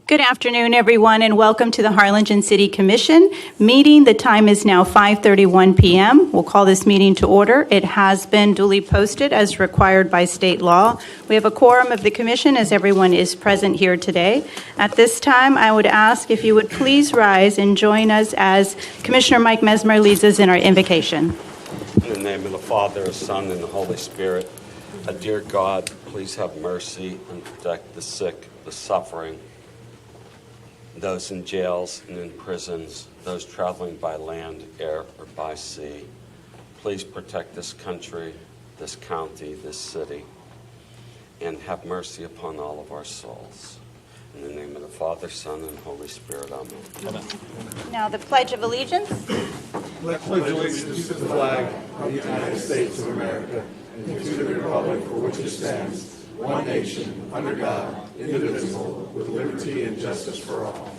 Good afternoon, everyone, and welcome to the Harlingen City Commission meeting. The time is now 5:31 p.m. We'll call this meeting to order. It has been duly posted as required by state law. We have a quorum of the commission as everyone is present here today. At this time, I would ask if you would please rise and join us as Commissioner Mike Mesmer leads us in our invocation. In the name of the Father, the Son, and the Holy Spirit. Dear God, please have mercy and protect the sick, the suffering, those in jails and in prisons, those traveling by land, air, or by sea. Please protect this country, this county, this city, and have mercy upon all of our souls. In the name of the Father, Son, and Holy Spirit, amen. Amen. Now the Pledge of Allegiance. Pledge allegiance to the flag of the United States of America and to the republic for which it stands, one nation, under God, indivisible, with liberty and justice for all.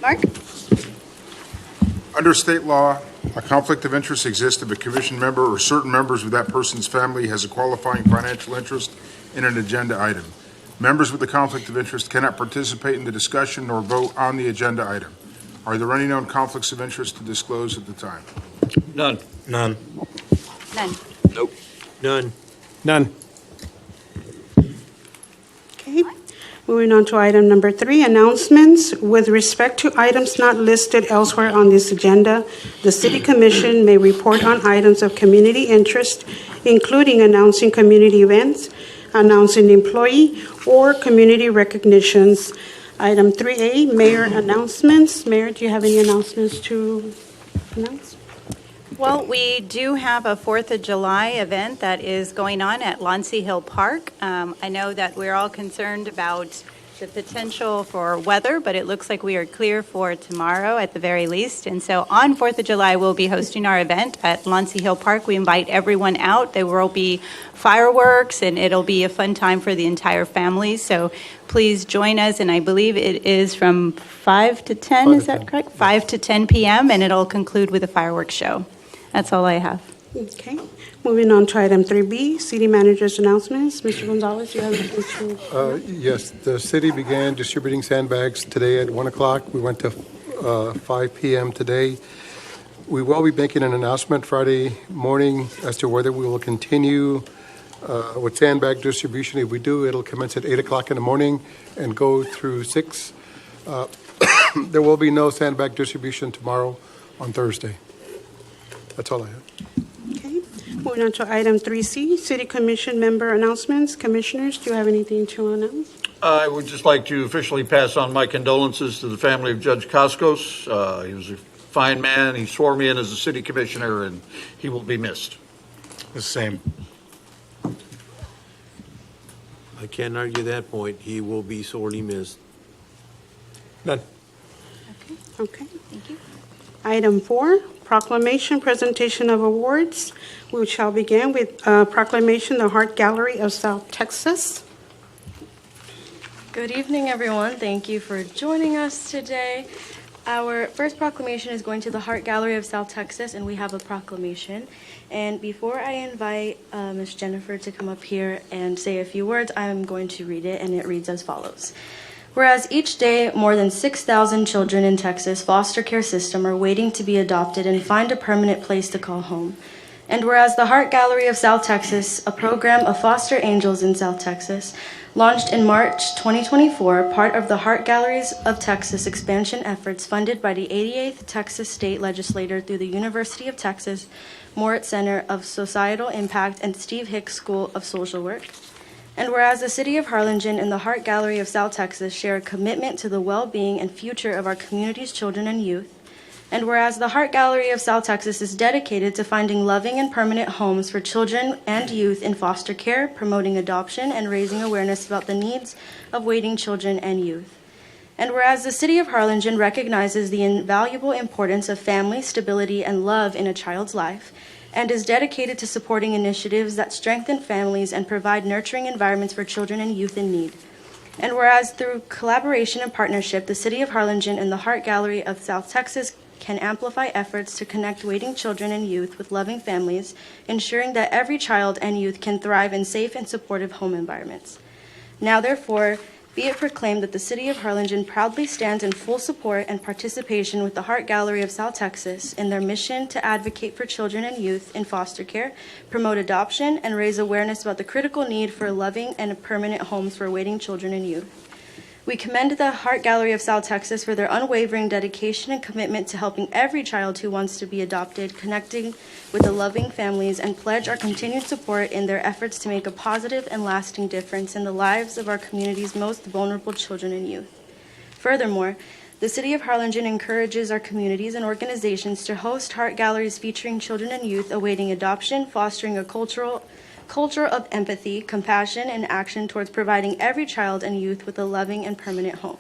Mark? Under state law, a conflict of interest exists if a commission member or certain members of that person's family has a qualifying financial interest in an agenda item. Members with a conflict of interest cannot participate in the discussion nor vote on the agenda item. Are there any known conflicts of interest to disclose at the time? None. None. None. Nope. None. None. Okay. Moving on to item number 3, announcements. With respect to items not listed elsewhere on this agenda, the City Commission may report on items of community interest, including announcing community events, announcing employee or community recognitions. Item 3A, Mayor announcements. Mayor, do you have any announcements to announce? Well, we do have a 4th of July event that is going on at Lonsey Hill Park. I know that we're all concerned about the potential for weather, but it looks like we are clear for tomorrow at the very least. And so on 4th of July, we'll be hosting our event at Lonsey Hill Park. We invite everyone out. There will be fireworks, and it'll be a fun time for the entire family. So please join us, and I believe it is from 5 to 10, is that correct? 5 to 10 p.m., and it'll conclude with a fireworks show. That's all I have. Okay. Moving on to item 3B, City Manager's announcements. Mr. Gonzalez, you have anything to? Yes, the city began distributing sandbags today at 1 o'clock. We went to 5 p.m. today. We will be making an announcement Friday morning as to whether we will continue with sandbag distribution. If we do, it'll commence at 8 o'clock in the morning and go through 6. There will be no sandbag distribution tomorrow on Thursday. That's all I have. Okay. Moving on to item 3C, City Commission member announcements. Commissioners, do you have anything to announce? I would just like to officially pass on my condolences to the family of Judge Coscos. He was a fine man. He swore me in as a city commissioner, and he will be missed. The same. I can't argue that point. He will be sorely missed. None. Okay. Thank you. Item 4, proclamation, presentation of awards. We shall begin with proclamation, the Hart Gallery of South Texas. Good evening, everyone. Thank you for joining us today. Our first proclamation is going to the Hart Gallery of South Texas, and we have a proclamation. And before I invite Ms. Jennifer to come up here and say a few words, I'm going to read it, and it reads as follows. Whereas each day, more than 6,000 children in Texas' foster care system are waiting to be adopted and find a permanent place to call home. And whereas the Hart Gallery of South Texas, a program of foster angels in South Texas, launched in March 2024, part of the Hart Galleries of Texas expansion efforts funded by the 88th Texas State Legislature through the University of Texas Moritz Center of Societal Impact and Steve Hicks School of Social Work. And whereas the City of Harlingen and the Hart Gallery of South Texas share a commitment to the well-being and future of our community's children and youth, and whereas the Hart Gallery of South Texas is dedicated to finding loving and permanent homes for children and youth in foster care, promoting adoption, and raising awareness about the needs of waiting children and youth. And whereas the City of Harlingen recognizes the invaluable importance of family, stability, and love in a child's life, and is dedicated to supporting initiatives that strengthen families and provide nurturing environments for children and youth in need. And whereas through collaboration and partnership, the City of Harlingen and the Hart Gallery of South Texas can amplify efforts to connect waiting children and youth with loving families, ensuring that every child and youth can thrive in safe and supportive home environments. Now, therefore, be it proclaimed that the City of Harlingen proudly stands in full support and participation with the Heart Gallery of South Texas in their mission to advocate for children and youth in foster care, promote adoption, and raise awareness about the critical need for loving and permanent homes for waiting children and youth. We commend the Heart Gallery of South Texas for their unwavering dedication and commitment to helping every child who wants to be adopted, connecting with the loving families, and pledge our continued support in their efforts to make a positive and lasting difference in the lives of our community's most vulnerable children and youth. Furthermore, the City of Harlingen encourages our communities and organizations to host Heart Galleries featuring children and youth awaiting adoption, fostering a culture of empathy, compassion, and action towards providing every child and youth with a loving and permanent home.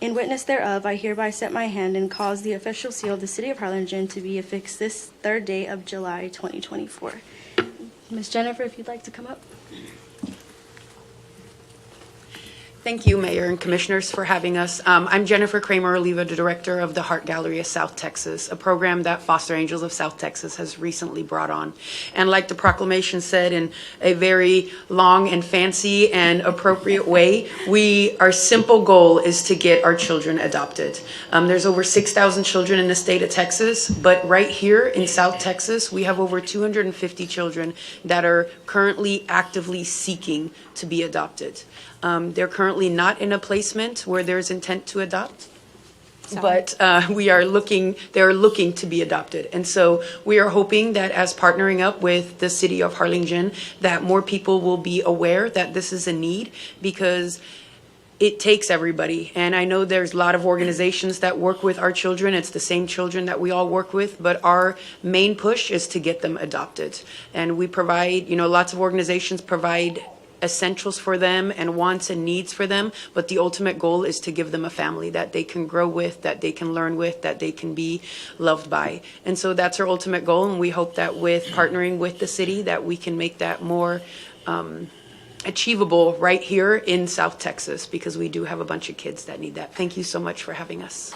In witness thereof, I hereby set my hand and cause the official seal of the City of Harlingen to be affixed this 3rd day of July 2024. Ms. Jennifer, if you'd like to come up. Thank you, Mayor and Commissioners, for having us. I'm Jennifer Kramer Oliva, the Director of the Heart Gallery of South Texas, a program that Foster Angels of South Texas has recently brought on. And like the proclamation said, in a very long and fancy and appropriate way, our simple goal is to get our children adopted. There's over 6,000 children in the state of Texas, but right here in South Texas, we have over 250 children that are currently actively seeking to be adopted. They're currently not in a placement where there's intent to adopt, but they're looking to be adopted. And so we are hoping that as partnering up with the City of Harlingen, that more people will be aware that this is a need, because it takes everybody. And I know there's a lot of organizations that work with our children. It's the same children that we all work with, but our main push is to get them adopted. And we provide, lots of organizations provide essentials for them and wants and needs for them, but the ultimate goal is to give them a family that they can grow with, that they can learn with, that they can be loved by. And so that's our ultimate goal, and we hope that with partnering with the city that we can make that more achievable right here in South Texas, because we do have a bunch of kids that need that. Thank you so much for having us.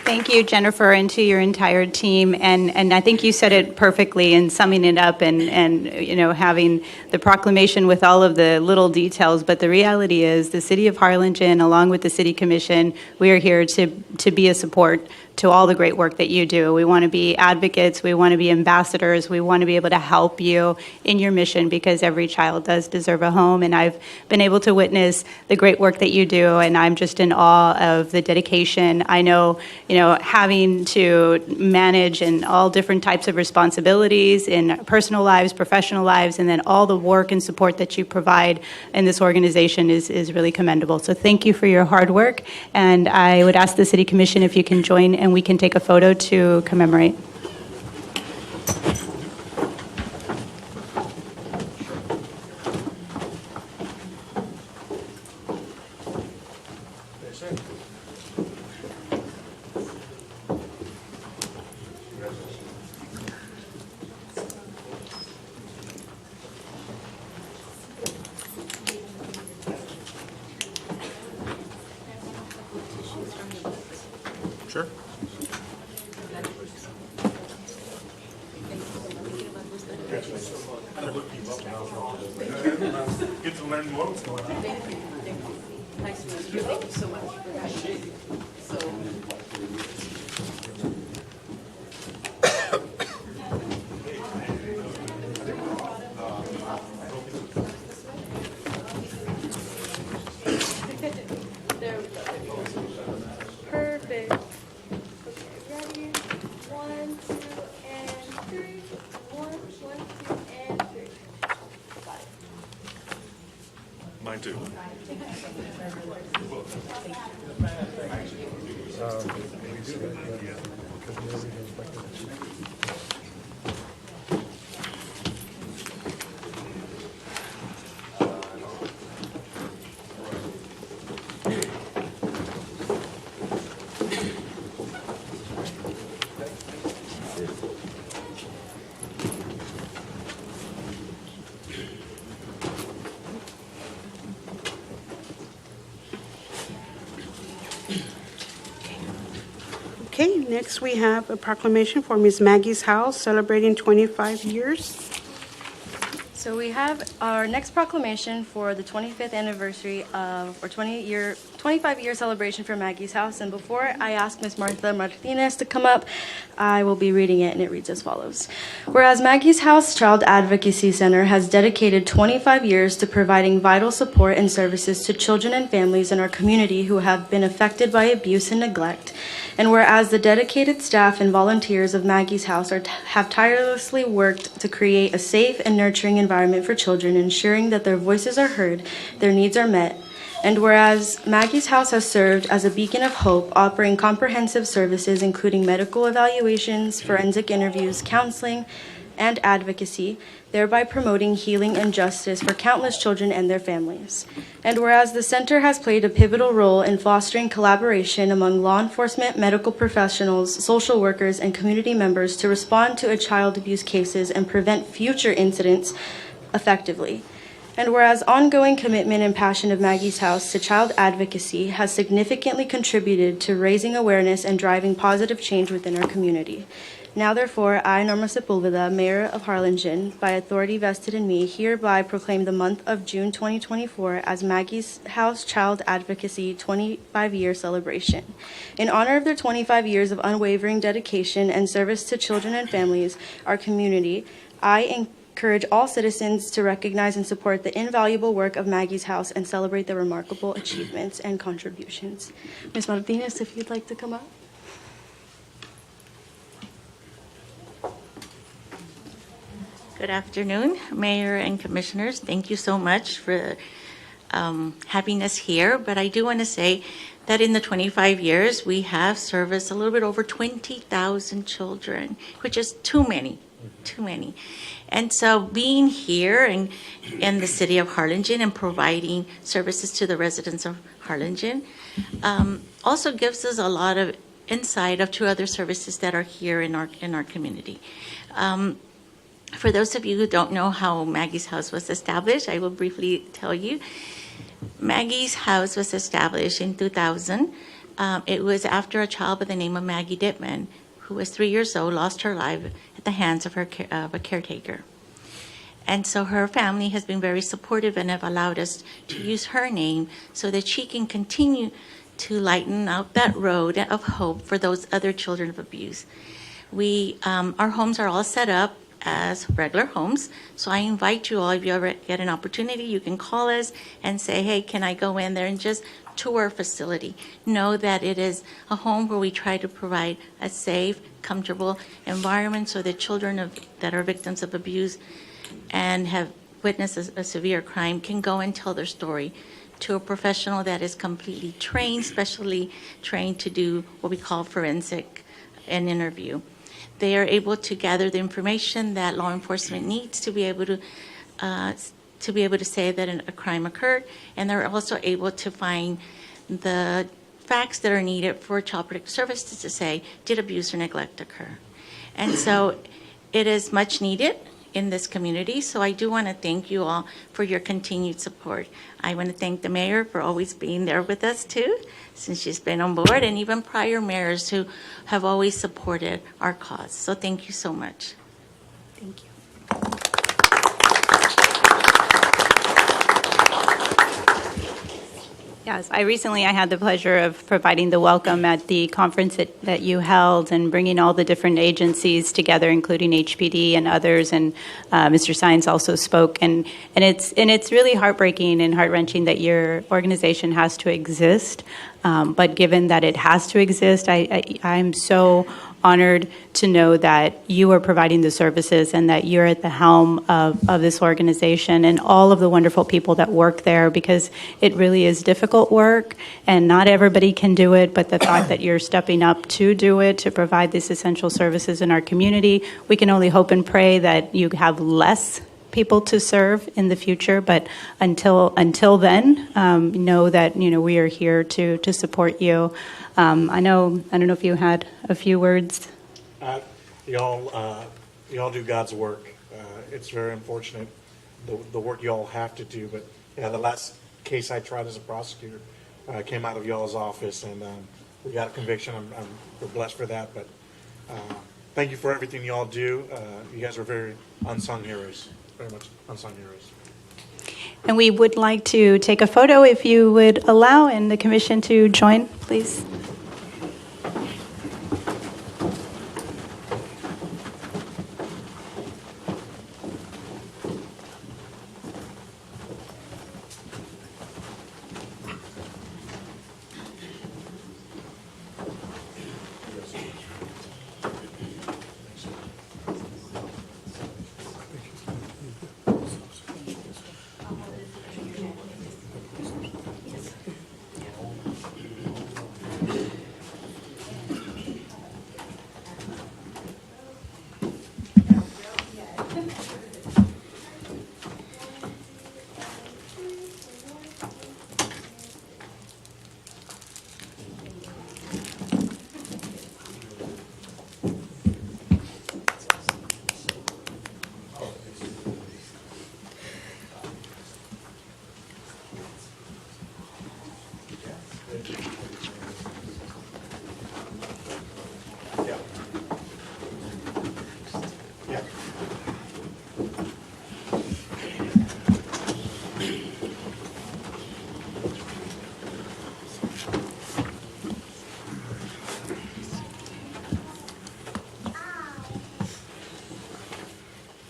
Thank you, Jennifer, and to your entire team. And I think you said it perfectly in summing it up and having the proclamation with all of the little details. But the reality is the City of Harlingen, along with the City Commission, we are here to be a support to all the great work that you do. We want to be advocates. We want to be ambassadors. We want to be able to help you in your mission, because every child does deserve a home. And I've been able to witness the great work that you do, and I'm just in awe of the dedication. I know, having to manage and all different types of responsibilities in personal lives, professional lives, and then all the work and support that you provide in this organization is really commendable. So thank you for your hard work. And I would ask the City Commission if you can join and we can take a photo to commemorate. Sure. Get to learn more. Nice to meet you. Thank you so much for having me. There we go. Perfect. Okay, ready? 1, 2, and 3. 1, 2, and 3. Got it. Mine too. Okay, next we have a proclamation for Miss Maggie's House celebrating 25 years. So we have our next proclamation for the 25th anniversary of, or 25-year celebration for Maggie's House. And before I ask Ms. Martha Martinez to come up, I will be reading it, and it reads as follows. Whereas Maggie's House Child Advocacy Center has dedicated 25 years to providing vital support and services to children and families in our community who have been affected by abuse and neglect, and whereas the dedicated staff and volunteers of Maggie's House have tirelessly worked to create a safe and nurturing environment for children, ensuring that their voices are heard, their needs are met, and whereas Maggie's House has served as a beacon of hope, offering comprehensive services including medical evaluations, forensic interviews, counseling, and advocacy, thereby promoting healing and justice for countless children and their families. And whereas the center has played a pivotal role in fostering collaboration among law enforcement, medical professionals, social workers, and community members to respond to child abuse cases and prevent future incidents effectively. And whereas ongoing commitment and passion of Maggie's House to child advocacy has significantly contributed to raising awareness and driving positive change within our community. Now, therefore, I, Norma Sepulveda, Mayor of Harlingen, by authority vested in me, hereby proclaim the month of June 2024 as Maggie's House Child Advocacy 25-year celebration. In honor of their 25 years of unwavering dedication and service to children and families, our community, I encourage all citizens to recognize and support the invaluable work of Maggie's House and celebrate their remarkable achievements and contributions. Ms. Martinez, if you'd like to come up. Good afternoon, Mayor and Commissioners. Thank you so much for having us here. But I do want to say that in the 25 years, we have serviced a little bit over 20,000 children, which is too many. And so being here in the city of Harlingen and providing services to the residents of Harlingen also gives us a lot of insight of two other services that are here in our community. For those of you who don't know how Maggie's House was established, I will briefly tell you. Maggie's House was established in 2000. It was after a child by the name of Maggie Dittman, who was 3 years old, lost her life at the hands of a caretaker. And so her family has been very supportive and have allowed us to use her name so that she can continue to lighten up that road of hope for those other children of abuse. Our homes are all set up as regular homes. So I invite you all, if you ever get an opportunity, you can call us and say, hey, can I go in there and just tour our facility? Know that it is a home where we try to provide a safe, comfortable environment so that children that are victims of abuse and have witnessed a severe crime can go and tell their story to a professional that is completely trained, specially trained to do what we call forensic and interview. They are able to gather the information that law enforcement needs to be able to say that a crime occurred, and they're also able to find the facts that are needed for Child Protective Services to say, did abuse or neglect occur? And so it is much needed in this community, so I do want to thank you all for your continued support. I want to thank the mayor for always being there with us too, since she's been on board, and even prior mayors who have always supported our cause. So thank you so much. Thank you. Yes, I had the pleasure of providing the welcome at the conference that you held and bringing all the different agencies together, including HPD and others. And Mr. Sines also spoke. And it's really heartbreaking and heart-wrenching that your organization has to exist. But given that it has to exist, I'm so honored to know that you are providing the services and that you're at the helm of this organization and all of the wonderful people that work there, because it really is difficult work and not everybody can do it, but the fact that you're stepping up to do it, to provide these essential services in our community, we can only hope and pray that you have less people to serve in the future, but until then, know that we are here to support you. I don't know if you had a few words. Y'all do God's work. It's very unfortunate the work y'all have to do, but the last case I tried as a prosecutor came out of y'all's office, and we got a conviction. We're blessed for that. But thank you for everything you all do. You guys are very unsung heroes, very much unsung heroes. And we would like to take a photo if you would allow, and the commission to join, please.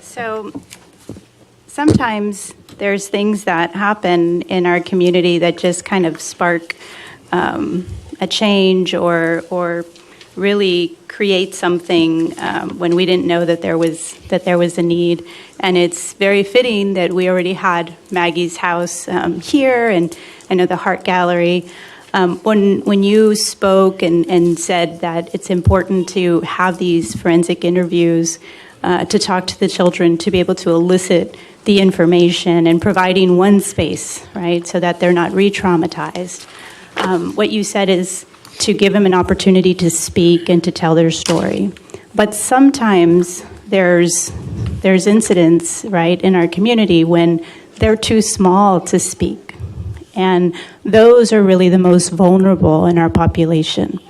So sometimes there's things that happen in our community that just kind of spark a change or really create something when we didn't know that there was a need. And it's very fitting that we already had Maggie's house here, and I know the Heart Gallery. When you spoke and said that it's important to have these forensic interviews to talk to the children, to be able to elicit the information and providing one space, right, so that they're not re-traumatized. What you said is to give them an opportunity to speak and to tell their story. But sometimes there's incidents, right, in our community when they're too small to speak. And those are really the most vulnerable in our population.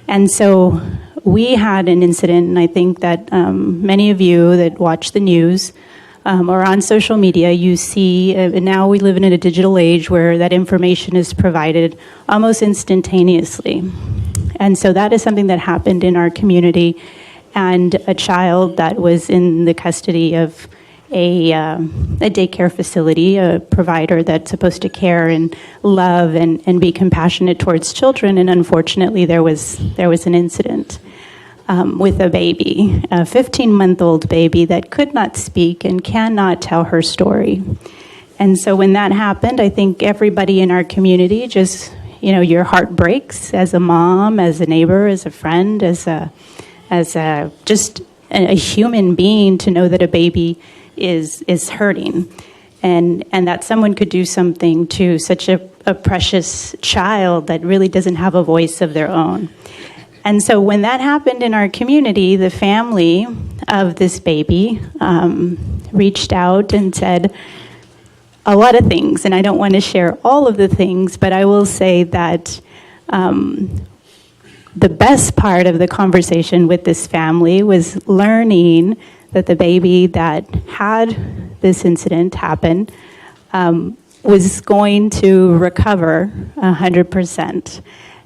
And so we had an incident, and I think that many of you that watch the news or on social media, you see, and now we live in a digital age where that information is provided almost instantaneously. And so that is something that happened in our community, and a child that was in the custody of a daycare facility, a provider that's supposed to care and love and be compassionate towards children, and unfortunately there was an incident with a baby, a 15-month-old baby that could not speak and cannot tell her story. And so when that happened, I think everybody in our community just, your heart breaks as a mom, as a neighbor, as a friend, as just a human being, to know that a baby is hurting, and that someone could do something to such a precious child that really doesn't have a voice of their own. And so when that happened in our community, the family of this baby reached out and said a lot of things, and I don't want to share all of the things, but I will say that the best part of the conversation with this family was learning that the baby that had this incident happen was going to recover 100%.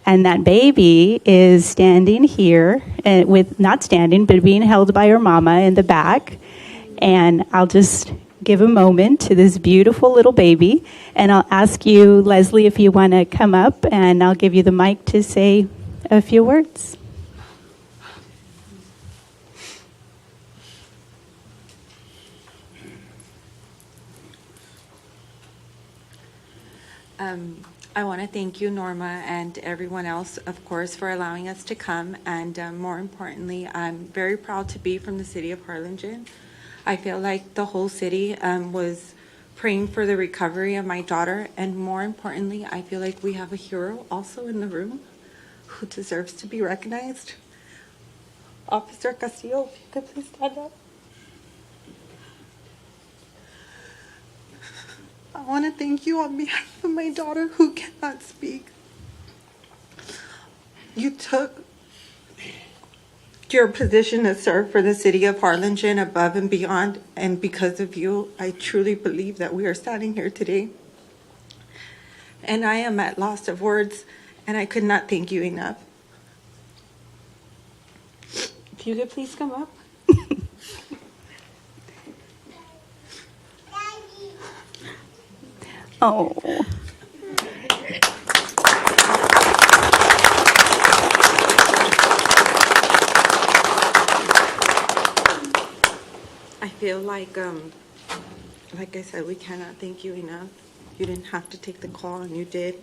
And that baby is standing here, not standing, but being held by her mama in the back. And I'll just give a moment to this beautiful little baby. And I'll ask you, Leslie, if you want to come up, and I'll give you the mic to say a few words. I want to thank you, Norma, and everyone else, of course, for allowing us to come. And more importantly, I'm very proud to be from the city of Harlingen. I feel like the whole city was praying for the recovery of my daughter. And more importantly, I feel like we have a hero also in the room who deserves to be recognized. Officer Castillo, if you could please stand up. I want to thank you on behalf of my daughter who cannot speak. you took your position to serve for the city of Harlingen above and beyond, and because of you, I truly believe that we are standing here today. And I am at loss of words, and I could not thank you enough. If you could please come up. Oh. I feel like I said, we cannot thank you enough. You didn't have to take the call, and you did.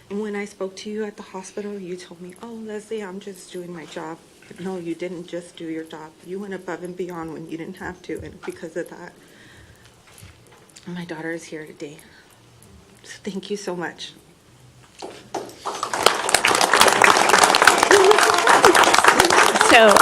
And when I spoke to you at the hospital, you told me, "Oh, Leslie, I'm just doing my job." But no, you didn't just do your job. You went above and beyond when you didn't have to, and because of that, my daughter is here today. So thank you so much. So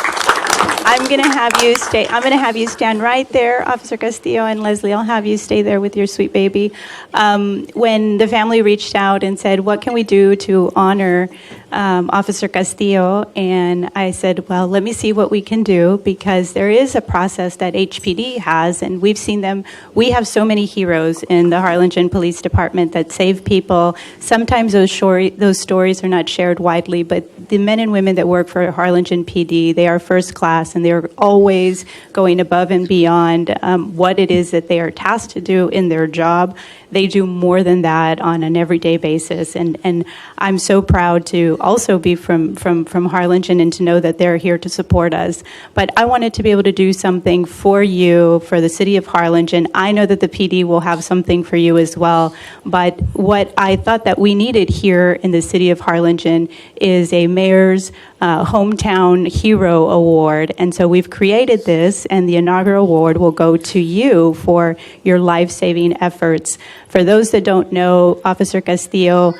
I'm going to have you stay. I'm going to have you stand right there, Officer Castillo and Leslie. I'll have you stay there with your sweet baby. When the family reached out and said, "What can we do to honor Officer Castillo?" and I said, "Well, let me see what we can do," because there is a process that HPD has, and we've seen them. We have so many heroes in the Harlingen Police Department that save people. Sometimes those stories are not shared widely, but the men and women that work for Harlingen PD, they are first class, and they're always going above and beyond what it is that they are tasked to do in their job. They do more than that on an everyday basis, and I'm so proud to also be from Harlingen and to know that they're here to support us. But I wanted to be able to do something for you, for the city of Harlingen. I know that the PD will have something for you as well, but what I thought that we needed here in the city of Harlingen is a mayor's Hometown Hero Award, and so we've created this, and the inaugural award will go to you for your life-saving efforts. For those that don't know, Officer Castillo,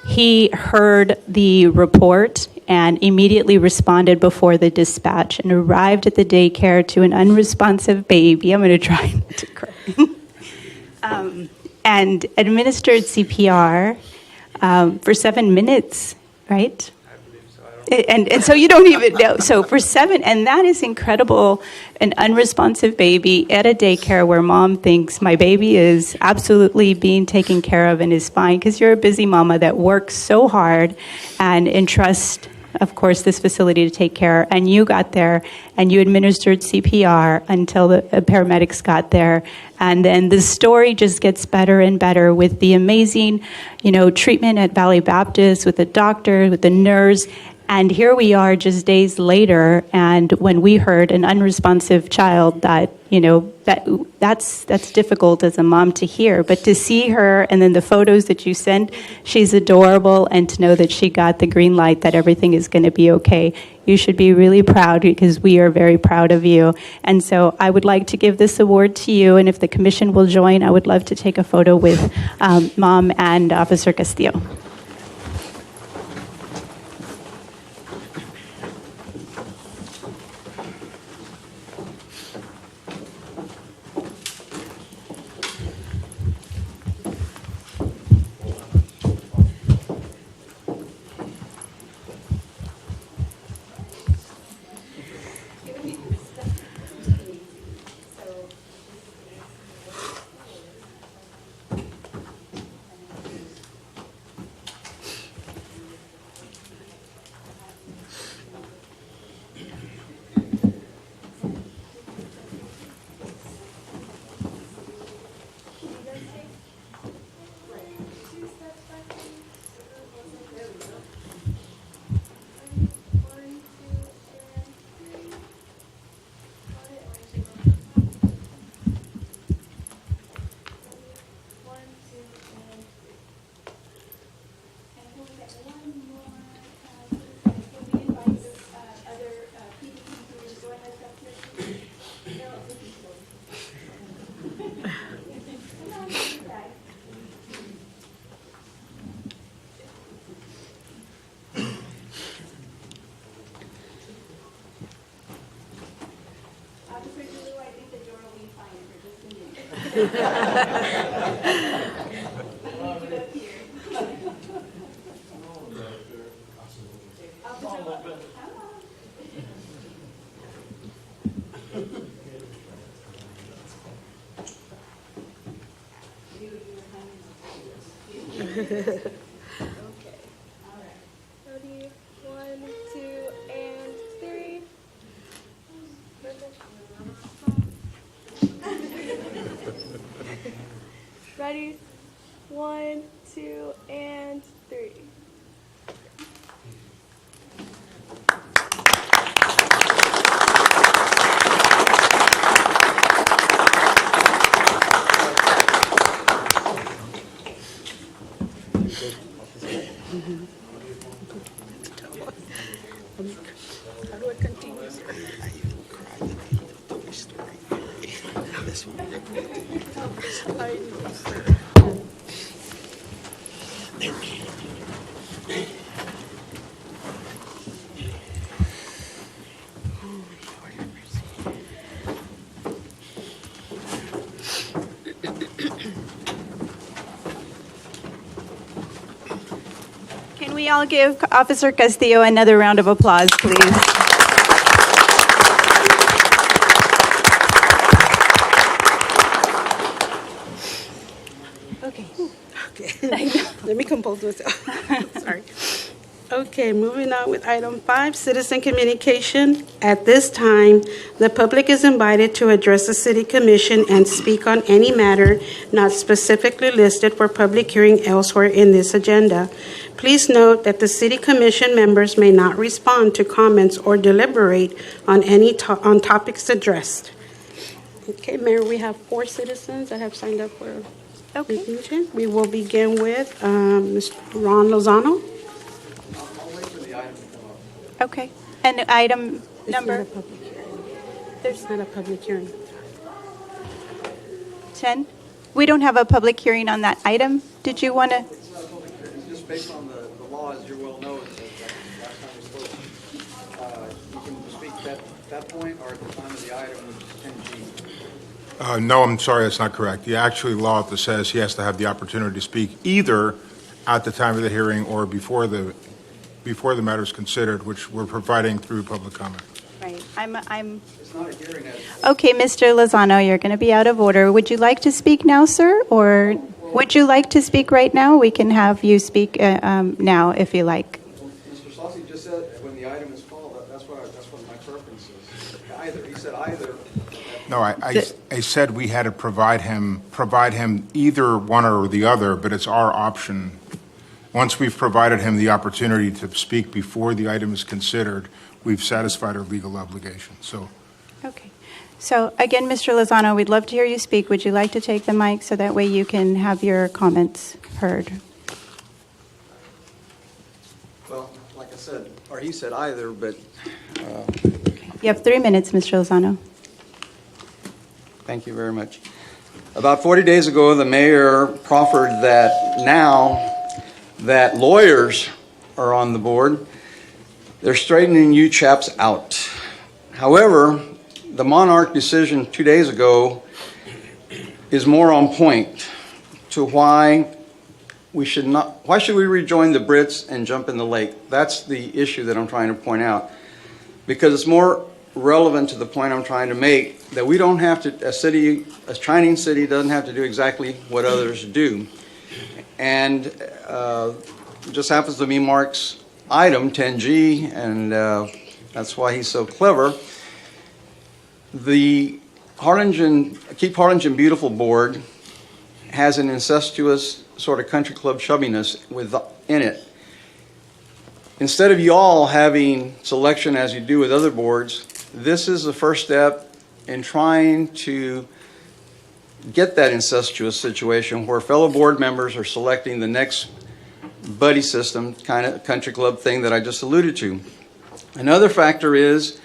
he heard the report and immediately responded before the dispatch and arrived at the daycare to an unresponsive baby. I'm going to try not to cry. And administered CPR for 7 minutes, right? And so you don't even know. So for 7, and that is incredible, an unresponsive baby at a daycare where mom thinks my baby is absolutely being taken care of and is fine, because you're a busy mama that works so hard and entrusts, of course, this facility to take care. And you got there and you administered CPR until the paramedics got there. And then the story just gets better and better with the amazing, treatment at Valley Baptist, with the doctor, with the nurse. And here we are just days later, and when we heard an unresponsive child, that's difficult as a mom to hear. But to see her, and then the photos that you sent, she's adorable, and to know that she got the green light that everything is going to be okay. You should be really proud, because we are very proud of you. And so I would like to give this award to you, and if the commission will join, I would love to take a photo with Mom and Officer Castillo. Ready? 1, 2, and 3. Ready? 1, 2, and 3. How do I continue? Can we all give Officer Castillo another round of applause, please? Okay. Okay. Let me compose myself. Sorry. Okay, moving on with item 5, citizen communication. At this time, the public is invited to address the city commission and speak on any matter not specifically listed for public hearing elsewhere in this agenda. Please note that the city commission members may not respond to comments or deliberate on on topics addressed. Okay, Mayor, we have 4 citizens that have signed up for recognition. We will begin with Mr. Ron Lozano. Okay. And item It's number not a public hearing. There's not a public hearing. 10? We don't have a public hearing on that item. Did you want to? It's not a public hearing. It's just based on the law, as you well know, it says that last time we spoke, you can speak at that point or at the time of the item, which is 10G. No, I'm sorry, that's not correct. The actual law that says he has to have the opportunity to speak either at the time of the hearing or before the matter is considered, which we're providing through public comment. Right. I'm. It's not a hearing. Okay, Mr. Lozano, you're going to be out of order. Would you like to speak now, sir? Or would you like to speak right now? We can have you speak now if you like. Mr. Saucy just said when the item is called, that's what my preference is. Either. He said either. No, I said we had to provide him either one or the other, but it's our option. Once we've provided him the opportunity to speak before the item is considered, we've satisfied our legal obligation. So, Okay. So again, Mr. Lozano, we'd love to hear you speak. Would you like to take the mic so that way you can have your comments heard? Well, like I said, or he said either, but You have 3 minutes, Mr. Lozano. thank you very much. About 40 days ago, the mayor proffered that now that lawyers are on the board, they're straightening you chaps out. However, the Monarch decision 2 days ago is more on point to why should we rejoin the Brits and jump in the lake? That's the issue that I'm trying to point out, because it's more relevant to the point I'm trying to make, that we don't have to, a Chinese city doesn't have to do exactly what others do. And it just happens to be Mark's item, 10G, and that's why he's so clever. The Keep Harlingen Beautiful board has an incestuous sort of country club chubbiness in it. Instead of y'all having selection as you do with other boards, this is the first step in trying to get that incestuous situation where fellow board members are selecting the next buddy system kind of country club thing that I just alluded to. Another factor is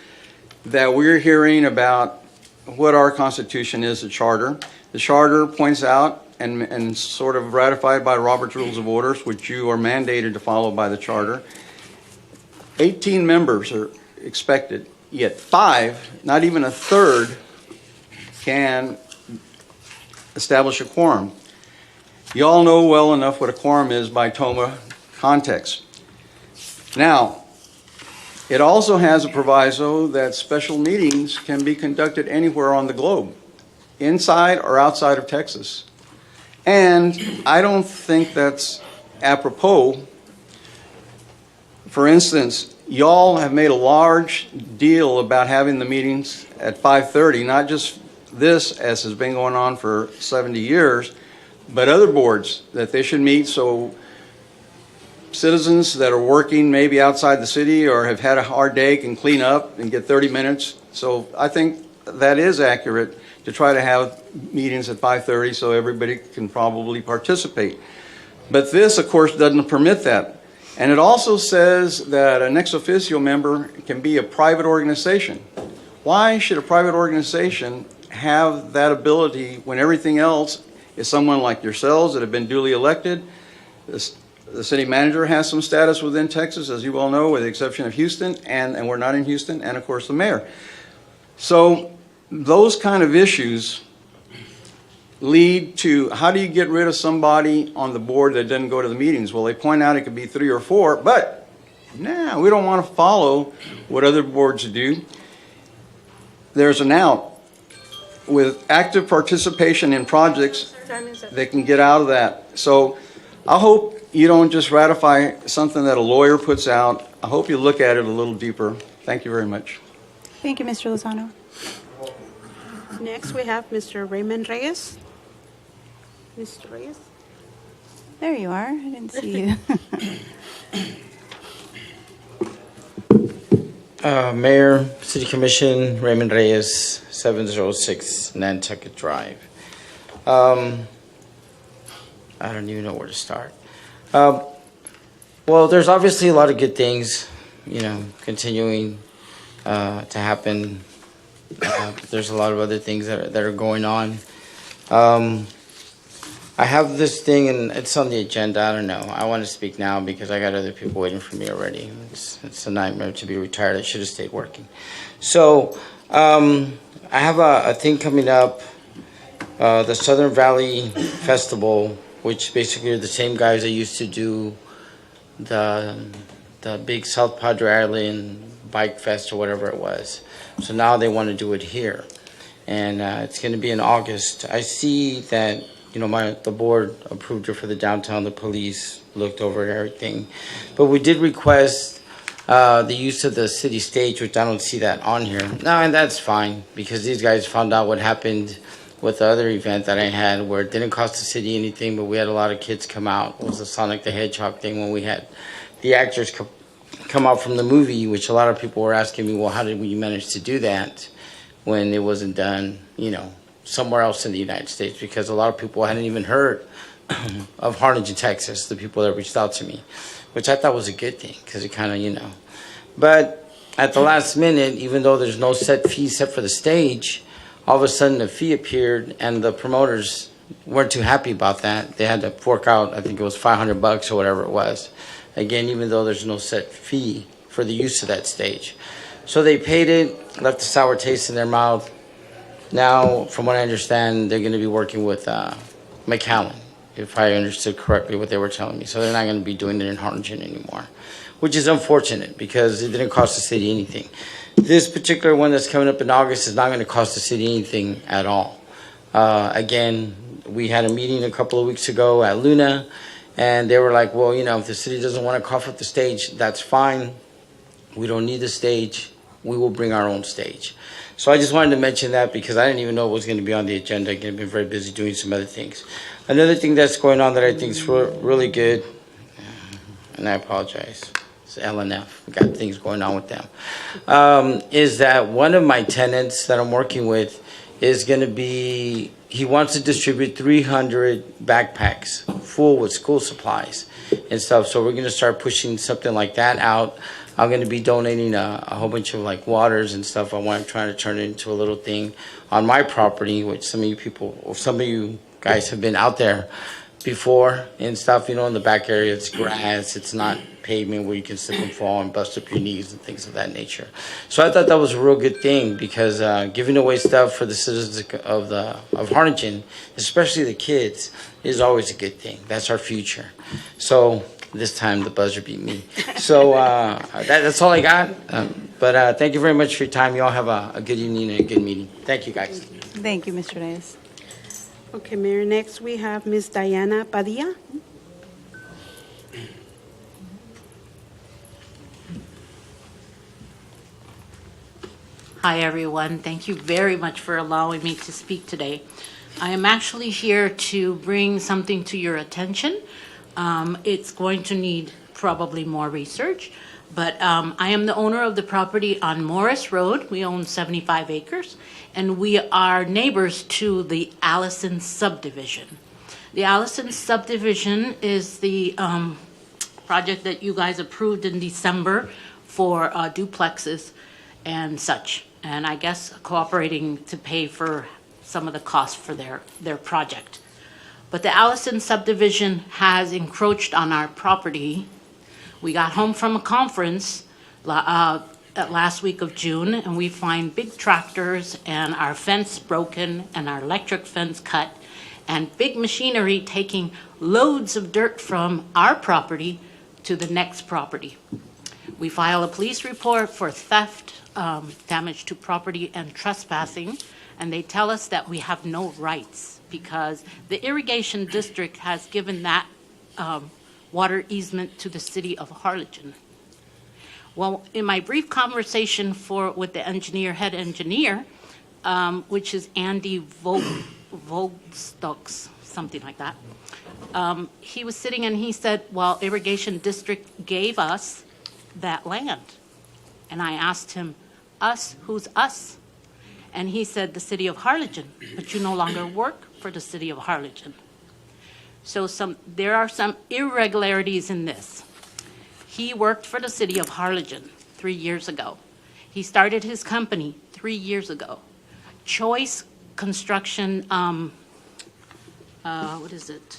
that we're hearing about what our Constitution is, the Charter. The Charter points out and sort of ratified by Robert's Rules of Orders, which you are mandated to follow by the Charter. 18 members are expected, yet 5, not even a third, can establish a quorum. You all know well enough what a quorum is by TOMA context. Now, It also has a proviso that special meetings can be conducted anywhere on the globe, inside or outside of Texas. And I don't think that's apropos. For instance, y'all have made a large deal about having the meetings at 5:30, not just this, as has been going on for 70 years, but other boards, that they should meet so citizens that are working maybe outside the city or have had a hard day can clean up and get 30 minutes. So I think that is accurate to try to have meetings at 5:30 so everybody can probably participate. But this, of course, doesn't permit that. And it also says that an ex officio member can be a private organization. Why should a private organization have that ability when everything else is someone like yourselves that have been duly elected? The city manager has some status within Texas, as you all know, with the exception of Houston, and we're not in Houston, and of course the mayor. So those kind of issues lead to, how do you get rid of somebody on the board that doesn't go to the meetings? Well, they point out it could be 3 or 4, but no, we don't want to follow what other boards do. There's an out. With active participation in projects, they can get out of that. So I hope you don't just ratify something that a lawyer puts out. I hope you look at it a little deeper. Thank you very much. Thank you, Mr. Lozano. Next, we have Mr. Raymond Reyes. Mr. Reyes? There you are. I didn't see you. Mayor, City Commission, Raymond Reyes, 706 Nantucket Drive. I don't even know where to start. Well, there's obviously a lot of good things, continuing to happen. There's a lot of other things that are going on. I have this thing, and it's on the agenda. I don't know. I want to speak now because I got other people waiting for me already. It's a nightmare to be retired. I should have stayed working. So I have a thing coming up, the Southern Valley Festival, which basically are the same guys that used to do the big South Padre Island Bike Fest or whatever it was. So now they want to do it here, and it's going to be in August. I see that the board approved it for the downtown. The police looked over everything, but we did request the use of the city stage, which I don't see that on here. No, and that's fine because these guys found out what happened with the other event that I had, where it didn't cost the city anything, but we had a lot of kids come out. It was the Sonic the Hedgehog thing when we had the actors come out from the movie, which a lot of people were asking me, well, how did we manage to do that when it wasn't done, somewhere else in the United States? Because a lot of people hadn't even heard of Harlingen, Texas, the people that reached out to me, which I thought was a good thing because it kind of, But at the last minute, even though there's no set fee set for the stage, all of a sudden a fee appeared and the promoters weren't too happy about that. They had to fork out, I think it was $500 or whatever it was. Again, even though there's no set fee for the use of that stage. So they paid it, left a sour taste in their mouth. Now, from what I understand, they're going to be working with McAllen, if I understood correctly what they were telling me. So they're not going to be doing it in Harlingen anymore, which is unfortunate because it didn't cost the city anything. This particular one that's coming up in August is not going to cost the city anything at all. Again, we had a meeting a couple of weeks ago at Luna, and they were like, well, if the city doesn't want to cough up the stage, that's fine. We don't need the stage. We will bring our own stage. So I just wanted to mention that because I didn't even know it was going to be on the agenda. I've been very busy doing some other things. Another thing that's going on that I think is really good, and I apologize, it's LNF. We got things going on with them, is that one of my tenants that I'm working with is going to be, he wants to distribute 300 backpacks full with school supplies and stuff. So we're going to start pushing something like that out. I'm going to be donating a whole bunch of waters and stuff. I'm trying to turn it into a little thing on my property, which some of you guys have been out there before and stuff. In the back area, it's grass. It's not pavement where you can slip and fall and bust up your knees and things of that nature. So I thought that was a real good thing because giving away stuff for the citizens of Harlingen, especially the kids, is always a good thing. That's our future. So This time the buzzer beat me. So that's all I got. But thank you very much for your time. You all have a good evening and a good meeting. Thank you, guys. Thank you, Mr. Reyes. Okay, Mayor, next we have Ms. Diana Padilla. Hi, everyone. Thank you very much for allowing me to speak today. I am actually here to bring something to your attention. It's going to need probably more research, but I am the owner of the property on Morris Road. We own 75 acres, and we are neighbors to the Allison subdivision. The Allison subdivision is the project that you guys approved in December for duplexes and such, and I guess cooperating to pay for some of the costs for their project. But the Allison subdivision has encroached on our property. We got home from a conference last week of June, and we find big tractors and our fence broken and our electric fence cut and big machinery taking loads of dirt from our property to the next property. We file a police report for theft, damage to property, and trespassing, and they tell us that we have no rights because the irrigation district has given that water easement to the city of Harlingen. Well, in my brief conversation with the head engineer, which is Andy Volstocks, something like that, he was sitting and he said, well, irrigation district gave us that land. And I asked him, us? Who's us? And he said, the city of Harlingen, but you no longer work for the city of Harlingen. So there are some irregularities in this. He worked for the city of Harlingen 3 years ago. He started his company 3 years ago. Choice Construction, what is it?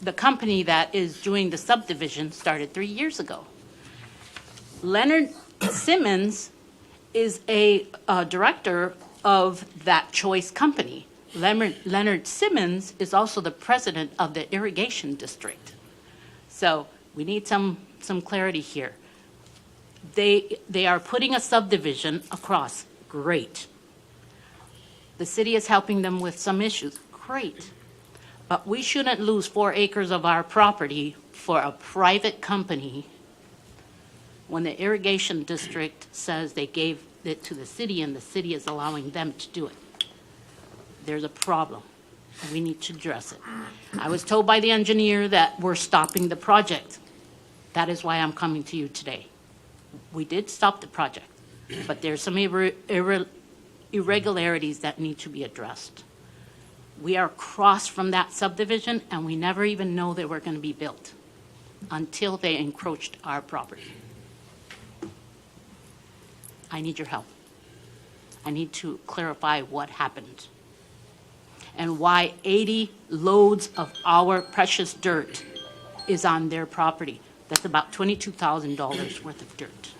The company that is doing the subdivision started 3 years ago. Leonard Simmons is a director of that Choice company. Leonard Simmons is also the president of the irrigation district. So we need some clarity here. They are putting a subdivision across. Great. The city is helping them with some issues. Great. But we shouldn't lose 4 acres of our property for a private company when the irrigation district says they gave it to the city and the city is allowing them to do it. There's a problem, and we need to address it. I was told by the engineer that we're stopping the project. That is why I'm coming to you today. We did stop the project, but there's some irregularities that need to be addressed. We are across from that subdivision, and we never even know they were going to be built until they encroached our property. I need your help. I need to clarify what happened and why 80 loads of our precious dirt is on their property. That's about $22,000 worth of dirt.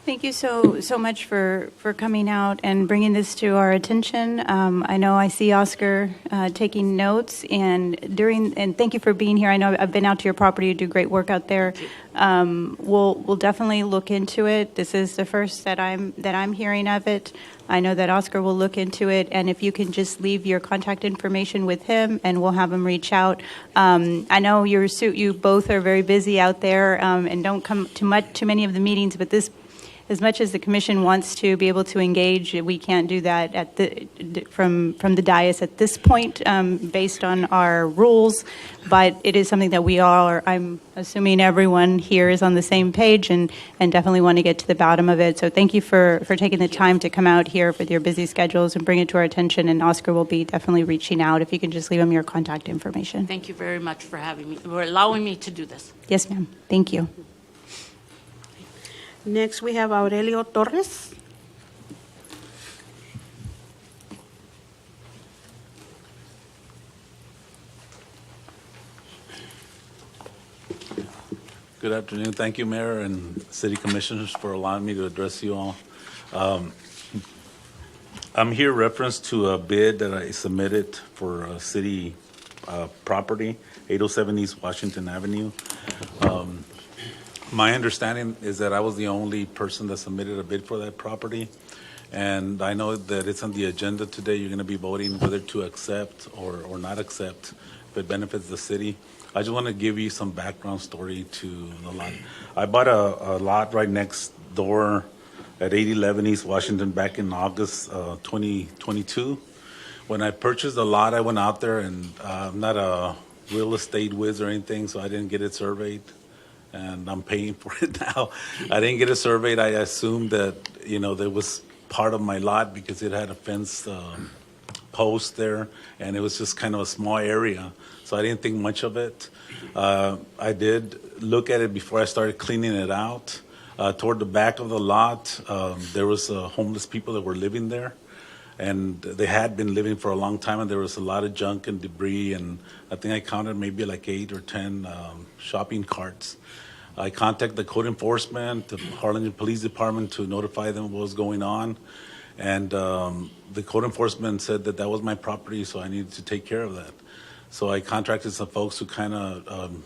Thank you so much for coming out and bringing this to our attention. I know I see Oscar taking notes, and thank you for being here. I know I've been out to your property. You do great work out there. We'll definitely look into it. This is the first that I'm hearing of it. I know that Oscar will look into it, and if you can just leave your contact information with him, and we'll have him reach out. I know you both are very busy out there and don't come to many of the meetings, but this. As much as the commission wants to be able to engage, we can't do that from the dais at this point based on our rules, but it is something that we all are, I'm assuming everyone here is on the same page and definitely want to get to the bottom of it. So thank you for taking the time to come out here with your busy schedules and bring it to our attention, and Oscar will be definitely reaching out. If you can just leave him your contact information. Thank you very much for allowing me to do this. Yes, ma'am. Thank you. Next, we have Aurelio Torres. Good afternoon. Thank you, Mayor and City Commissioners, for allowing me to address you all. I'm here reference to a bid that I submitted for city property, 807 East Washington Avenue. My understanding is that I was the only person that submitted a bid for that property. And I know that it's on the agenda today. You're going to be voting whether to accept or not accept if it benefits the city. I just want to give you some background story to the lot. I bought a lot right next door at 811 East Washington back in August 2022. When I purchased the lot, I went out there, and I'm not a real estate whiz or anything, so I didn't get it surveyed. And I'm paying for it now. I didn't get it surveyed. I assumed that, there was part of my lot because it had a fence post there, and it was just kind of a small area. So I didn't think much of it. I did look at it before I started cleaning it out. Toward the back of the lot, there was homeless people that were living there. And they had been living for a long time, and there was a lot of junk and debris, and I think I counted maybe like 8 or 10 shopping carts. I contacted the code enforcement, the Harlingen Police Department, to notify them what was going on, and the code enforcement said that was my property, so I needed to take care of that. So I contracted some folks to kind of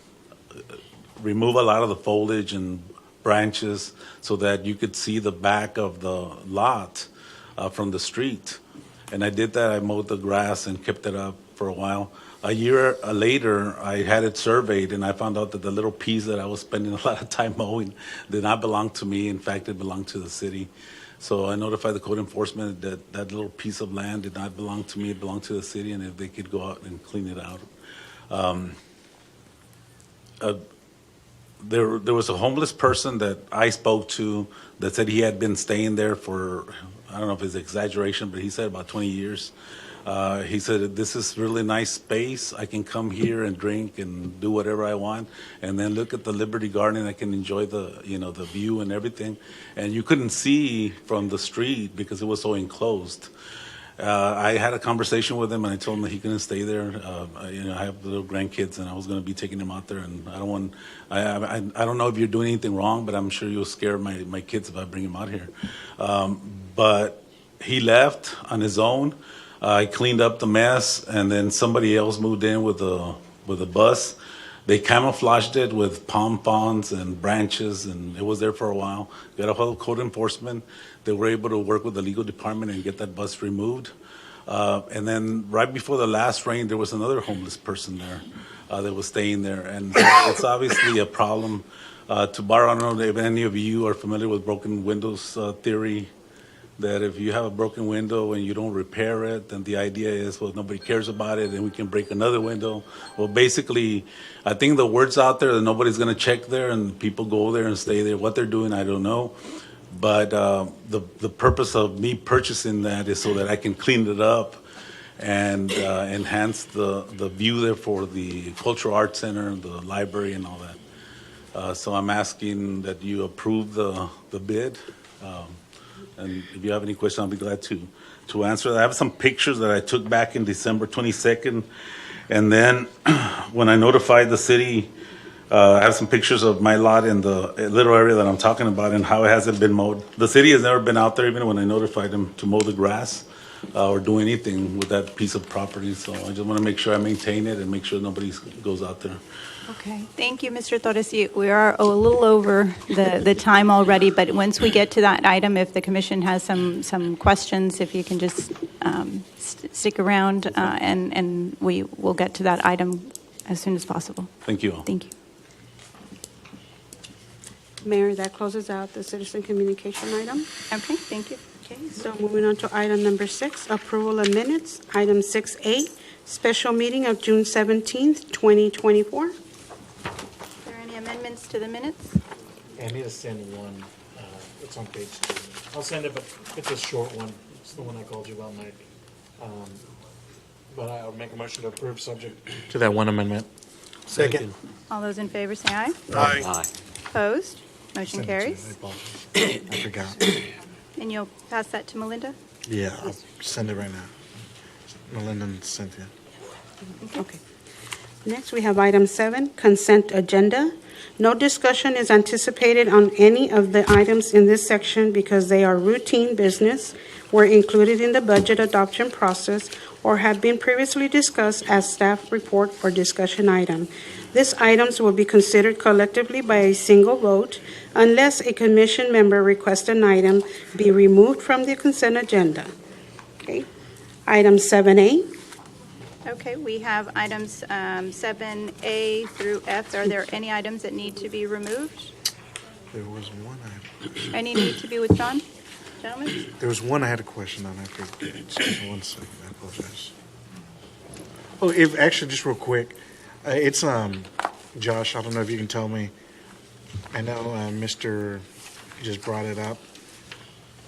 remove a lot of the foliage and branches so that you could see the back of the lot from the street. And I did that. I mowed the grass and kept it up for a while. A year later, I had it surveyed, and I found out that the little piece that I was spending a lot of time mowing did not belong to me. In fact, it belonged to the city. So I notified the code enforcement that that little piece of land did not belong to me. It belonged to the city, and if they could go out and clean it out. There was a homeless person that I spoke to that said he had been staying there for, I don't know if it's exaggeration, but he said about 20 years. He said, this is really nice space. I can come here and drink and do whatever I want, and then look at the Liberty Garden. I can enjoy the view and everything. And you couldn't see from the street because it was so enclosed. I had a conversation with him, and I told him that he couldn't stay there. I have little grandkids, and I was going to be taking him out there, and I don't know if you're doing anything wrong, but I'm sure you'll scare my kids if I bring him out here. But he left on his own. I cleaned up the mess, and then somebody else moved in with a bus. They camouflaged it with palm fronds and branches, and it was there for a while. Got a hold of code enforcement. They were able to work with the legal department and get that bus removed. And then right before the last rain, there was another homeless person there that was staying there. And it's obviously a problem. To borrow, I don't know if any of you are familiar with broken windows theory, that if you have a broken window and you don't repair it, then the idea is, well, nobody cares about it and we can break another window. Well, basically, I think the word's out there that nobody's going to check there and people go there and stay there. What they're doing, I don't know. But the purpose of me purchasing that is so that I can clean it up and enhance the view there for the Cultural Arts Center, the library, and all that. So I'm asking that you approve the bid. And if you have any questions, I'll be glad to answer that. I have some pictures that I took back in December 22nd. And then when I notified the city, I have some pictures of my lot in the little area that I'm talking about and how it hasn't been mowed. The city has never been out there, even when I notified them to mow the grass or do anything with that piece of property. So I just want to make sure I maintain it and make sure nobody goes out there. Okay, thank you, Mr. Torres. We are a little over the time already, but once we get to that item, if the commission has some questions, if you can just stick around and we will get to that item as soon as possible. Thank you all. Thank you. Mayor, that closes out the citizen communication item. Okay, thank you. Okay, so moving on to item number 6, approval of minutes. Item 6A, special meeting of June 17th, 2024. Are there any amendments to the minutes? I need to send one. It's on page 2. I'll send it, but it's a short one. It's the one I called you about, Mike. But I'll make a motion to approve subject to that one amendment. Second. All those in favor say aye. Aye. Opposed? Motion Send it to you. carries. I forgot. And you'll pass that to Melinda? Yeah, I'll send it right now. Melinda and Cynthia. Okay. Next, we have item 7, consent agenda. No discussion is anticipated on any of the items in this section because they are routine business, were included in the budget adoption process, or have been previously discussed as staff report or discussion item. These items will be considered collectively by a single vote unless a commission member requests an item be removed from the consent agenda. Okay. Item 7A. Okay, we have items 7A through F. Are there any items that need to be removed? There was one. Any need to be withdrawn, gentlemen? There was one I had a question on. I forget. Just 1 second. I apologize. Oh, if actually, just real quick, it's Josh. I don't know if you can tell me. I know Mr. just brought it up.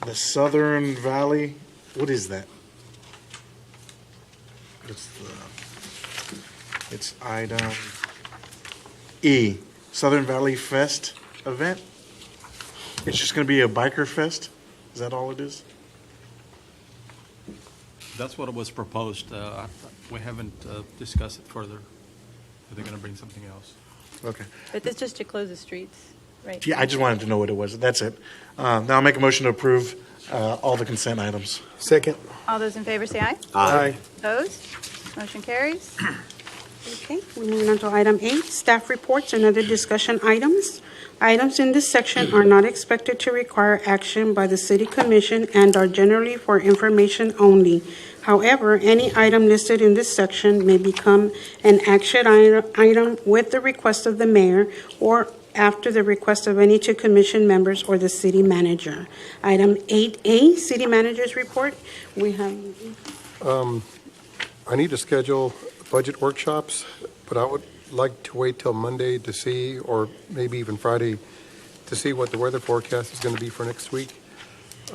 The Southern Valley. What is that? It's item E, Southern Valley Fest event. It's just going to be a biker fest. Is that all it is? That's what was proposed. We haven't discussed it further. Are they going to bring something else? Okay. But that's just to close the streets, right? Yeah, I just wanted to know what it was. That's it. Now I'll make a motion to approve all the consent items. Second. All those in favor say aye. Aye. Opposed? Motion carries. Okay, we're moving on to item 8, staff reports and other discussion items. Items in this section are not expected to require action by the City Commission and are generally for information only. However, any item listed in this section may become an action item with the request of the mayor or after the request of any two commission members or the city manager. Item 8A, City Manager's Report. We have... I need to schedule budget workshops, but I would like to wait till Monday to see, or maybe even Friday, to see what the weather forecast is going to be for next week.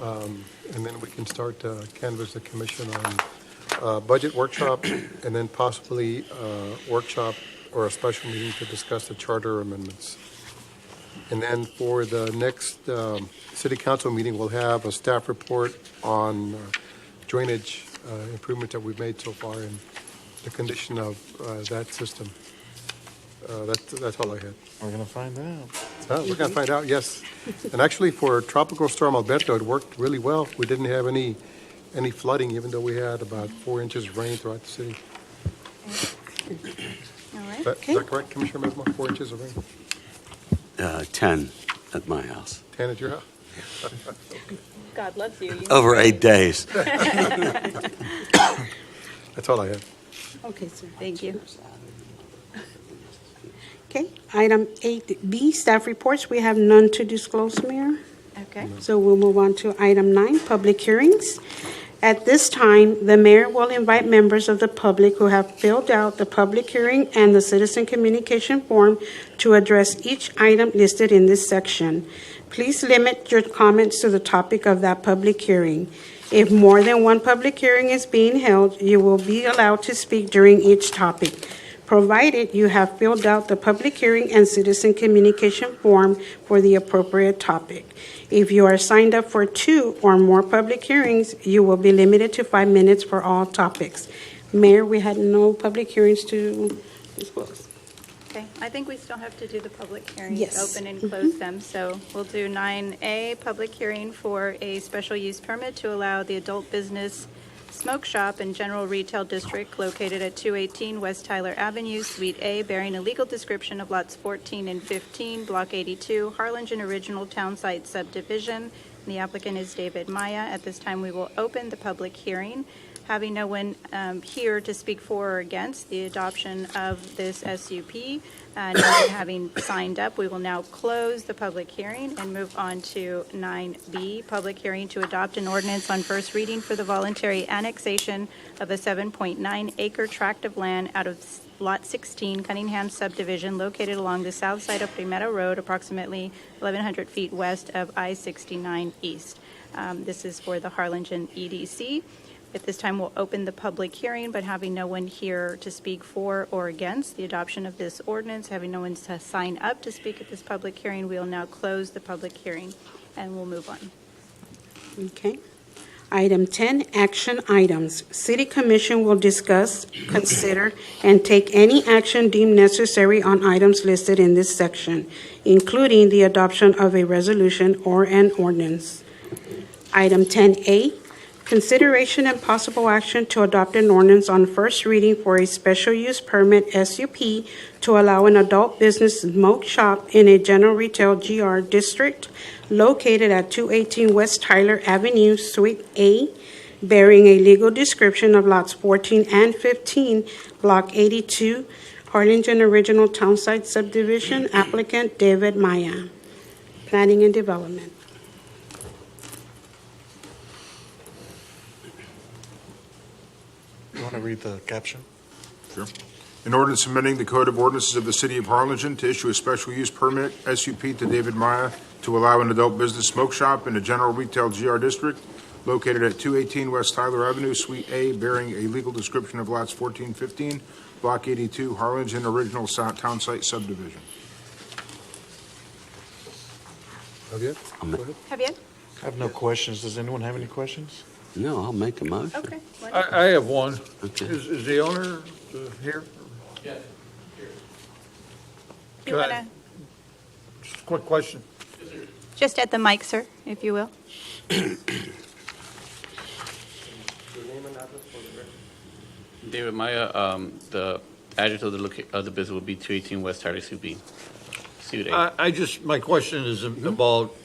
And then we can start to canvass the commission on budget workshop and then possibly workshop or a special meeting to discuss the charter amendments. And then for the next city council meeting, we'll have a staff report on drainage improvement that we've made so far and the condition of that system. That's all I had. We're going to find out. We're going to find out, yes. And actually, for Tropical Storm Alberto, it worked really well. We didn't have any flooding, even though we had about 4 inches of rain throughout the city. All right. Is that correct, Commissioner Mesmo? 4 inches of rain? 10 at my house. 10 at your house? God loves you. Over 8 days. That's all I have. Okay, sir. Thank you. Okay, item 8B, staff reports. We have none to disclose, Mayor. Okay. So we'll move on to item 9, public hearings. At this time, the mayor will invite members of the public who have filled out the public hearing and the citizen communication form to address each item listed in this section. Please limit your comments to the topic of that public hearing. If more than one public hearing is being held, you will be allowed to speak during each topic, provided you have filled out the public hearing and citizen communication form for the appropriate topic. If you are signed up for 2 or more public hearings, you will be limited to 5 minutes for all topics. Mayor, we had no public hearings to disclose. Okay, I think we still have to do the public hearings. Yes. Open and close them. So we'll do 9A, public hearing for a special use permit to allow the adult business smoke shop and general retail district located at 218 West Tyler Avenue, Suite A, bearing a legal description of lots 14 and 15, Block 82, Harlingen Original Town Site Subdivision. The applicant is David Maya. At this time, we will open the public hearing. Having no one here to speak for or against the adoption of this SUP, no one having signed up, we will now close the public hearing and move on to 9B, public hearing to adopt an ordinance on first reading for the voluntary annexation of a 7.9 acre tract of land out of Lot 16, Cunningham subdivision, located along the south side of Primero Road, approximately 1,100 feet west of I-69 East. This is for the Harlingen EDC. At this time, we'll open the public hearing, but having no one here to speak for or against the adoption of this ordinance, having no one to sign up to speak at this public hearing, we will now close the public hearing and we'll move on. Okay. Item 10, action items. City Commission will discuss, consider, and take any action deemed necessary on items listed in this section, including the adoption of a resolution or an ordinance. Item 10A, consideration and possible action to adopt an ordinance on first reading for a special use permit SUP to allow an adult business smoke shop in a general retail GR district located at 218 West Tyler Avenue, Suite A, bearing a legal description of lots 14 and 15, Block 82, Harlingen Original Townsite Subdivision, applicant David Maya. Planning and Development. You want to read the caption? Sure. An ordinance amending the Code of Ordinances of the City of Harlingen to issue a special use permit, SUP, to David Maya to allow an adult business smoke shop in a general retail GR district located at 218 West Tyler Avenue, Suite A, bearing a legal description of lots 1415, Block 82, Harlingen Original Townsite Subdivision. Javier? Go ahead. Javier? I have no questions. Does anyone have any questions? No, I'll make a motion. Okay. I have one. Okay. Is the owner here? You Can I- want to, Just a quick question. just at the mic, sir, if you will. David Maya, the address of the business would be 218 West Tyler Suite A. My question is about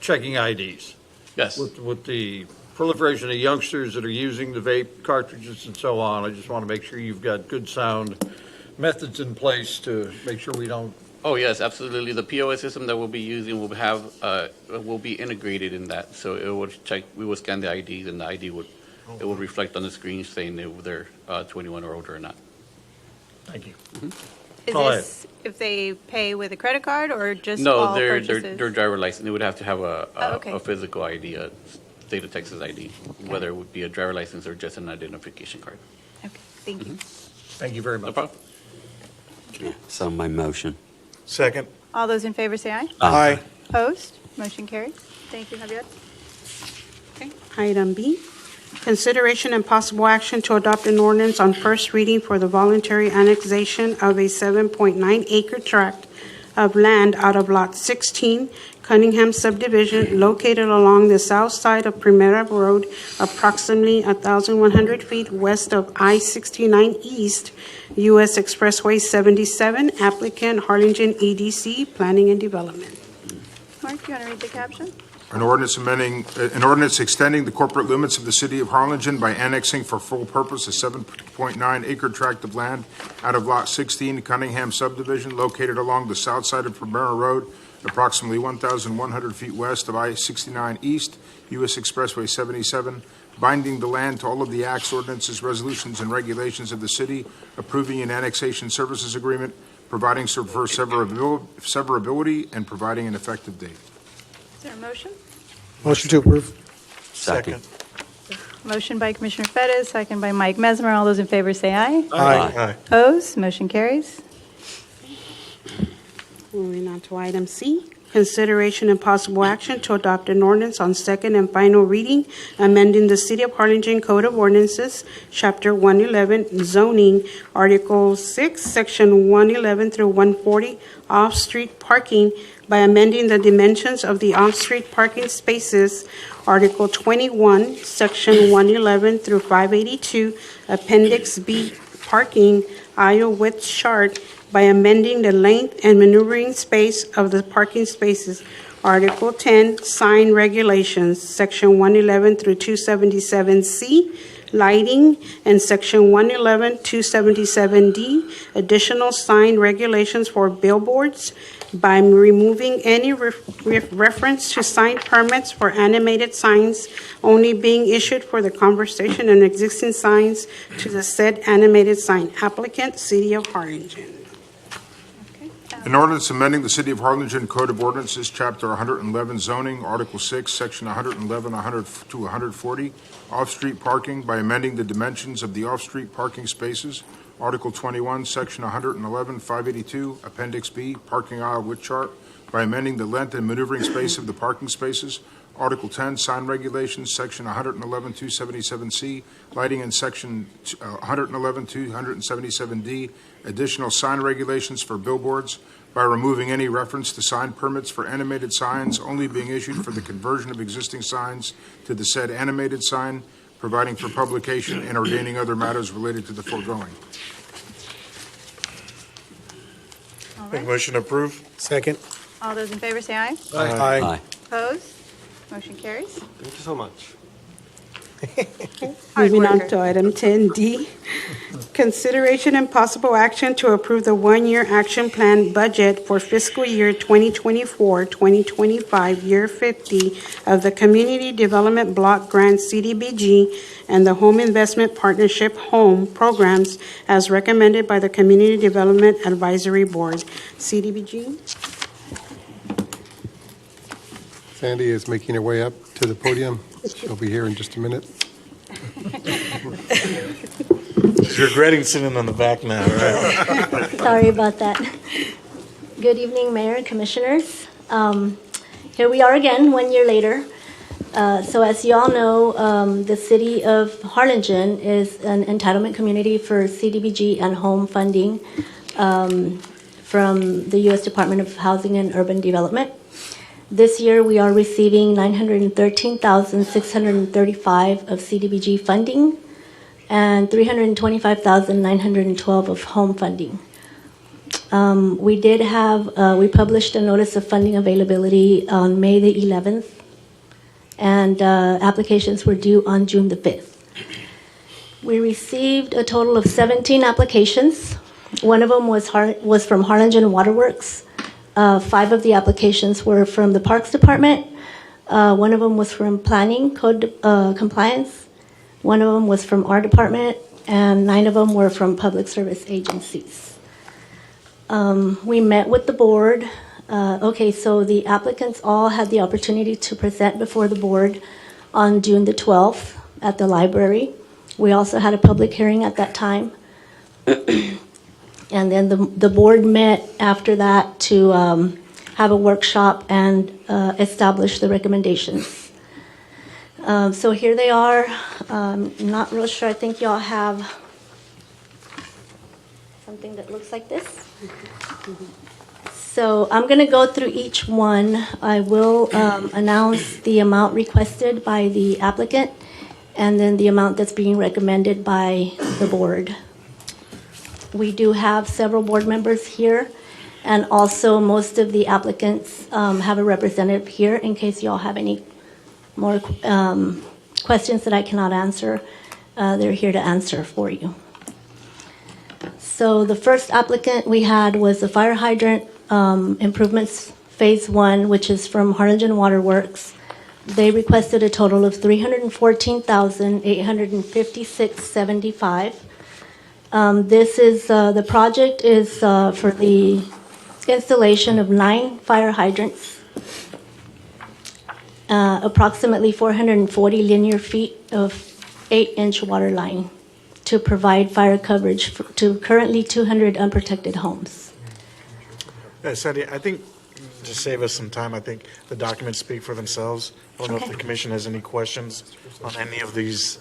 checking IDs. Yes. With the proliferation of youngsters that are using the vape cartridges and so on, I just want to make sure you've got good sound methods in place to make sure we don't. Oh, yes, absolutely. The POS system that we'll be using will be integrated in that. So it will check, we will scan the IDs and the ID it will reflect on the screen saying if they're 21 or older or not. Thank you. Is Go ahead. this if they pay with a credit card or just No, all their purchases? driver license. They would have to have okay. a physical ID, a state of Texas ID, whether it would be a driver license or just an identification card. Okay, thank you. Thank you very much. No problem. So my motion. Second. All those in favor say aye. Aye. Opposed? Motion carries. Thank you, Javier. Item B, consideration and possible action to adopt an ordinance on first reading for the voluntary annexation of a 7.9 acre tract of land out of Lot 16, Cunningham subdivision, located along the south side of Primera Road, approximately 1,100 feet west of I-69 East, U.S. Expressway 77, applicant Harlingen EDC, Planning and Development. Mark, you want to read the caption? An ordinance extending the corporate limits of the City of Harlingen by annexing for full purpose a 7.9 acre tract of land out of Lot 16, Cunningham subdivision, located along the south side of Primera Road, approximately 1,100 feet west of I-69 East, U.S. Expressway 77, binding the land to all of the acts, ordinances, resolutions, and regulations of the city, approving an annexation services agreement, providing for severability, and providing an effective date. Is there a motion? Motion to approve. Second. Motion by Commissioner Fedez, second by Mike Mesmer. All those in favor say aye. Aye. Opposed? Motion carries. Moving on to item C, consideration and possible action to adopt an ordinance on second and final reading, amending the City of Harlingen Code of Ordinances, Chapter 111, zoning, Article 6, Section 111 through 140, off-street parking, by amending the dimensions of the off-street parking spaces, Article 21, Section 111 through 582, Appendix B, parking, aisle width chart, by amending the length and maneuvering space of the parking spaces, Article 10, sign regulations, Section 111 through 277C, lighting, and Section 111, 277D, additional sign regulations for billboards, by removing any reference to sign permits for animated signs only being issued for the conversation and existing signs to the said animated sign. Applicant, City of Harlingen. An ordinance amending the City of Harlingen Code of Ordinances, Chapter 111 zoning, Article 6, Section 111, 100 to 140, off-street parking, by amending the dimensions of the off-street parking spaces, Article 21, Section 111, 582, Appendix B, parking aisle width chart, by amending the length and maneuvering space of the parking spaces, Article 10, sign regulations, Section 111-277C, lighting in Section 111-277D, additional sign regulations for billboards by removing any reference to sign permits for animated signs only being issued for the conversion of existing signs to the said animated sign, providing for publication and ordaining other matters related to the foregoing. All Make right. motion to approve. Second. All those in favor say aye. Aye. Opposed? Motion carries. Thank you so much. Moving on to item 10D, consideration and possible action to approve the one-year action plan budget for fiscal year 2024-2025, year 50 of the Community Development Block Grant CDBG and the Home Investment Partnership Home programs as recommended by the Community Development Advisory Board. CDBG? Sandy is making her way up to the podium. She'll be here in just a minute. She's regretting sitting on the back now, right? Sorry about that. Good evening, Mayor and Commissioners. Here we are again, 1 year later. So as you all know, the city of Harlingen is an entitlement community for CDBG and home funding from the U.S. Department of Housing and Urban Development. This year, we are receiving $913,635 of CDBG funding and $325,912 of home funding. We published a notice of funding availability on May the 11th, and applications were due on June the 5th. We received a total of 17 applications. One of them was from Harlingen Waterworks. 5 of the applications were from the Parks Department. One of them was from Planning Code Compliance. One of them was from our department, and 9 of them were from public service agencies. We met with the board. So the applicants all had the opportunity to present before the board on June the 12th at the library. We also had a public hearing at that time. And then the board met after that to have a workshop and establish the recommendations. So here they are. Not real sure. I think y'all have something that looks like this. So I'm going to go through each one. I will announce the amount requested by the applicant and then the amount that's being recommended by the board. We do have several board members here, and also most of the applicants have a representative here in case you all have any more questions that I cannot answer. They're here to answer for you. So the first applicant we had was the fire hydrant improvements phase 1, which is from Harlingen Waterworks. They requested a total of $314,856.75. This is the project is for the installation of 9 fire hydrants, approximately 440 linear feet of 8-inch water line to provide fire coverage to currently 200 unprotected homes. Sandy, I think, to save us some time, I think the documents speak for themselves. I don't know if the commission has any questions on any of these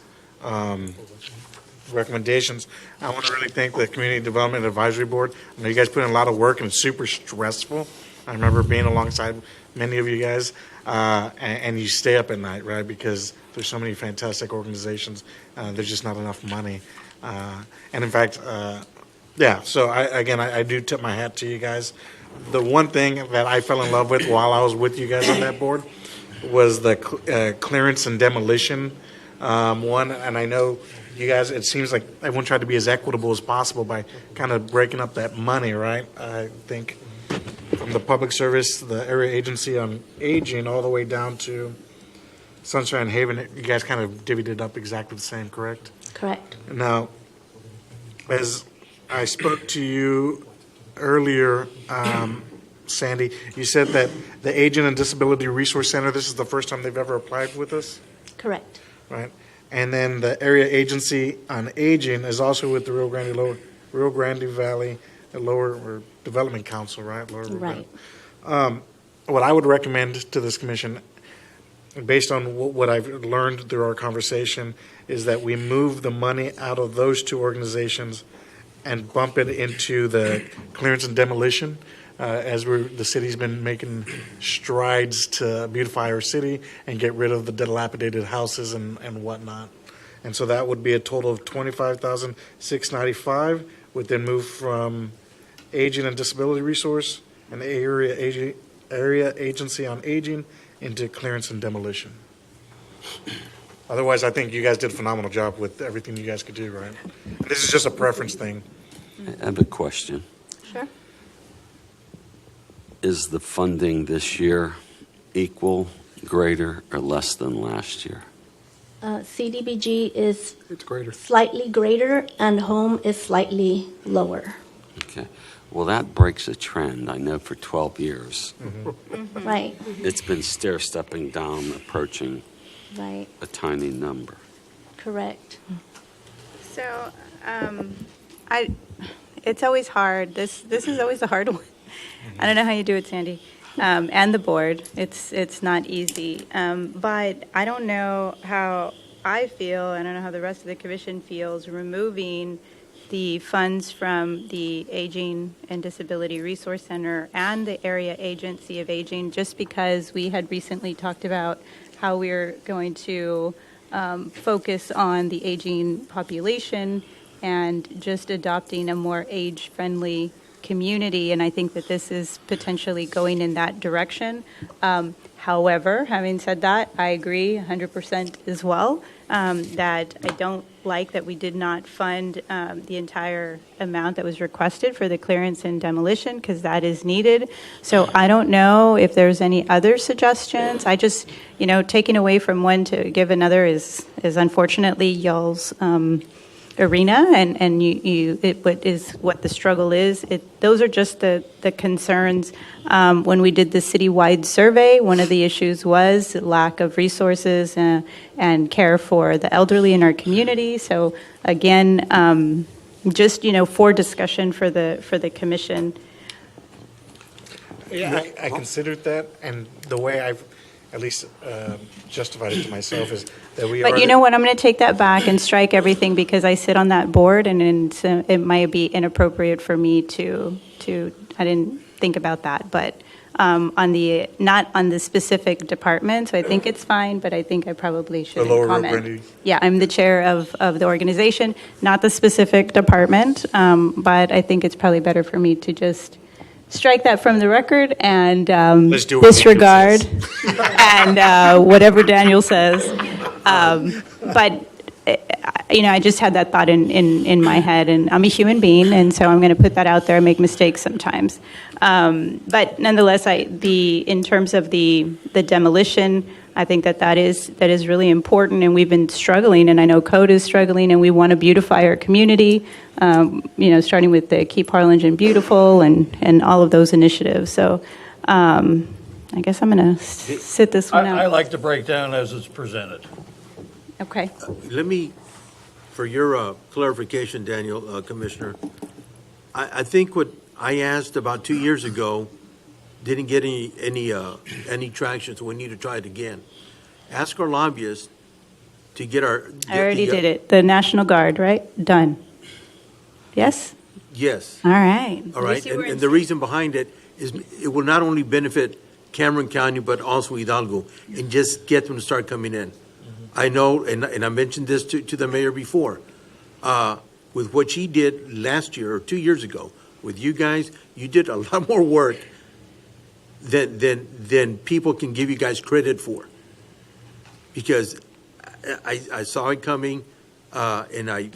recommendations. I want to really thank the Community Development Advisory Board. I know you guys put in a lot of work and it's super stressful. I remember being alongside many of you guys, and you stay up at night, right? Because there's so many fantastic organizations. There's just not enough money. And in fact, so I do tip my hat to you guys. The one thing that I fell in love with while I was with you guys on that board was the clearance and demolition one. And I know you guys, it seems like everyone tried to be as equitable as possible by kind of breaking up that money, right? I think from the public service, the area agency on aging, all the way down to Sunshine Haven, you guys kind of divvied it up exactly the same, correct? Correct. Now, as I spoke to you earlier, Sandy, you said that the Aging and Disability Resource Center, this is the first time they've ever applied with us? Correct. Right. And then the Area Agency on Aging is also with the Rio Grande Valley Lower Development Council, right? Right. What I would recommend to this commission, based on what I've learned through our conversation, is that we move the money out of those two organizations and bump it into the clearance and demolition, as the city's been making strides to beautify our city and get rid of the dilapidated houses and whatnot. And so that would be a total of $25,695, would then move from Aging and Disability Resource and Area Agency on Aging into clearance and demolition. Otherwise, I think you guys did a phenomenal job with everything you guys could do, right? This is just a preference thing. I have a question. Sure. Is the funding this year equal, greater, or less than last year? CDBG is It's greater. slightly greater and home is slightly lower. Okay. Well, that breaks a trend. I know for 12 years. Right, It's been stair-stepping down, approaching right, a tiny number. correct. So, it's always hard. This is always a hard one. I don't know how you do it, Sandy, and the board. It's not easy. But I don't know how I feel. I don't know how the rest of the commission feels removing the funds from the Aging and Disability Resource Center and the Area Agency of Aging, just because we had recently talked about how we're going to focus on the aging population and just adopting a more age-friendly community, and I think that this is potentially going in that direction. However, having said that, I agree 100% as well that I don't like that we did not fund the entire amount that was requested for the clearance and demolition, because that is needed. So I don't know if there's any other suggestions. I just, taking away from one to give another is unfortunately y'all's arena, and what the struggle is. Those are just the concerns. When we did the citywide survey, one of the issues was lack of resources and care for the elderly in our community. So again, just for discussion for the commission. Yeah, I considered that, and the way I've at least justified it to myself is that we are. But you know what? I'm going to take that back and strike everything, because I sit on that board, and it might be inappropriate for me to. I didn't think about that, but not on the specific department. So I think it's fine, but I think I probably should comment. Yeah, I'm the chair of the organization, not the specific department, but I think it's probably better for me to just strike that from the record and disregard and whatever Daniel says. But I just had that thought in my head, and I'm a human being, and so I'm going to put that out there. I make mistakes sometimes, but nonetheless, in terms of the demolition, I think that is really important, and we've been struggling, and I know Code is struggling, and we want to beautify our community. Starting with the Keep Harlingen Beautiful and all of those initiatives. So I guess I'm going to sit this one out. I like to break down as it's presented. Okay. Let me, for your clarification, Daniel, Commissioner, I think what I asked about 2 years ago didn't get any traction, so we need to try it again. Ask our lobbyists to get our. I already did it. The National Guard, right? Done. Yes? Yes. All right. All right, and the reason behind it is it will not only benefit Cameron County, but also Hidalgo, and just get them to start coming in. I know, and I mentioned this to the mayor before, with what she did last year or 2 years ago with you guys, you did a lot more work than people can give you guys credit for. Because I saw it coming, and I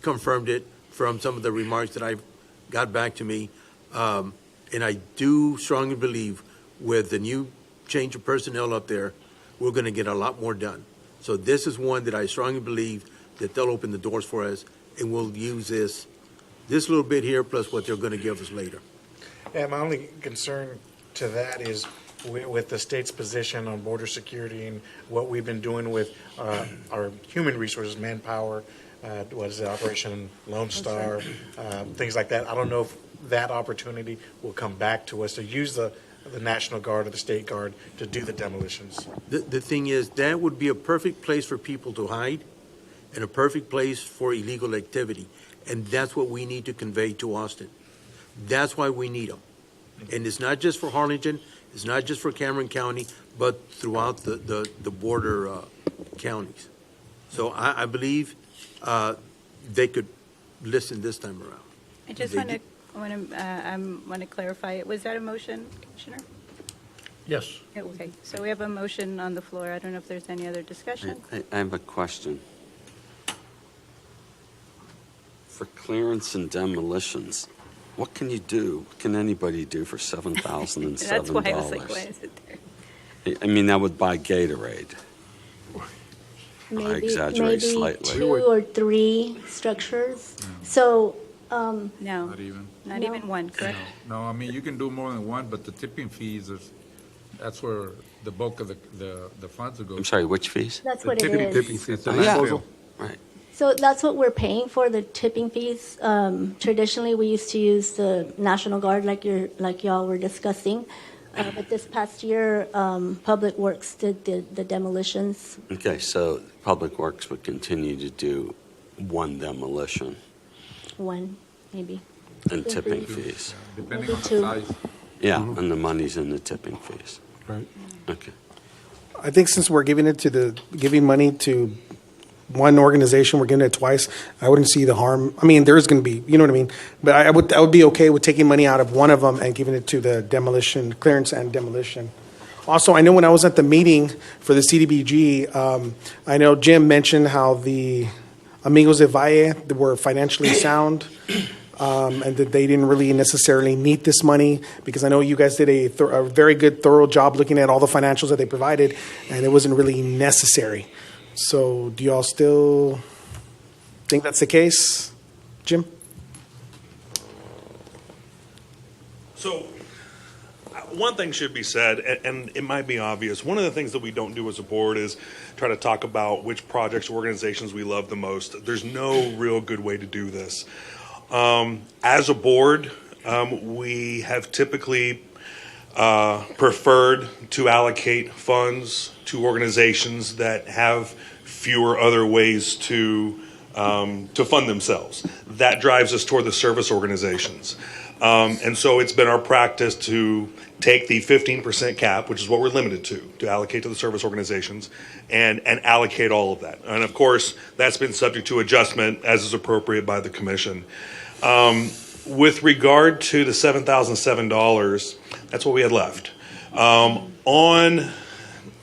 confirmed it from some of the remarks that I've got back to me. And I do strongly believe with the new change of personnel up there, we're going to get a lot more done. So this is one that I strongly believe that they'll open the doors for us, and we'll use this little bit here plus what they're going to give us later. Yeah, my only concern to that is with the state's position on border security and what we've been doing with our human resources, manpower, what is it, Operation Lone Star, things like that. I don't know if that opportunity will come back to us to use the the National Guard or the State Guard to do the demolitions. The thing is, that would be a perfect place for people to hide and a perfect place for illegal activity. And that's what we need to convey to Austin. That's why we need them. And it's not just for Harlingen, it's not just for Cameron County, but throughout the border counties. So I believe they could listen this time around. I just want to clarify, was that a motion, Commissioner? Yes. Okay, so we have a motion on the floor. I don't know if there's any other discussion. I have a question. For clearance and demolitions, what can you do? What can anybody do for $7,007? That's why I was like, why is it there? I mean, that would buy Gatorade. I exaggerate maybe slightly. 2 or 3 structures. So, no, Not even. not even one, correct? No, I mean, you can do more than one, but the tipping fees, that's where the bulk of the funds will go. I'm sorry, which fees? that's what it is. It's a Oh, yeah. landfill. Right. So that's what we're paying for, the tipping fees. Traditionally, we used to use the National Guard like y'all were discussing. But this past year, Public Works did the demolitions. Okay, so Public Works would continue to do one demolition One, maybe. and tipping fees. Depending Maybe on the 2. size. Yeah, and the money's in the tipping fees. Right. Okay. I think since we're giving money to one organization, we're giving it twice. I wouldn't see the harm. I mean, there is going to be, you know what I mean. But I would be okay with taking money out of one of them and giving it to the demolition, clearance and demolition. Also, I know when I was at the meeting for the CDBG, I know Jim mentioned how the Amigos de Valle were financially sound. And that they didn't really necessarily need this money, because I know you guys did a very good, thorough job looking at all the financials that they provided, and it wasn't really necessary. So do y'all still think that's the case, Jim? So one thing should be said, and it might be obvious, one of the things that we don't do as a board is try to talk about which projects or organizations we love the most. There's no real good way to do this. As a board, we have typically preferred to allocate funds to organizations that have fewer other ways to fund themselves. That drives us toward the service organizations. And so it's been our practice to take the 15% cap, which is what we're limited to allocate to the service organizations, and allocate all of that. And of course, that's been subject to adjustment as is appropriate by the commission. With regard to the $7,007, that's what we had left.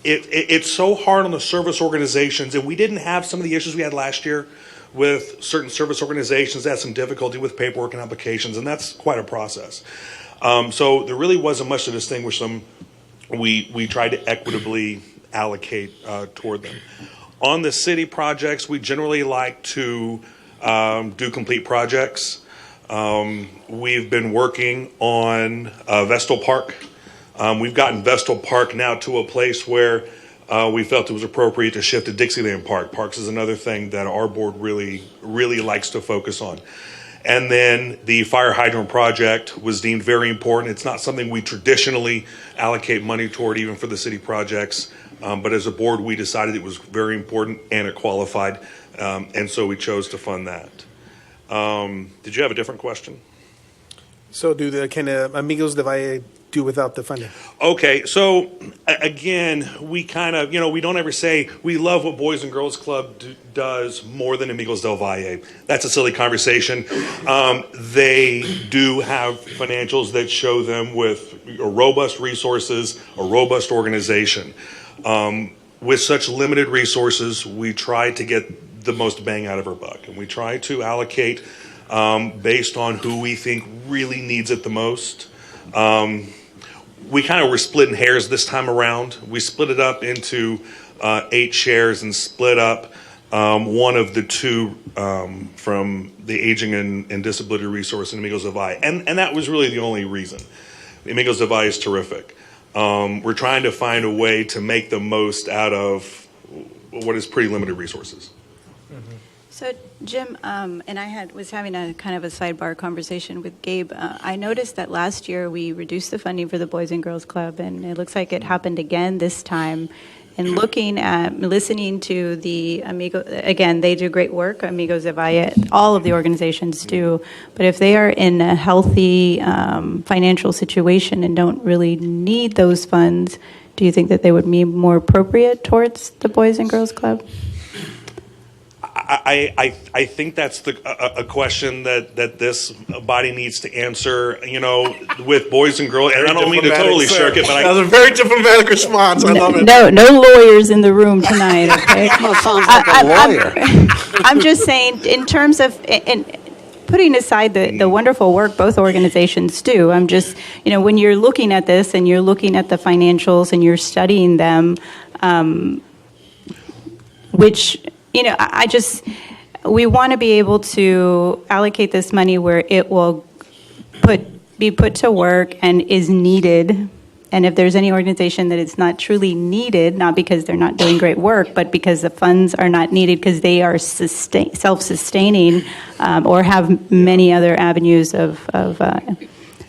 It's so hard on the service organizations, and we didn't have some of the issues we had last year with certain service organizations that had some difficulty with paperwork and applications, and that's quite a process. So there really wasn't much to distinguish them. We tried to equitably allocate toward them. On the city projects, we generally like to do complete projects. We've been working on Vestal Park. We've gotten Vestal Park now to a place where we felt it was appropriate to shift to Dixieland Park. Parks is another thing that our board really likes to focus on. And then the fire hydrant project was deemed very important. It's not something we traditionally allocate money toward, even for the city projects. But as a board, we decided it was very important and it qualified. And so we chose to fund that. Did you have a different question? So can Amigos de Valle do without the funding? Okay, so again, we kind of, we don't ever say we love what Boys and Girls Club does more than Amigos del Valle. That's a silly conversation. They do have financials that show them with robust resources, a robust organization. With such limited resources, we try to get the most bang out of our buck, and we try to allocate based on who we think really needs it the most. We kind of were splitting hairs this time around. We split it up into 8 shares and split up one of the 2 from the Aging and Disability Resource and Amigos del Valle. And that was really the only reason. Amigos del Valle is terrific. We're trying to find a way to make the most out of what is pretty limited resources. So Jim, and I was having a kind of a sidebar conversation with Gabe. I noticed that last year we reduced the funding for the Boys and Girls Club, and it looks like it happened again this time. And listening to the Amigo, again, they do great work, Amigos de Valle, all of the organizations do. But if they are in a healthy financial situation and don't really need those funds, do you think that they would be more appropriate towards the Boys and Girls Club? I think that's a question that this body needs to answer, with boys and girls. And I don't mean to totally shirk it, but that was a very diplomatic response. I love it. No lawyers in the room tonight, okay? Sounds like a lawyer. I'm just saying, in terms of, putting aside the wonderful work both organizations do, I'm just, when you're looking at this and you're looking at the financials and you're studying them, which, we want to be able to allocate this money where it will be put to work and is needed. And if there's any organization that it's not truly needed, not because they're not doing great work, but because the funds are not needed because they are self-sustaining or have many other avenues of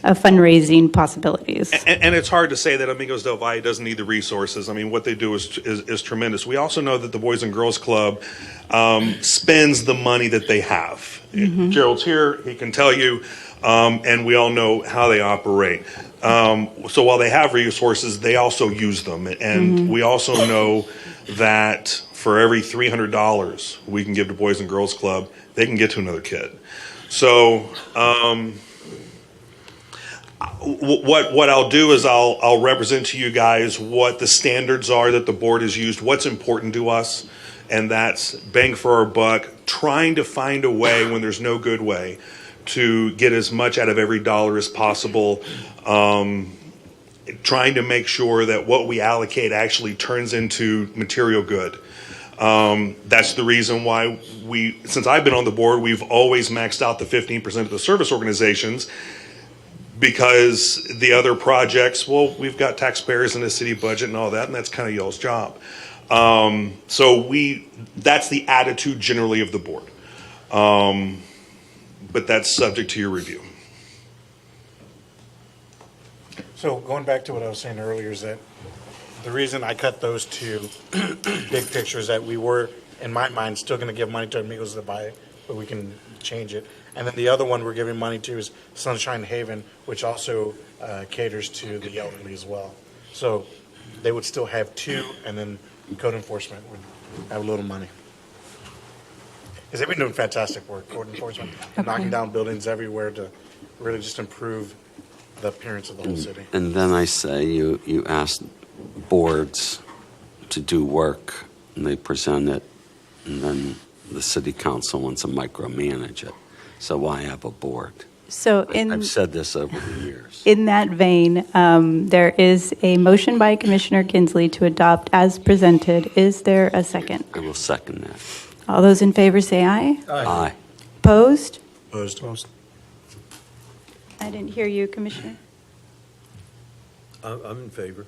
fundraising possibilities. And it's hard to say that Amigos del Valle doesn't need the resources. I mean, what they do is tremendous. We also know that the Boys and Girls Club spends the money that they have. Mm-hmm. Gerald's here, he can tell you, and we all know how they operate. So while they have resources, they also use them. And we also know that for every $300 we can give to Boys and Girls Club, they can get to another kid. So what I'll do is I'll represent to you guys what the standards are that the board has used, what's important to us, and that's bang for our buck, trying to find a way when there's no good way to get as much out of every dollar as possible, trying to make sure that what we allocate actually turns into material good. That's the reason why since I've been on the board, we've always maxed out the 15% of the service organizations, because the other projects, well, we've got taxpayers in the city budget and all that, and that's kind of y'all's job. So that's the attitude generally of the board. But that's subject to your review. So going back to what I was saying earlier is that the reason I cut those two big pictures that we were, in my mind, still going to give money to Amigos de Valle, but we can change it. And then the other one we're giving money to is Sunshine Haven, which also caters to the elderly as well. So they would still have two, and then code enforcement would have a little money. Because they've been doing fantastic work, code enforcement, knocking down buildings everywhere to really just improve the appearance of the whole city. And then I say you ask boards to do work, and they present it, and then the city council wants to micromanage it. So why have a board? So I've said this over the years. In that vein, there is a motion by Commissioner Kinsley to adopt as presented. Is there a second? I will second that. All those in favor say aye. Aye. Opposed? Opposed. I didn't hear you, Commissioner. I'm in favor.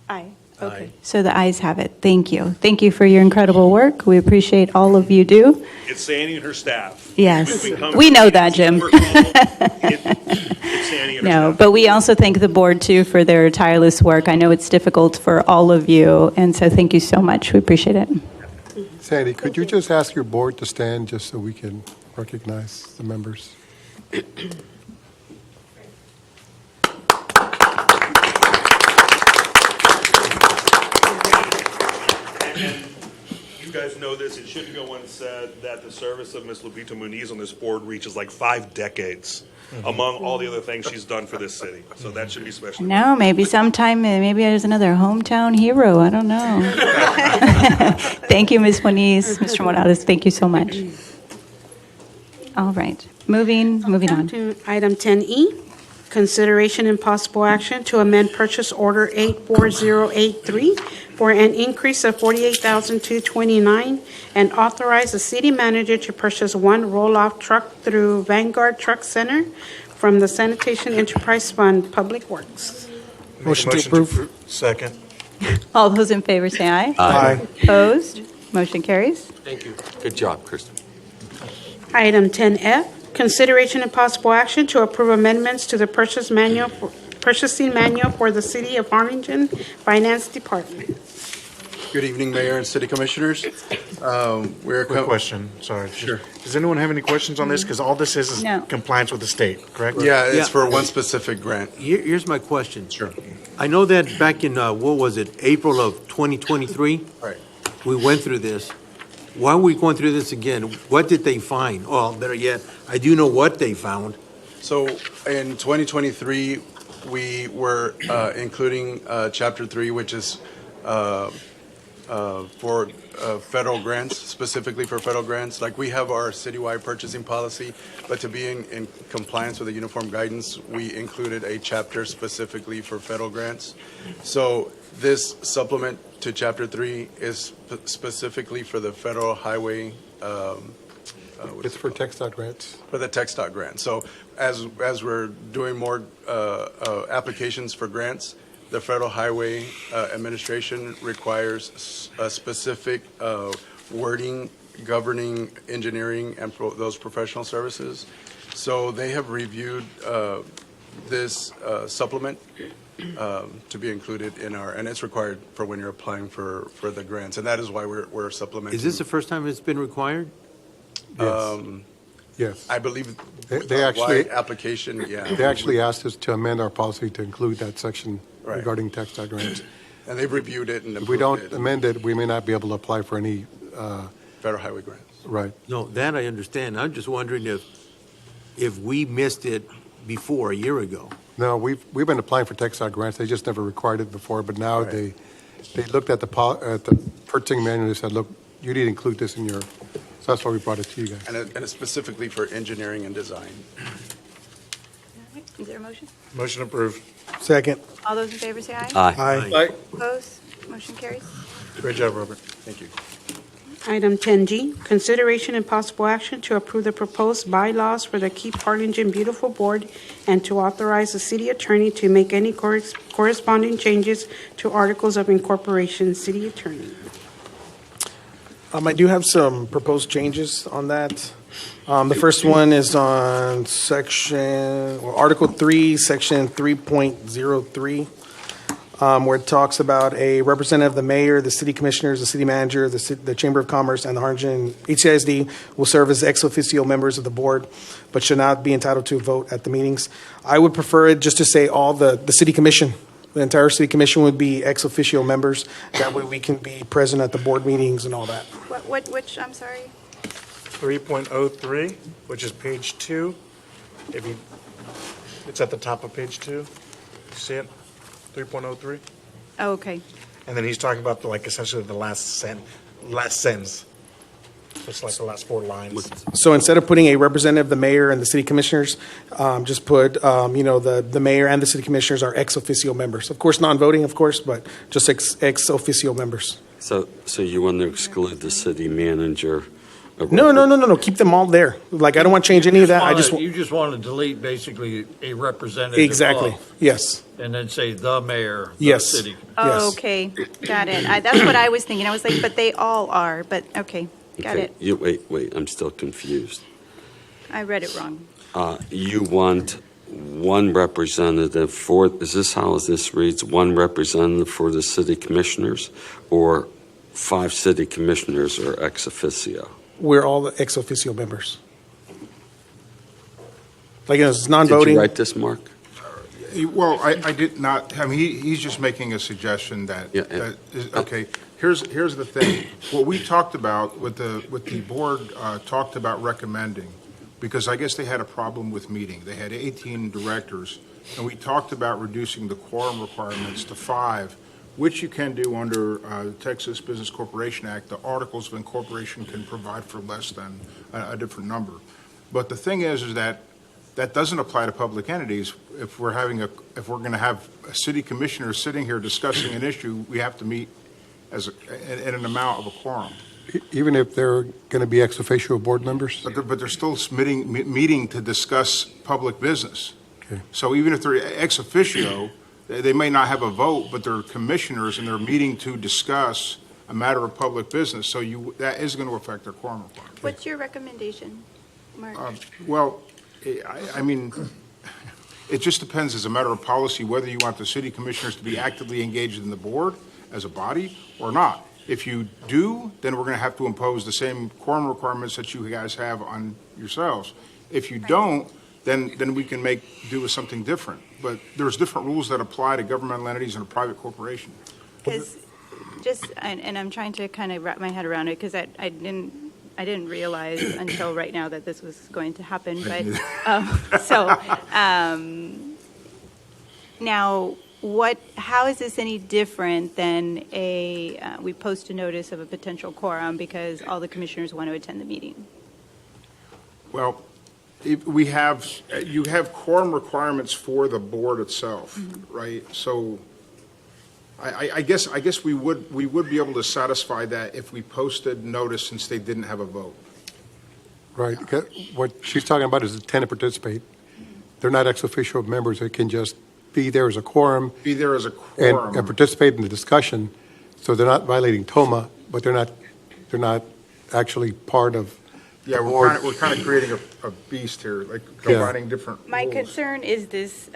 Aye. Okay. So the ayes have it. Thank you. Thank you for your incredible work. We appreciate all of you do. It's Sandy and her staff. Yes. come We to know meetings that, Jim. and work it's Sandy and her No, staff. but we also thank the board too for their tireless work. I know it's difficult for all of you, and so thank you so much. We appreciate it. Sandy, could you just ask your board to stand just so we can recognize the members? You guys know this, it shouldn't go unsaid that the service of Ms. Lupita Muniz on this board reaches like 5 decades among all the other things she's done for this city. So that should be special. No, maybe sometime, maybe there's another hometown hero. I don't know. Thank you, Ms. Moniz, Mr. Morales. Thank you so much. All right, moving on. To item 10E, consideration and possible action to amend purchase order 84083 for an increase of $48,229 and authorize the city manager to purchase one roll-off truck through Vanguard Truck Center from the Sanitation Enterprise Fund, Public Works. Motion to approve. Second. All those in favor say aye. Aye. Opposed? Motion carries. Thank you. Good job, Kristen. Item 10F, consideration and possible action to approve amendments to the purchasing manual for the City of Harlingen Finance Department. Good evening, Mayor and City Commissioners. Quick question, sorry. Sure. Does anyone have any questions on this? Because all this is No. compliance with the state, correct? Yeah, it's for one specific grant. Here's my question. Sure. I know that back in, what was it, April of 2023? Right. We went through this. Why are we going through this again? What did they find? Well, better yet, I do know what they found. So in 2023, we were including Chapter 3, which is for federal grants, specifically for federal grants. Like we have our citywide purchasing policy, but to be in compliance with the uniform guidance, we included a chapter specifically for federal grants. So this supplement to Chapter 3 is specifically for the federal highway. It's for TxDOT grants. For the TxDOT grant. So as we're doing more applications for grants, the Federal Highway Administration requires a specific wording governing engineering and those professional services. So they have reviewed this supplement to be included in our, and it's required for when you're applying for the grants, and that is why we're supplementing. Is this the first time it's been required? Yes. I believe They actually, wide application, yeah. they actually asked us to amend our policy to include that section Right. regarding TxDOT grants. And they've reviewed it and If we approved don't it. amend it, we may not be able to apply for any, Federal highway grants. right. No, that I understand. I'm just wondering if we missed it before, a year ago. No, we've been applying for TxDOT grants. They just never required it before, but now they looked at the purchasing manual and said, look, you need to include this in your, so that's why we brought it to you guys. And it's specifically for engineering and design. Is there a motion? Motion approved. Second. All those in favor say aye. Aye. Opposed? Motion carries. Great job, Robert. Thank you. Item 10G, consideration and possible action to approve the proposed bylaws for the Keep Harlingen Beautiful Board and to authorize the city attorney to make any corresponding changes to articles of incorporation. City attorney. I do have some proposed changes on that. The first one is on Article 3, Section 3.03, where it talks about a representative of the mayor, the city commissioners, the city manager, the Chamber of Commerce, and the Harlingen HCISD will serve as ex officio members of the board, but should not be entitled to vote at the meetings. I would prefer it just to say all the city commission. The entire city commission would be ex officio members. That way we can be present at the board meetings and all that. Which, I'm sorry? 3.03, which is page 2. It's at the top of page 2. You see it? 3.03. Oh, okay. And then he's talking about essentially the last sentence. It's like the last 4 lines. So instead of putting a representative of the mayor and the city commissioners, just put, the mayor and the city commissioners are ex officio members. Of course, non-voting, of course, but just ex officio members. So you want to exclude the city manager? No. Keep them all there. I don't want to change any of that. You just want to delete basically a representative. Exactly. of, Yes. And then say the mayor, the Yes. city. Oh, okay. Got it. That's what I was thinking. I was like, but they all are. But okay. Got it. Wait, I'm still confused. I read it wrong. You want one representative for, is this how this reads? One representative for the city commissioners, or 5 city commissioners are ex officio? We're all the ex officio members. It's Did non-voting. you write this, Mark? Well, I did not, I mean, he's just making a suggestion that, okay, here's the thing. What we talked about, what the board talked about recommending, because I guess they had a problem with meeting. They had 18 directors, and we talked about reducing the quorum requirements to 5, which you can do under the Texas Business Corporation Act. The articles of incorporation can provide for less than a different number. But the thing is that that doesn't apply to public entities. If we're going to have a city commissioner sitting here discussing an issue, we have to meet in an amount of a quorum. Even if they're going to be ex officio board members? But they're still meeting to discuss public business. Okay. So even if they're ex officio, they may not have a vote, but they're commissioners and they're meeting to discuss a matter of public business. So that is going to affect their quorum requirement. What's your recommendation? Mark? Well, I mean, it just depends as a matter of policy whether you want the city commissioners to be actively engaged in the board as a body or not. If you do, then we're going to have to impose the same quorum requirements that you guys have on yourselves. If you don't, then we can do with something different. But there's different rules that apply to governmental entities and a private corporation. Because and I'm trying to kind of wrap my head around it because I didn't realize until right now that this was going to happen. But now, how is this any different than we post a notice of a potential quorum because all the commissioners want to attend the meeting? Well, you have quorum requirements for the board itself, right? So I guess we would be able to satisfy that if we posted notice since they didn't have a vote. Right. What she's talking about is intent to participate. They're not ex officio members. They can just be there as a quorum. Be there as a quorum. And participate in the discussion. So they're not violating TOMA, but they're not actually part of. Yeah, we're kind of creating a beast here, like combining different My rules. concern is this,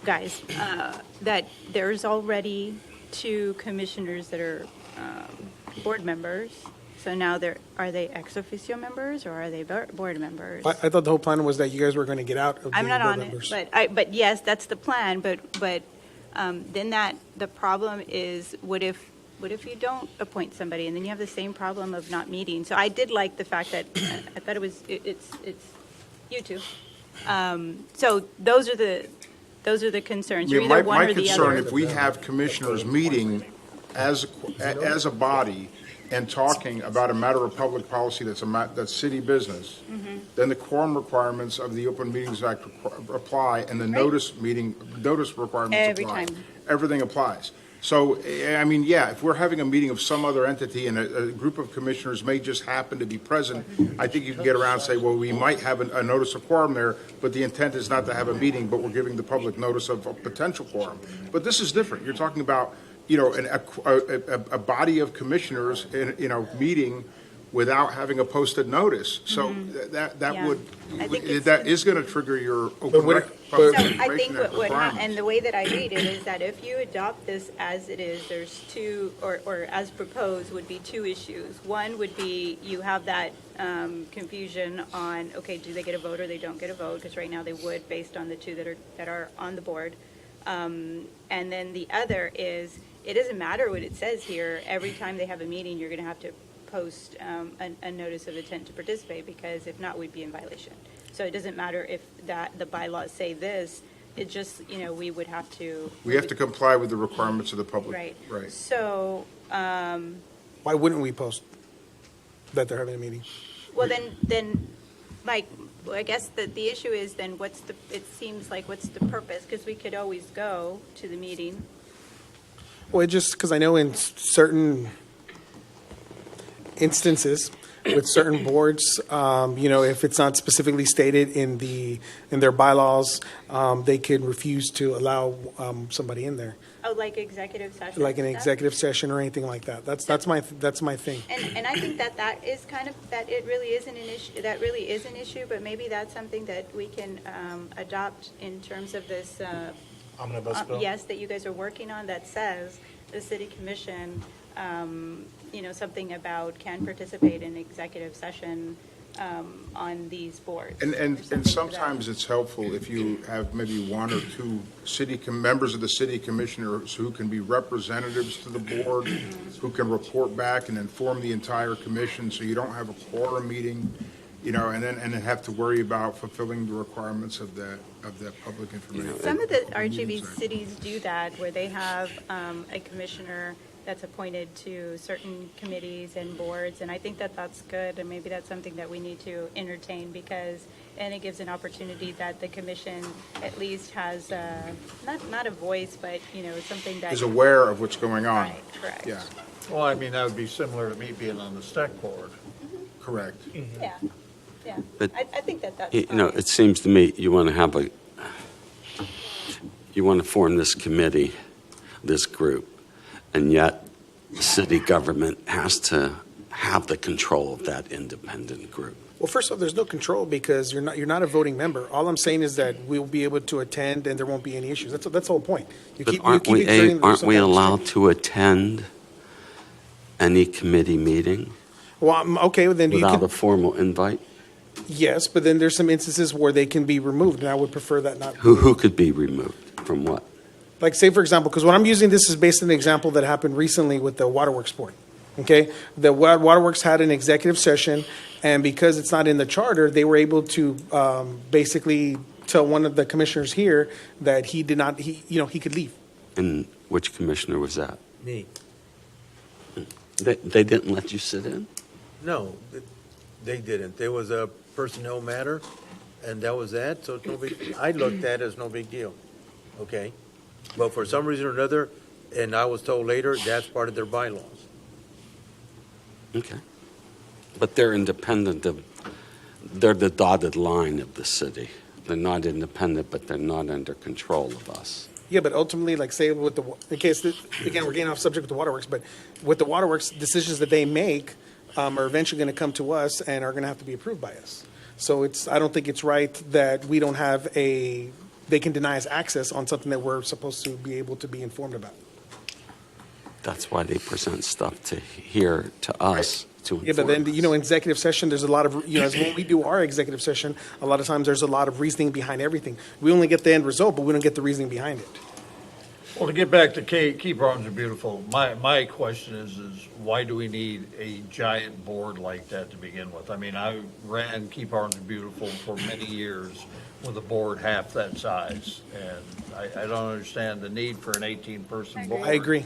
guys, that there's already 2 commissioners that are board members. So now are they ex officio members or are they board members? I thought the whole plan was that you guys were going to get out of I'm being not board on members. it, but yes, that's the plan. But then the problem is, what if you don't appoint somebody and then you have the same problem of not meeting? So I did like the fact that I thought it's you two. So those are the concerns. You're either one or the other. My concern, if we have commissioners meeting as a body and talking about a matter of public policy that's city business, then the quorum requirements of the Open Meetings Act apply, and the notice requirements Every apply. time. Everything applies. So, I mean, yeah, if we're having a meeting of some other entity and a group of commissioners may just happen to be present, I think you can get around and say, well, we might have a notice of quorum there, but the intent is not to have a meeting, but we're giving the public notice of a potential quorum. But this is different. You're talking about, a body of commissioners, meeting without having a posted notice. So that is going to trigger your open public So I information think Act requirements. and the way that I read it is that if you adopt this as it is, there's 2, or as proposed, would be 2 issues. One would be you have that confusion on, okay, do they get a vote or they don't get a vote? Because right now they would, based on the 2 that are on the board. And then the other is, it doesn't matter what it says here. Every time they have a meeting, you're going to have to post a notice of intent to participate, because if not, we'd be in violation. So it doesn't matter if the bylaws say this. It just, we would have to. We have to comply with the requirements of the public. Right. Right. So. Why wouldn't we post that they're having a meeting? Well, then, Mike, I guess the issue is then what's the purpose? Because we could always go to the meeting. Well, just because I know in certain instances with certain boards, if it's not specifically stated in their bylaws, they could refuse to allow somebody in there, Oh, like executive session. like an and stuff? executive session or anything like that. That's my thing. And I think that is that it really isn't an issue. That really is an issue, but maybe that's something that we can adopt in terms of this. Omnibus bill? Yes, that you guys are working on, that says the city commission, something about can participate in executive session on these boards. And sometimes it's helpful if you have maybe 1 or 2 members of the city commissioners who can be representatives to the board, who can report back and inform the entire commission, so you don't have a quorum meeting, and then have to worry about fulfilling the requirements of that public information. Some of the RGB cities do that, where they have a commissioner that's appointed to certain committees and boards, and I think that's good, and maybe that's something that we need to entertain, because then it gives an opportunity that the commission at least has not a voice, but something that Is aware of what's going on. Right, correct. Yeah, Well, I mean, that would be similar to me being on the STEC board. correct. Yeah. But, I think that's it seems to me you want to form this committee, this group, and yet city government has to have the control of that independent group. Well, first off, there's no control because you're not a voting member. All I'm saying is that we'll be able to attend and there won't be any issues. That's the whole point. You But keep aren't exerting we, aren't some we kind of allowed to attend any committee meeting Well, okay, well, then you without can, a formal invite? yes, but then there's some instances where they can be removed, and I would prefer that not. Who could be removed from what? Like, say, for example, because what I'm using this is based on an example that happened recently with the Waterworks Board. Okay? The Waterworks had an executive session, and because it's not in the charter, they were able to basically tell one of the commissioners here that he did not, he could leave. And which commissioner was that? Me. They didn't let you sit in? No, they didn't. There was a personnel matter, and that was that, so it's no big, I looked at it as no big deal, okay? But for some reason or another, and I was told later, that's part of their bylaws. Okay. But they're independent of, they're the dotted line of the city. They're not independent, but they're not under control of us. Yeah, but ultimately, like, say, with the, in case, again, we're getting off subject with the Waterworks, but with the Waterworks, decisions that they make are eventually going to come to us and are going to have to be approved by us. So I don't think it's right that we don't have they can deny us access on something that we're supposed to be able to be informed about. That's why they present stuff to us to inform Yeah, but then, us. executive session, there's a lot of, as when we do our executive session, a lot of times there's a lot of reasoning behind everything. We only get the end result, but we don't get the reasoning behind it. Well, to get back to Keep Arms Are Beautiful, my question is why do we need a giant board like that to begin with? I mean, I ran Keep Arms Are Beautiful for many years with a board half that size, and I don't understand the need for an 18-person board. I agree.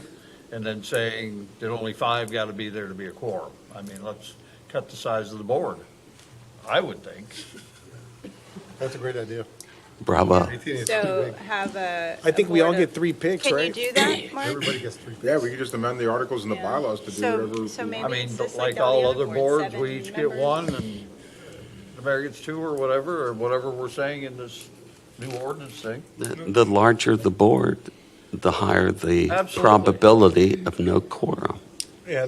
And then saying that only 5 got to be there to be a quorum. I mean, let's cut the size of the board, I would think. That's a great idea. Bravo. So have I think we all board of- get 3 picks, Can right? you do that, Mark? Everybody gets 3 picks. Yeah, we could just amend the articles and the bylaws to do whatever. So maybe I mean, it's just like all all the other boards, 7 we each get members. 1, and the mayor gets 2 or whatever we're saying in this new ordinance thing. The larger the board, the higher the Absolutely. probability of no quorum. Yeah,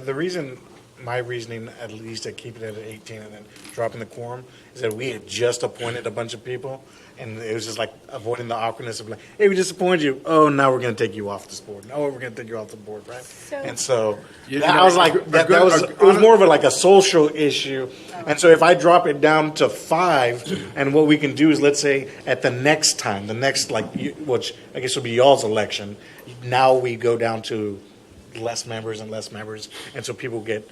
my reasoning, at least at keeping it at 18 and then dropping the quorum, is that we had just appointed a bunch of people, and it was just like avoiding the awkwardness of like, hey, we just appointed you. Oh, now we're going to take you off this board. No, we're going to take you off the board, right? And so I was like, it was more of a social issue. And so if I drop it down to 5, and what we can do is, let's say at the next time, which I guess will be y'all's election, now we go down to less members and less members, and so people get,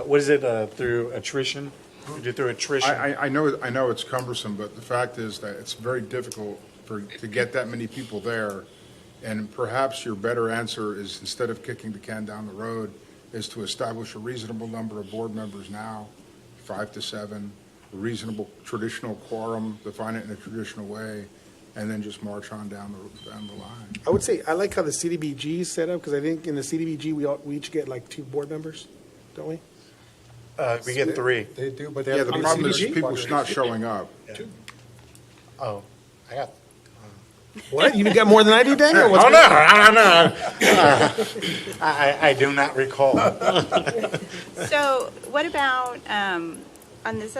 what is it, through attrition? We do through attrition. I know it's cumbersome, but the fact is that it's very difficult to get that many people there. And perhaps your better answer is, instead of kicking the can down the road, is to establish a reasonable number of board members now, 5 to 7, a reasonable traditional quorum, define it in a traditional way, and then just march on down the line. I would say, I like how the CDBG is set up, because I think in the CDBG, we each get like 2 board members, don't we? We get 3. They do, but Yeah, the on the problem is CDBG? people not showing up. Oh, I got. What? You got more than I do, Daniel? What's Oh, going no, on? I don't know. I do not recall. So what about, on this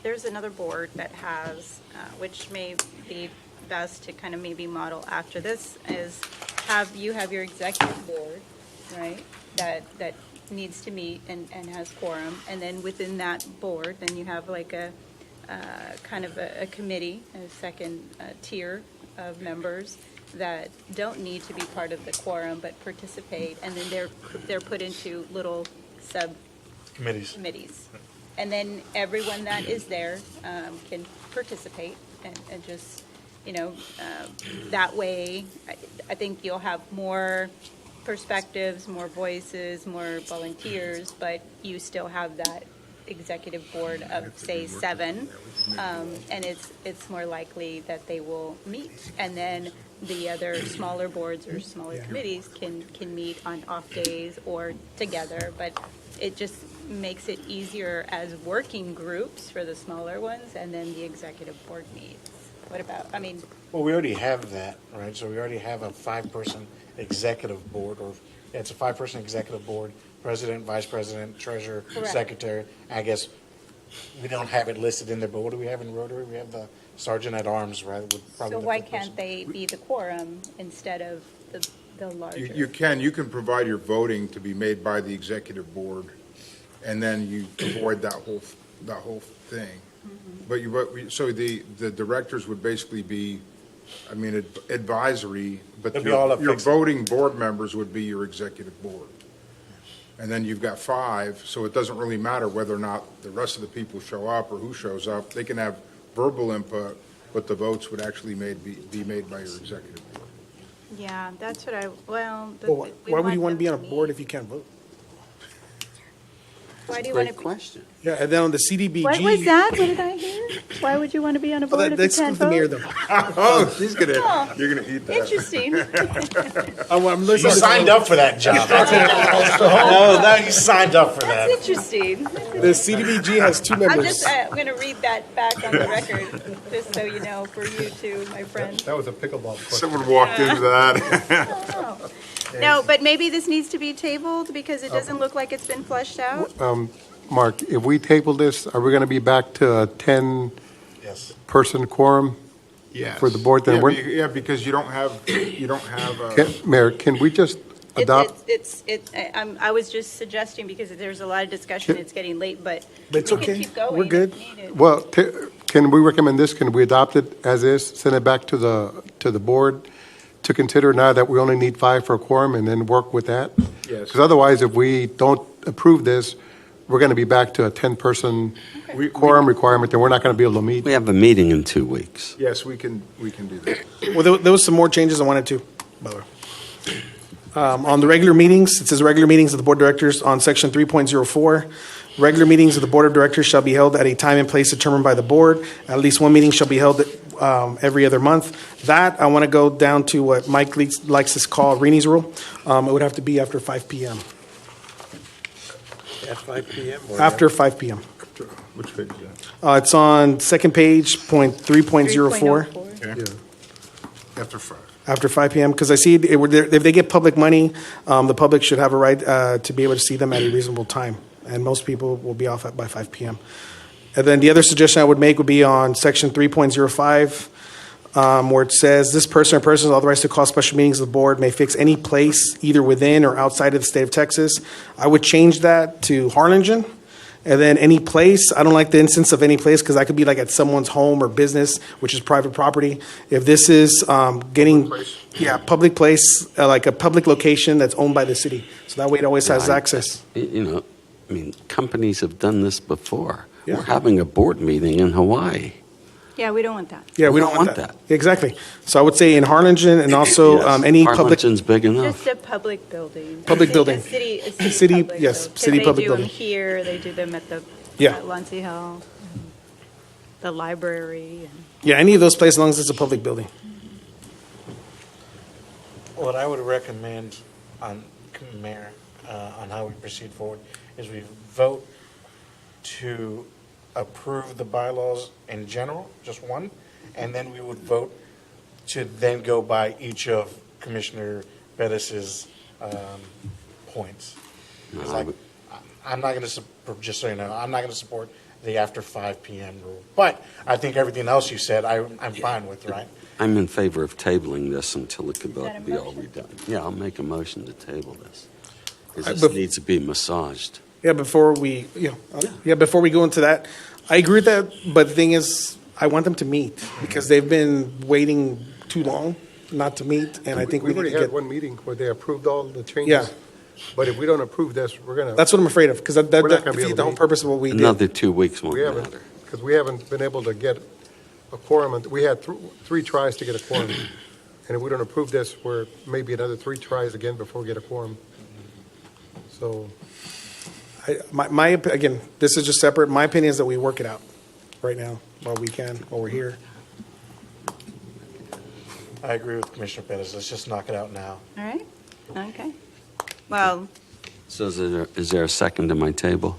there's another board that has, which may be best to kind of maybe model after this, is have your executive board, right, that needs to meet and has quorum, and then within that board, then you have like a kind of a committee, a second tier of members that don't need to be part of the quorum but participate, and then they're put into little committees. And then everyone that is there can participate and just, that way, I think you'll have more perspectives, more voices, more volunteers, but you still have that executive board of, say, 7, and it's more likely that they will meet. And then the other smaller boards or smaller committees can meet on off days or together, but it just makes it easier as working groups for the smaller ones, and then the executive board meets. What about, Well, we already have that, right? So we already have a 5-person executive board, it's a 5-person executive board, president, vice president, treasurer, Correct. secretary. I guess We don't have it listed in there, but what do we have in Rotary? We have the sergeant at arms, right? Would probably So the why fifth person. can't they be the quorum instead of the larger? You can provide your voting to be made by the executive board, and then you avoid that whole thing. So the directors would basically be, I mean, advisory, but They'd be all your affixed. voting board members would be your executive board. And then you've got 5, so it doesn't really matter whether or not the rest of the people show up or who shows up. They can have verbal input, but the votes would actually be made by your executive board. Yeah, that's what Well, why would you want to be on a board if you can't vote? Why do you want to? Great question. Yeah, and then on the CDBG. What was that? What did I hear? Why would you want to be on a board if you That's can't the vote? mayor, though. Oh, she's gonna, Oh, you're gonna eat that. Interesting. You signed up for that job. No, you signed up for that. That's interesting. The CDBG has 2 members. I'm going to read that back on the record, just so you know, for you too, my friend. That was a pickleball question. Someone walked into that. No, but maybe this needs to be tabled because it doesn't look like it's been fleshed out. Mark, if we table this, are we going to be back to a 10-person Yes. quorum Yes. for the board? Then Yeah, we're- yeah, because you don't have. Mayor, can we just adopt? I was just suggesting because there's a lot of discussion, it's getting late, but we It's can okay. keep going. We're good. if needed. Well, can we recommend this? Can we adopt it as is, send it back to the board to consider now that we only need 5 for a quorum and then work with that? Yes. Because otherwise, if we don't approve this, we're going to be back to a 10-person quorum requirement, and we're not going to be able to meet. We have a meeting in 2 weeks. Yes, we can do that. Well, there was some more changes I wanted to, by the way. On the regular meetings, it says regular meetings of the Board of Directors on section 3.04. Regular meetings of the Board of Directors shall be held at a time and place determined by the board. At least one meeting shall be held every other month. That, I want to go down to what Mike likes to call Reenie's rule. It would have to be after 5 p.m. At 5 p.m. or- After 5 p.m. Which page is that? It's on second page, point 3.04. Okay. After 5. After 5 p.m., because I see if they get public money, the public should have a right to be able to see them at a reasonable time, and most people will be off by 5 p.m. And then the other suggestion I would make would be on section 3.05, where it says, this person or persons authorized to call special meetings of the board may fix any place either within or outside of the state of Texas. I would change that to Harlingen. And then any place, I don't like the instance of any place because I could be like at someone's home or business, which is private property. If this is public place, like a public location that's owned by the city. So that way it always has access. You know, I mean, companies have done this before. Yeah. We're having a board meeting in Hawaii. Yeah, we don't want that. Yeah, we don't want that. Exactly. So I would say in Harlingen and also Yes, any public. Harlingen's big enough. Just a public building. Public I think building. A city public Yes, building. city public They do building. them here, they do them at the Yeah. at Lunsey Hill, the library. And Yeah, any of those places, as long as it's a public building. What I would recommend on, Mayor, on how we proceed forward is we vote to approve the bylaws in general, just one, and then we would vote to then go by each of Commissioner Bettis's points. No, It's I like, would- I'm not going to, just so you know, I'm not going to support the after 5 p.m. rule. But I think everything else you said, I'm fine with, right? I'm in favor of tabling this until it could that a be all redone. Yeah, I'll make a motion to table this. Because But- this needs to be massaged. Yeah, before we before we go into that, I agree with that. But the thing is, I want them to meet because they've been waiting too long not to meet, and I think we We've need already to had get. one meeting where they approved all the changes. Yeah. But if we don't approve this, we're going to. That's what I'm afraid of because that We're not gonna be defeats able the to whole meet. purpose of what we did. Another 2 weeks won't We haven't, matter. because we haven't been able to get a quorum. We had 3 tries to get a quorum. And if we don't approve this, we're maybe another 3 tries again before we get a quorum. So, Again, this is just separate. My opinion is that we work it out right now while we can, while we're here. I agree with Commissioner Bettis. Let's just knock it out now. all right, okay. Well, So is there a second to my table?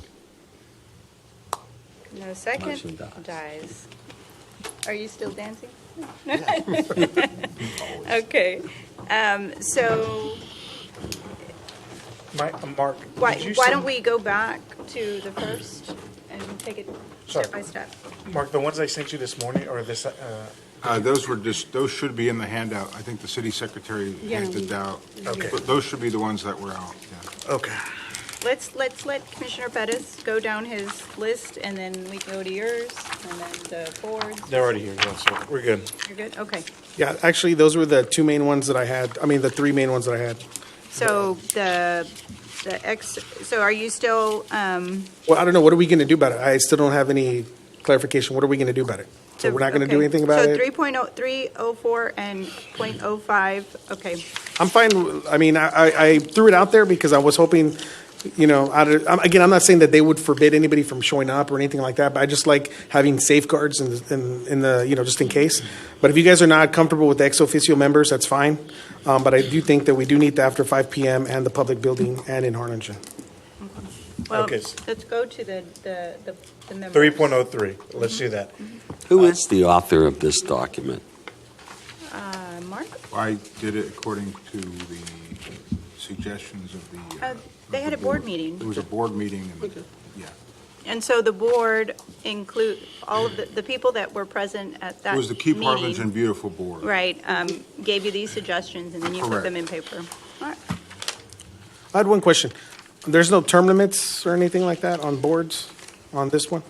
no second Motion dies. Are you still dancing? Okay, so Mark, why did you why send- don't we go back to the first and take it? Sorry. step by step. Mark, the ones I sent you this morning, or this, Those should be in the handout. I think the city secretary Yeah. handed out. Okay. But those should be the ones that were out, yeah. okay. Let's let Commissioner Pettis go down his list, and then we go to yours, and then the boards. They're already here, yeah, so we're good. You're good? Okay. Yeah, actually, those were the two main ones that I had. I mean, the three main ones that I had. So so are you still, Well, I don't know. What are we going to do about it? I still don't have any clarification. What are we going to do about it? So we're not going to do okay. anything about So it? 3.0304 and .05, okay. I'm fine. I mean, I threw it out there because I was hoping, you know, again, I'm not saying that they would forbid anybody from showing up or anything like that, but I just like having safeguards in the, you know, just in case. But if you guys are not comfortable with the ex officio members, that's fine. But I do think that we do need the after 5 p.m. and the public building and in Harlingen. Well, Okay. let's go to the members. 3.03, let's do that. Who is the author of this document? Mark? I did it according to the suggestions of the. They had a board meeting. It was a board meeting, and, yeah. And so the board include all of the people that were present at that It was the Keep meeting, Harlingen Beautiful Board. right, gave you these suggestions, and then you put Correct. them in paper. All right. I had one question. There's no term limits or anything like that on boards on this one?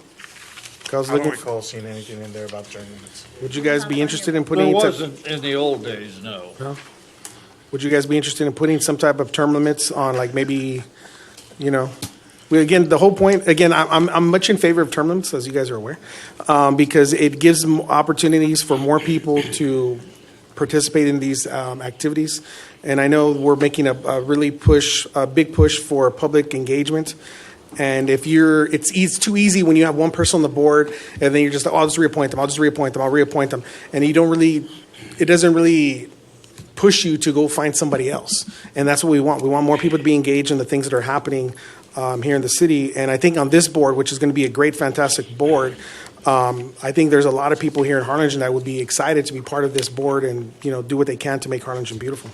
'Cause I was I don't looking, recall seeing anything in there about term limits. would you guys be interested in There putting? wasn't in the old days, no. No? Would you guys be interested in putting some type of term limits on, like, maybe, you know, again, the whole point, again, I'm much in favor of term limits, as you guys are aware, because it gives opportunities for more people to participate in these activities. And I know we're making a big push for public engagement. And if it's too easy when you have one person on the board, and then you're just, oh, I'll just reappoint them, I'll reappoint them. And it doesn't really push you to go find somebody else. And that's what we want. We want more people to be engaged in the things that are happening here in the city. And I think on this board, which is going to be a great, fantastic board, I think there's a lot of people here in Harlingen that would be excited to be part of this board and, you know, do what they can to make Harlingen beautiful.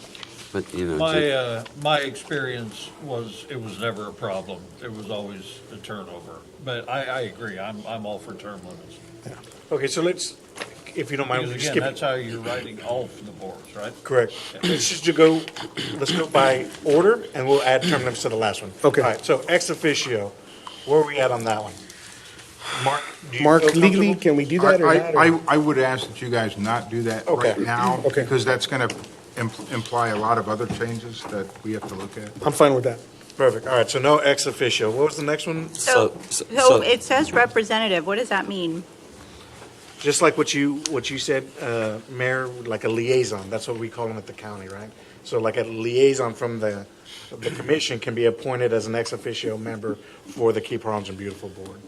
But, you know, My experience was, it was never a problem. It was always a turnover. But I agree, I'm all for term limits. Okay, so let's, if you don't mind, Because we again, skip. that's how you're writing all of the boards, right? Correct. Let's go by order, and we'll add term limits to the last one. Okay. All right, so ex officio, where are we at on that one? Mark, do you Mark, feel legally, comfortable? can we do that or not? or- I would ask that you guys not do that Okay. right now. Okay. Because that's going to imply a lot of other changes that we have to look at. I'm fine with that. Perfect, all right, so no ex officio. What was the next one? So it says representative, what does that mean? Just like what you said, Mayor, like a liaison, that's what we call them at the county, right? So like a liaison from the commission can be appointed as an ex officio member for the Keep Harlingen Beautiful Board.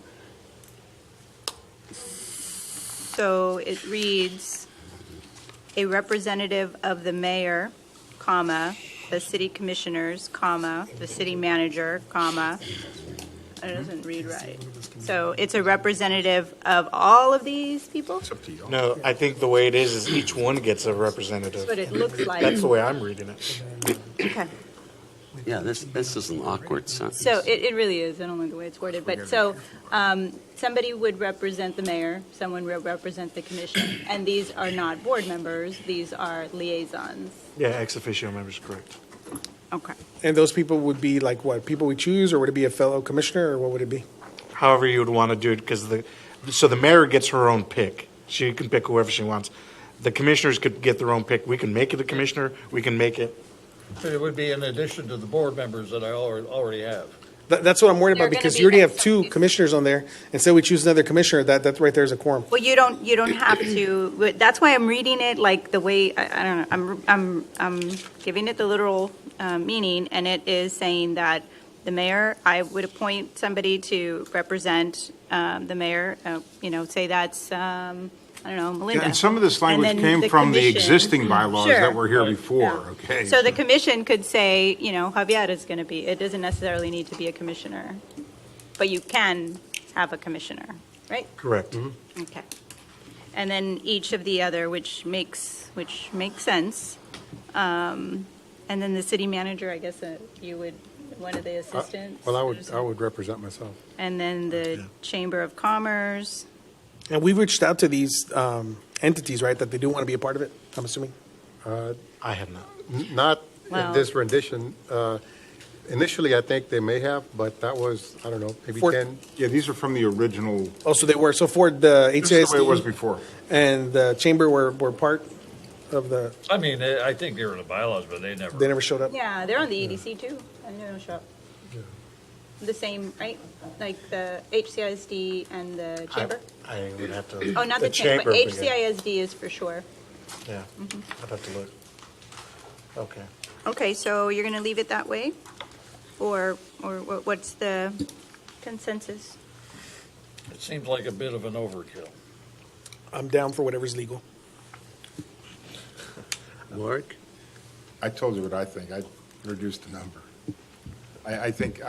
So it reads, a representative of the mayor, comma, the city commissioners, comma, the city manager, comma. It doesn't read right. So it's a representative of all of these people? No, I think the way it is each one gets a representative. That's what it looks like. That's the way I'm reading it. Okay. yeah, this is an awkward sentence. So it really is, I don't like the way it's worded, but so somebody would represent the mayor, someone would represent the commission, and these are not board members, these are liaisons. Yeah, ex officio members, correct. Okay. And those people would be like what? People we choose, or would it be a fellow commissioner, or what would it be? However you would want to do it, because so the mayor gets her own pick. She can pick whoever she wants. The commissioners could get their own pick. We can make it a commissioner, we can make it. It would be in addition to the board members that I already have. That's what I'm worried You're about, gonna because be you already have ex two commissioners on there, and say we choose another commissioner, that right there is a quorum. Well, you don't have to, but that's why I'm reading it like the way, I don't know, I'm giving it the literal meaning, and it is saying that the mayor, I would appoint somebody to represent the mayor, say that's, I don't know, Melinda. Yeah, and some of this language And then came from the commission- existing bylaws Sure. that were here before, okay? So the commission could say, Javier is going to be, it doesn't necessarily need to be a commissioner, but you can have a commissioner, right? Correct. Okay. And then each of the other, which makes sense. And then the city manager, I guess you would one of the assistants. Well, I would represent myself. And then the Chamber of Commerce. And we reached out to these entities, right, that they do want to be a part of it, I'm assuming? I have not. Not Well- in this rendition. Initially, I think they may have, but that was, I don't know, maybe For- 10. Yeah, these are from the original, Oh, so they were, so for the this is the way it was HCISD before. and the chamber were part of the, I mean, I think they were in the bylaws, but they never. they never showed up? Yeah, they're on the EDC too. I know no shop. The same, right? Like the HCISD and the Chamber? I would have to. Oh, not the Chamber, but but yeah. HCISD is for sure. Yeah, I'd have to look. Okay. Okay, so you're going to leave it that way? Or what's the consensus? It seems like a bit of an overkill. I'm down for whatever's legal. Mark? I told you what I think. I reduced the number. I think,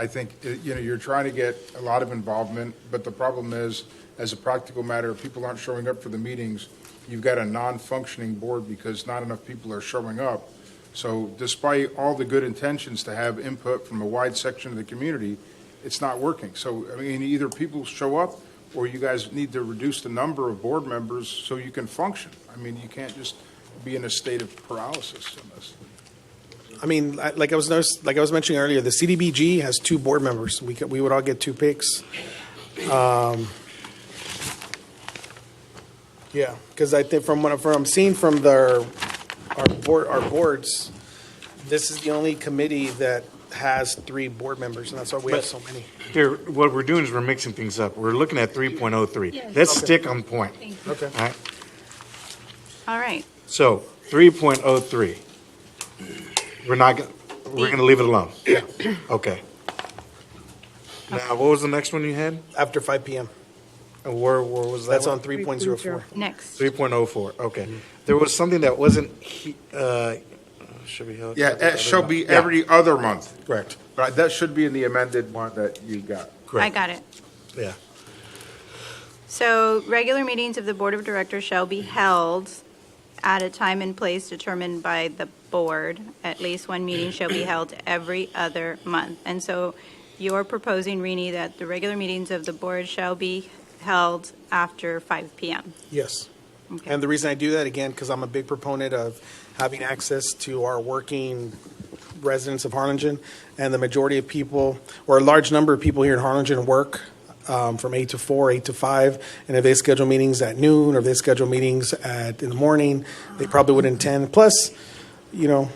you know, you're trying to get a lot of involvement, but the problem is, as a practical matter, if people aren't showing up for the meetings, you've got a non-functioning board because not enough people are showing up. So despite all the good intentions to have input from a wide section of the community, it's not working. So, I mean, either people show up or you guys need to reduce the number of board members so you can function. I mean, you can't just be in a state of paralysis on this. I mean, like I was mentioning earlier, the CDBG has 2 board members. We would all get 2 picks. Yeah, because I think from what I'm seeing from our boards, this is the only committee that has 3 board members, and that's why we have so many. Here, what we're doing is we're mixing things up. We're looking at 3.03. Yes. Let's Okay. stick on point. Okay. All right. All right. So 3.03. We're gonna leave it alone. Yeah. Okay. Now, what was the next one you had? After 5 p.m. And where was that? That's one? on 3.04. Next. 3.04. Okay. There was something that wasn't. Should be held. Yeah, it shall be every other month. Correct. Right, that should be in the amended one that you got. I got it. Yeah. So regular meetings of the Board of Directors shall be held at a time and place determined by the board. At least one meeting shall be held every other month. And so you're proposing, Rini, that the regular meetings of the board shall be held after 5 p.m. Yes. Okay. And the reason I do that, again, because I'm a big proponent of having access to our working residents of Harlingen, and the majority of people, or a large number of people here in Harlingen work from 8 to 4, 8 to 5, and if they schedule meetings at noon, or if they schedule meetings in the morning, they probably would attend. Plus, you know,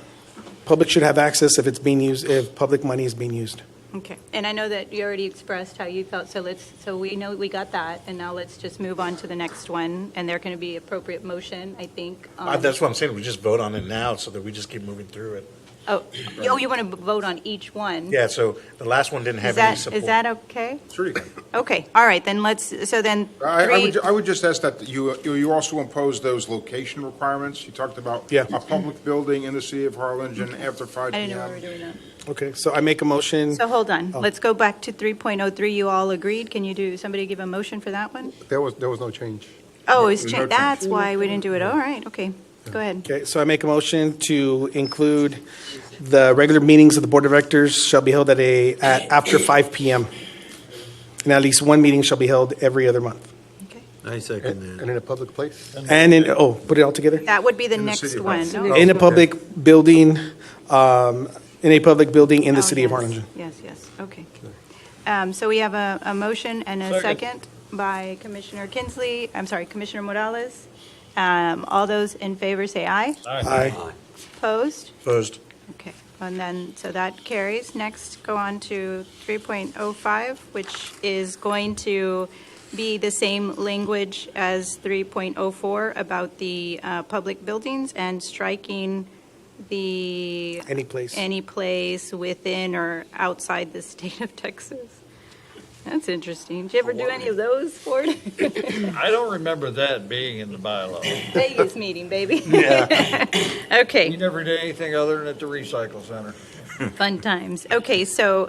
public should have access if it's being used, if public money is being used. Okay. And I know that you already expressed how you felt, so we know we got that, and now let's just move on to the next one, and there can be appropriate motion, I think. That's what I'm saying. We just vote on it now so that we just keep moving through it. You want to vote on each one? Yeah. So the last one didn't have Is any that, support. is that okay? Sure you can. Okay, all right, then so then I would just ask that you also impose those location requirements. You talked about Yeah. a public building in the city of Harlingen after 5 I p.m. didn't know we were doing that. Okay, so I make a motion. So hold on, Oh. let's go back to 3.03. You all agreed? Can somebody give a motion for that one? There was no change. Oh, it's There's no change. that's why we didn't do it. All right, okay, go ahead. Okay, so I make a motion to include the regular meetings of the Board of Directors shall be held at after 5 p.m. And at least one meeting shall be held every other month. I second that. And in a public place? And put it all together? That would be the In the next city of one. Harlingen. no? In a public building, in a public building in the Oh, city of yes, Harlingen. Yes, okay. So we have a motion and a second by Commissioner Commissioner Morales. All those in favor say aye. Aye. Opposed? Opposed. Okay, and then, so that carries. Next, go on to 3.05, which is going to be the same language as 3.04 about the public buildings and striking the Any place. any place within or outside the state of Texas. That's interesting. Did you ever do any of those, Ford? I don't remember that being in the bylaw. Vegas meeting, baby. Yeah. Okay. You never did anything other than at the recycle center. Fun times. Okay, so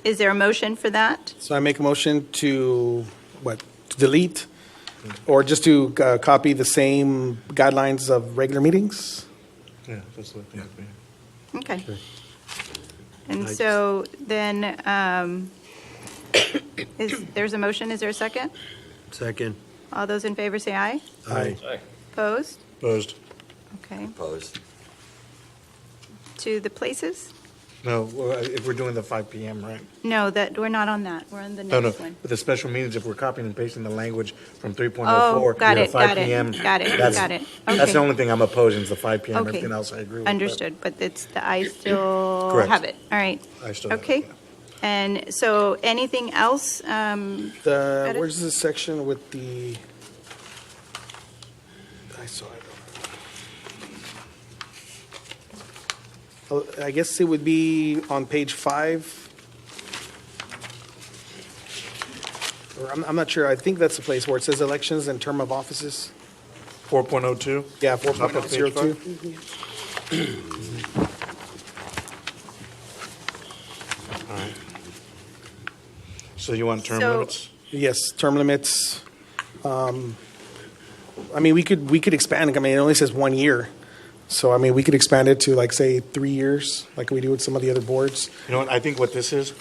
is there a motion for that? So I make a motion to delete, or just to copy the same guidelines of regular meetings? Yeah, that's what. Okay. And so then, there's a motion, is there a second? Second. All those in favor say aye. Aye. Opposed? Opposed. Okay. Opposed. To the places? No, well, if we're doing the 5 PM, right? No, that, we're not on that. We're on the No, no, next one. but the special meetings, if we're copying and pasting the language from 3.04 Oh, got to it, 5 got it, PM. got it, that's- got it. That's Okay. the only thing I'm opposing is the 5 PM. Okay. Everything else I agree with. Understood, but it's, I still Correct. have it. All right. I still have it, Okay. And so anything else? Where's the section with the, I saw it. I guess it would be on page 5. Or I'm not sure. I think that's the place where it says elections and term of offices. 4.02? Yeah, Top of page 4.02. All right. So you want term So- limits? Yes, term limits. I mean, we could expand. I mean, it only says 1 year. So, I mean, we could expand it to like, say, 3 years, like we do with some of the other boards. You know what, I think what this is,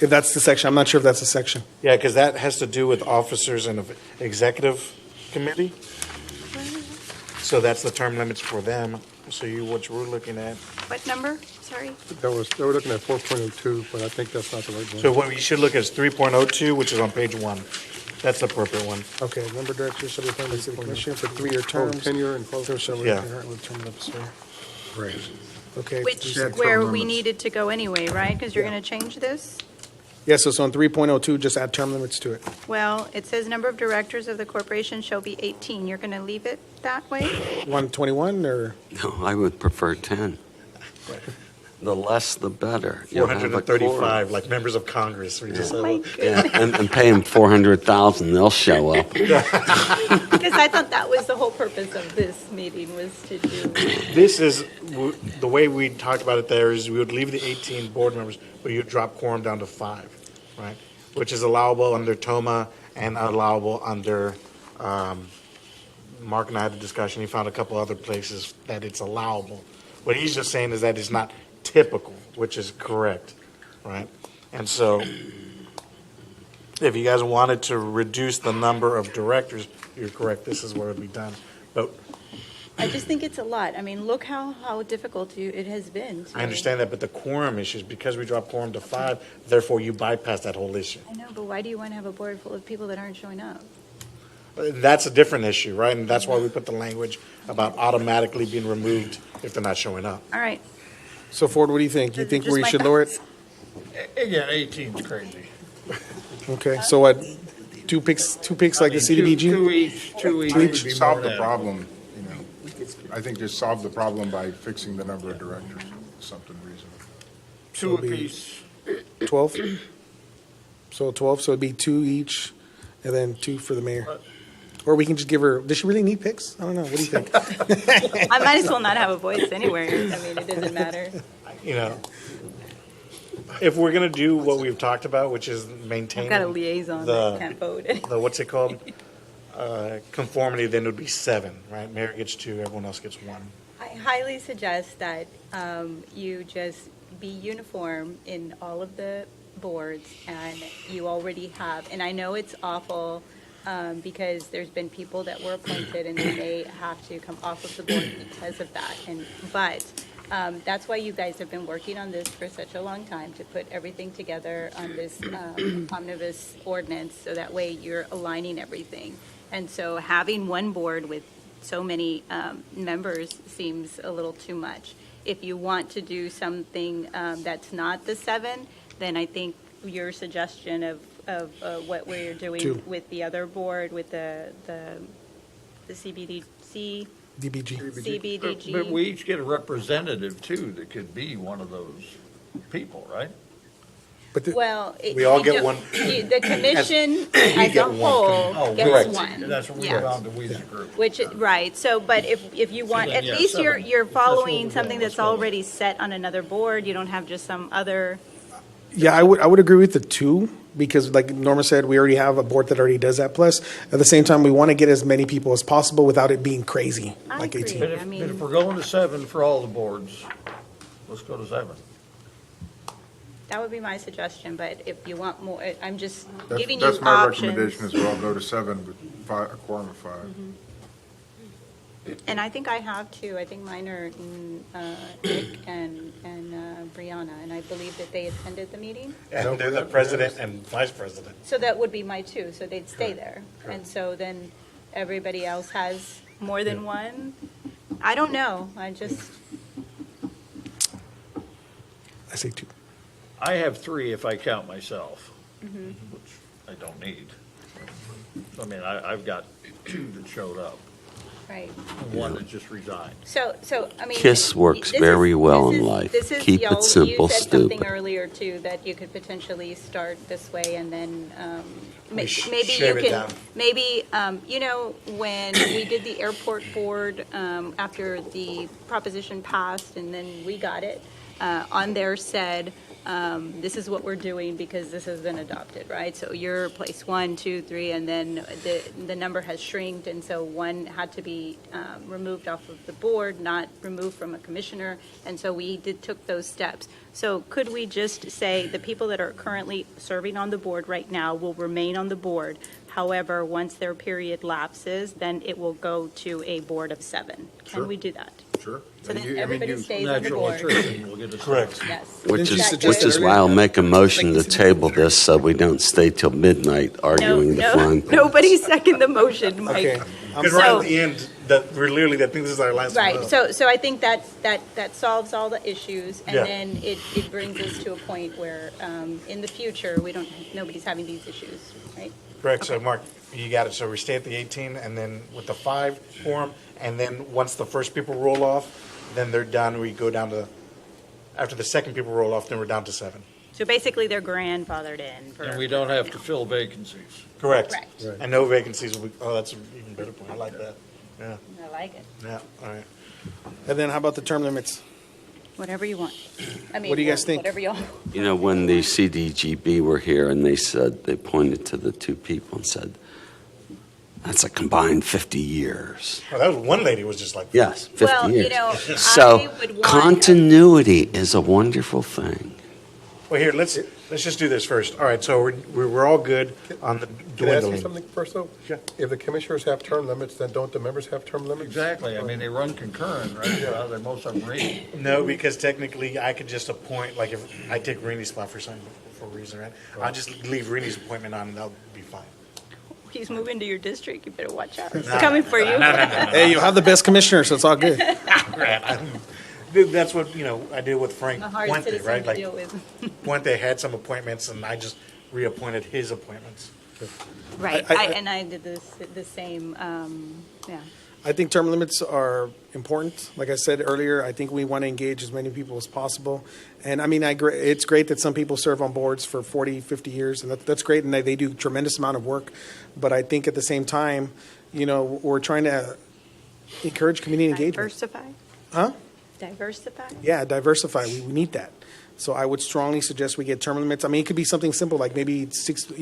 If that's the section, I'm not sure if that's the section. yeah, because that has to do with officers and executive committee. So that's the term limits for them. So what we're looking at. What number? Sorry. They were looking at 4.02, but I think that's not the right one. So what you should look at is 3.02, which is on page 1. That's the appropriate one. Okay, member directors shall be appointed by the city commission for 3-year terms. tenure and There shall be Yeah. concurrent with term limits, sir. Right. Okay. Which, please- where we needed to go anyway, right? Because you're going to change this? Yeah, so it's on 3.02, just add term limits to it. Well, it says number of directors of the corporation shall be 18. You're going to leave it that way? 121 or? No, I would prefer 10. The less, the better. You'll have a 435, like members of Congress. We just Oh, my Yeah, and pay them 400,000, they'll show up. Because I thought that was the whole purpose of this meeting, was to do. This is, the way we talked about it there is we would leave the 18 board members, but you'd drop quorum down to 5, right? Which is allowable under TOMA and allowable under, Mark and I had a discussion, he found a couple other places that it's allowable. What he's just saying is that it's not typical, which is correct, right? And so, if you guys wanted to reduce the number of directors, you're correct, this is where it would be done. But I just think it's a lot. I mean, look how difficult it has been. I understand that, but the quorum issues, because we dropped quorum to 5, therefore you bypass that whole issue. I know, but why do you want to have a board full of people that aren't showing up? That's a different issue, right? And that's why we put the language about automatically being removed if they're not showing up. All right. So Ford, what do you think? You think Just we my should lower it? Again, 18's crazy. Okay, so what, two picks like the CDBG? Two each would be Solve more the than- problem, you know. I think just solve the problem by fixing the number of directors, something reasonable. Two It'll be- apiece. 12? So 12, so it'd be 2 each, and then 2 for the mayor. Or we can just give her, does she really need picks? I don't know, what do you think? I might as well not have a voice anywhere. I mean, it doesn't matter. You know, if we're going to do what we've talked about, which is maintaining. I've got a liaison the- that can't vote. The, what's it called? Conformity, then it would be 7, right? Mayor gets 2, everyone else gets 1. I highly suggest that you just be uniform in all of the boards, and you already have, and I know it's awful because there's been people that were appointed and then they have to come off of the board because of that. But that's why you guys have been working on this for such a long time, to put everything together on this omnibus ordinance, so that way you're aligning everything. And so having one board with so many members seems a little too much. If you want to do something that's not the 7, then I think your suggestion of what we're doing 2. with the other board, with the CBDC, DBG. CBDG. But we each get a representative too that could be one of those people, right? Well, We all get one. The commission We as a get one. whole Oh, gets correct. one. That's what we Yeah. found, the Weezer group. Which, right, so, but if you want, then, at yeah, least you're 7. you're That's what following we're something doing. that's Let's go. already set on another board, you don't have just some other, Yeah, I would agree with the 2, because like Norma said, we already have a board that already does that. Plus, at the same time, we want to get as many people as possible without it being crazy, I like agree. 18. But if we're going to 7 for all the boards, let's go to 7. That would be my suggestion, but if you want more, I'm just That's giving you that's options. my recommendation as well, go to 7 with a quorum of 5. And I think I have two. I think mine are Nick and Brianna, and I believe that they attended the meeting. And they're the president and vice president. So that would be my two, so they'd stay there. And so then everybody else has more than one? I don't know. I say 2. I have 3 if I count myself, Mhm. which I don't need. I mean, I've got 2 that showed up, Right. and 1 that just resigned. So, I mean. KISS works this very well this in is- life. This is, Keep y'all, it simple, you said something stupid. earlier too, that you could potentially start this way and then, maybe shave you it can, down. maybe, when we did the airport board, after the proposition passed and then we got it, on there said, this is what we're doing because this has been adopted, right? So you're place 1, 2, 3, and then the number has shrinked, and so 1 had to be removed off of the board, not removed from a commissioner, and so we took those steps. So could we just say the people that are currently serving on the board right now will remain on the board? However, once their period lapses, then it will go to a board of 7. Sure. Can we do that? Sure. So then everybody stays on the Natural board. attrition will get us. Correct. Yes. Which Is is, that which good? is why I'll make a motion to table this so we don't stay till midnight arguing the fun. Nobody second the motion, Mike. Okay. Because right at the end, we're literally, I think this is our last. Right, vote. so I think that solves all the issues, and Yeah. then it brings us to a point where, in the future, nobody's having these issues, right? Correct, so Mark, you got it, so we stay at the 18, and then with the 5 quorum, and then once the first people roll off, then they're done, we go down to, after the second people roll off, then we're down to 7. So basically, they're grandfathered in. And we don't have to fill vacancies. Correct. Correct. Right. And no vacancies will be, that's an even better point, I like that, yeah, I like it. yeah, all right. And then how about the term limits? Whatever you want. I mean, What do you guys think? Whatever y'all. You know, when the CDGB were here and they pointed to the 2 people and said, that's a combined 50 years. Well, that was, one lady was just like. Yes, 50 Well, you years. know, So I would want- continuity is a wonderful thing. Well, here, let's just do this first. All right, so we're all good on the Can I ask you dwindling. something first, though? Yeah. If the commissioners have term limits, then don't the members have term limits? Exactly, I mean, they run concurrent, right? They're most of them read. No, because technically I could just appoint, like if I take Reni's spot for some, for a reason, right? I'll just leave Reni's appointment on and that'll be fine. He's moving to your district, you better watch out. He's No, coming for you. no. Hey, you'll have the best commissioner, so it's all good. That's what, I did with Frank A hard Puente, citizen right? to Like deal with. Puente had some appointments and I just reappointed his appointments. Right, I- I did the same, yeah. I think term limits are important. Like I said earlier, I think we want to engage as many people as possible. And I mean, it's great that some people serve on boards for 40, 50 years, and that's great, and they do tremendous amount of work. But I think at the same time, we're trying to encourage community engagement. Diversify? Huh? Diversify? Yeah, diversify. We need that. So I would strongly suggest we get term limits. I mean, it could be something simple like maybe 6,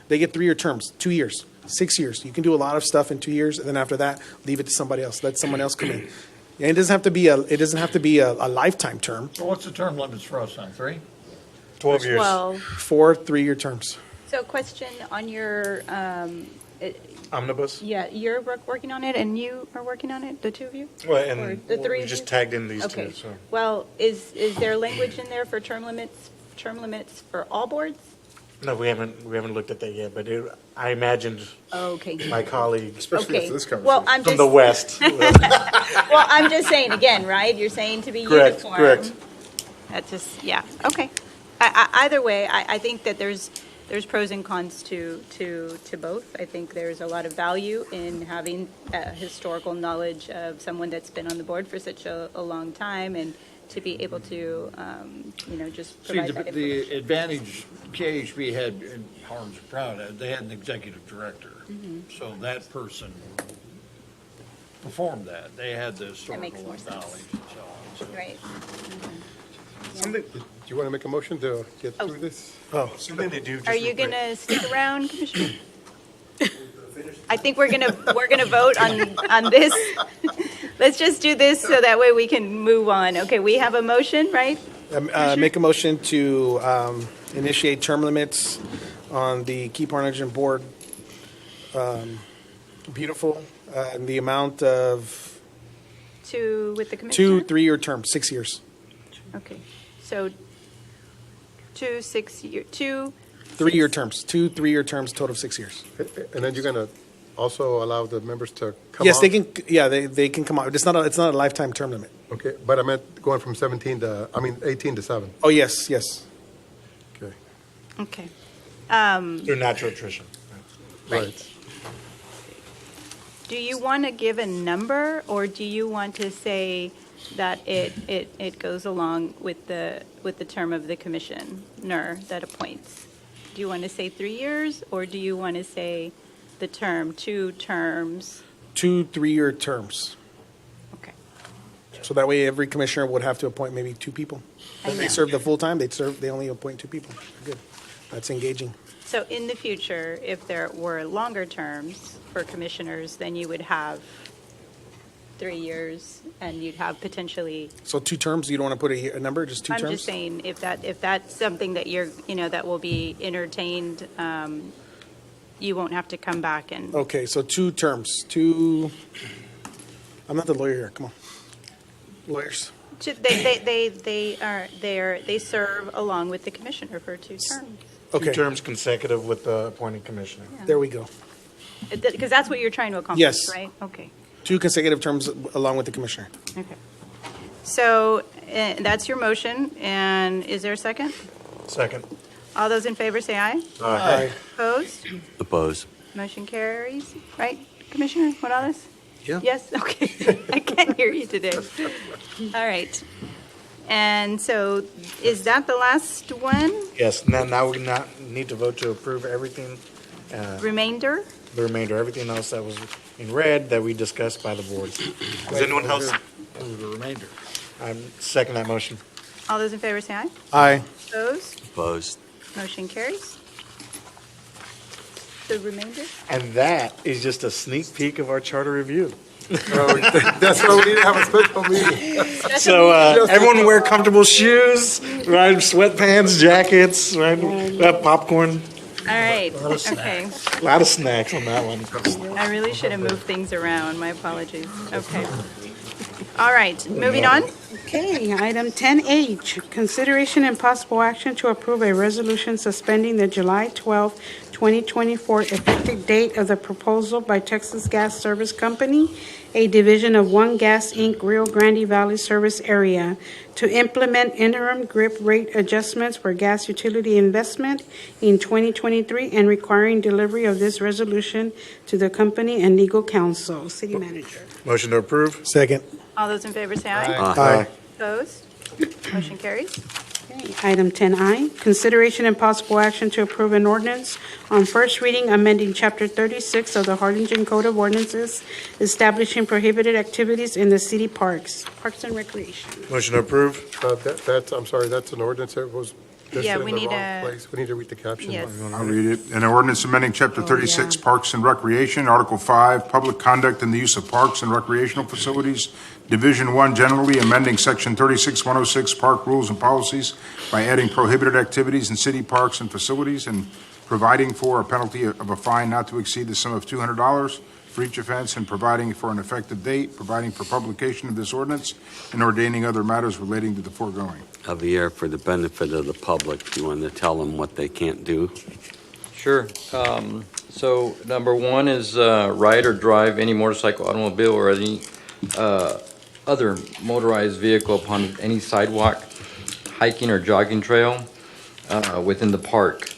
they get 3-year terms, 2 years, 6 years. You can do a lot of stuff in 2 years, and then after that, leave it to somebody else. Let someone else come in. And it doesn't have to be a lifetime term. So what's the term limits for us on 3? 12 years. 4 3-year terms. So question on your, Omnibus? yeah, you're working on it and you are working on it, the 2 of you? Well, Or and the 3 we of just you? tagged in these Okay. two, so. Well, is there language in there for term limits for all boards? No, we haven't looked at that yet, but I imagined Okay. my colleague. Especially Okay. after this conversation. Well, I'm From just. the West. Well, I'm just saying again, right? You're saying to be Correct, uniform. correct. That just, yeah, okay. Either way, I think that there's pros and cons to both. I think there's a lot of value in having historical knowledge of someone that's been on the board for such a long time and to be able to, just See, provide that the information. advantage KHB had in Harms Brown, they had an executive director. Mhm. So that person performed that. They had the historical makes more knowledge sense. and so on. So. Right. Do you want to make a motion to get through this? Oh. Something they do. Are you gonna stick around, Commissioner? I think we're gonna vote on this. Let's just do this so that way we can move on. Okay, we have a motion, right? Make a motion to initiate term limits on the Keep Harlingen Board. Beautiful, in the amount of With the commissioner? 2 3-year terms, 6 years. Okay, so 2 6-year, 2, 3-year terms, 2 3-year terms, total of 6 years. And then you're going to also allow the members to come Yes, off? they can. Yeah, they can come out. It's not a lifetime term limit. Okay, but I meant going from 18 to 7. Oh yes, yes. Okay. okay. Through natural attrition. Right. Do you want to give a number, or do you want to say that it goes along with the term of the commissioner that appoints? Do you want to say 3 years, or do you want to say the term, 2 terms? 2 3-year terms. Okay. So that way, every commissioner would have to appoint maybe 2 people. I If they know. serve the full time, they only appoint 2 people. Good. That's engaging. So in the future, if there were longer terms for commissioners, then you would have 3 years, and you'd have potentially. So 2 terms. You don't want to put a number, just 2 terms. I'm just saying, if that's something that that will be entertained, you won't have to come back and. Okay, so 2 terms. 2. I'm not the lawyer here. Come on, lawyers. They serve along with the commissioner for 2 terms. Okay. 2 terms consecutive with the appointed commissioner. There we go. Because that's what you're trying to accomplish, Yes. right? Okay. 2 consecutive terms along with the commissioner. Okay. So that's your motion, and is there a second? Second. All those in favor say aye. Aye. Opposed? Oppose. Motion carries, right, Commissioner Morales? Yeah. Yes, okay. I can't hear you today. All right. And so is that the last one? Yes, now we not need to vote to approve everything, Remainder? the remainder, everything else that was in red that we discussed by the board. Does anyone else? The remainder. I'm second that motion. All those in favor say aye. Aye. Opposed? Opposed. Motion carries. The remainder? And that is just a sneak peek of our charter review. That's why we need to have a special meeting. So everyone wear comfortable shoes, right? Sweatpants, jackets, right? Popcorn. All right, okay. A lot of snacks on that one. I really should have moved things around. My apologies. Okay. All right, moving on. Okay, item 10H, consideration and possible action to approve a resolution suspending the July 12, 2024 effective date of the proposal by Texas Gas Service Company, a division of One Gas Inc., Rio Grande Valley Service Area, to implement interim GRIP rate adjustments for gas utility investment in 2023 and requiring delivery of this resolution to the company and legal counsel. City Manager. Motion to approve. Second. All those in favor say aye. Aye. Opposed? Motion carries. Okay, item 10I, consideration and possible action to approve an ordinance on first reading amending Chapter 36 of the Harlingen Code of Ordinances, establishing prohibited activities in the city parks and recreation. Motion to approve. I'm sorry, that's an ordinance that was listed Yeah, in we the need wrong a- place. We need to read the caption. Yes. I'll read it. An ordinance amending Chapter 36, Parks and Recreation, Article 5, Public Conduct and the Use of Parks and Recreational Facilities, Division 1, generally amending Section 36-106, Park Rules and Policies by adding prohibited activities in city parks and facilities and providing for a penalty of a fine not to exceed the sum of $200 for each offense, and providing for an effective date, providing for publication of this ordinance, and ordaining other matters relating to the foregoing. Javier, for the benefit of the public, do you want to tell them what they can't do? Sure. So number 1 is ride or drive any motorcycle, automobile, or any other motorized vehicle upon any sidewalk, hiking or jogging trail within the park.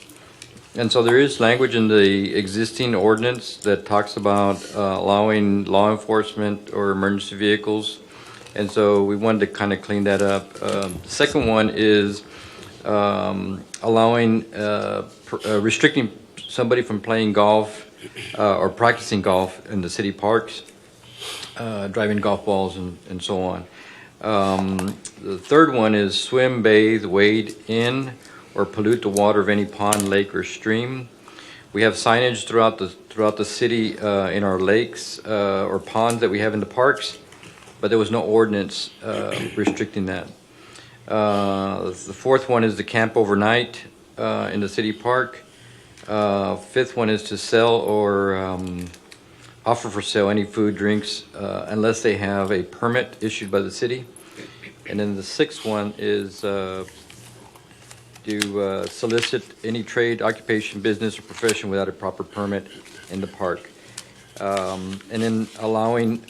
And so there is language in the existing ordinance that talks about allowing law enforcement or emergency vehicles. And so we wanted to kind of clean that up. The second one is allowing, restricting somebody from playing golf or practicing golf in the city parks, driving golf balls and so on. The third one is swim, bathe, wade in, or pollute the water of any pond, lake, or stream. We have signage throughout the city in our lakes or ponds that we have in the parks, but there was no ordinance restricting that. The fourth one is the camp overnight in the city park. Fifth one is to sell or offer for sale any food, drinks, unless they have a permit issued by the city. And then the sixth one is to solicit any trade, occupation, business, or profession without a proper permit in the park. And then allowing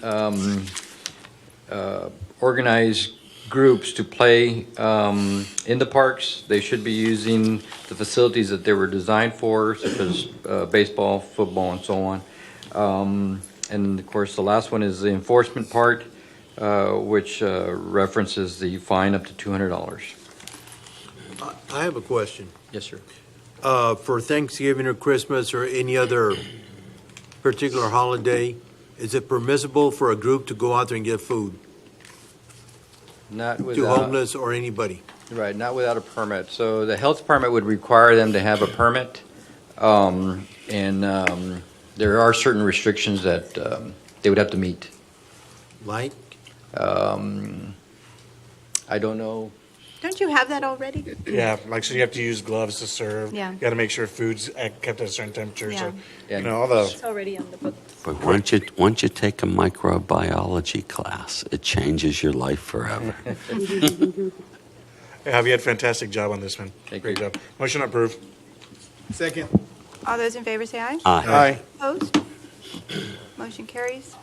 organized groups to play in the parks. They should be using the facilities that they were designed for, such as baseball, football, and so on. And of course, the last one is the enforcement part, which references the fine up to $200. I have a question. Yes, sir. For Thanksgiving or Christmas or any other particular holiday, is it permissible for a group to go out there and get food Not to without, homeless or anybody? right, not without a permit. So the health department would require them to have a permit. There are certain restrictions that they would have to meet. Like? I don't know. Don't you have that already? Yeah, like, so you have to use gloves to serve. Yeah. You got to make sure food's kept at a certain temperature. So, Yeah. you know, all the. It's already on the book. But once you take a microbiology class, it changes your life forever. Have you had a fantastic job on this one? you. Great job. Motion approved. Second. All those in favor say aye. Aye. Opposed? Motion carries.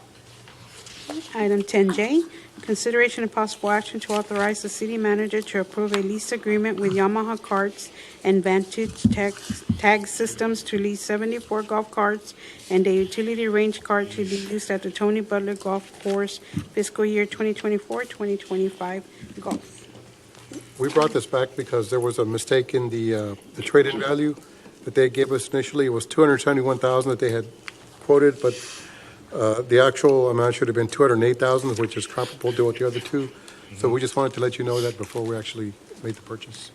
Item 10J, consideration and possible action to authorize the city manager to approve a lease agreement with Yamaha Carts and Vantage Tag Systems to lease 74 golf carts and a utility range cart to be used at the Tony Butler Golf Course fiscal year 2024-2025 golf. We brought this back because there was a mistake in the traded value that they gave us initially. It was $271,000 that they had quoted, but the actual amount should have been $208,000, which is comparable to the other two. So we just wanted to let you know that before we actually made the purchase.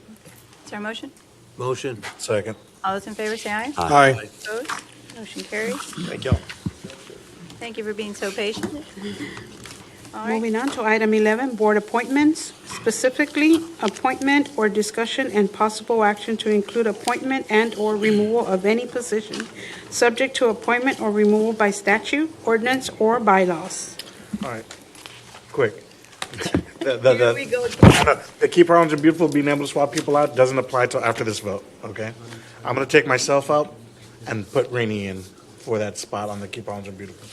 Is there a motion? Motion. Second. All those in favor say aye. Aye. Opposed? Motion carries. Thank you. Thank you for being so patient. All right. Moving on to item 11, board appointments, specifically appointment or discussion and possible action to include appointment and/or removal of any position, subject to appointment or removal by statute, ordinance, or bylaws. All right. Quick. Here we go. The Keep Our Homes Are Beautiful being able to swap people out doesn't apply till after this vote, okay? I'm going to take myself out and put Rainey in for that spot on the Keep Our Homes Are Beautiful.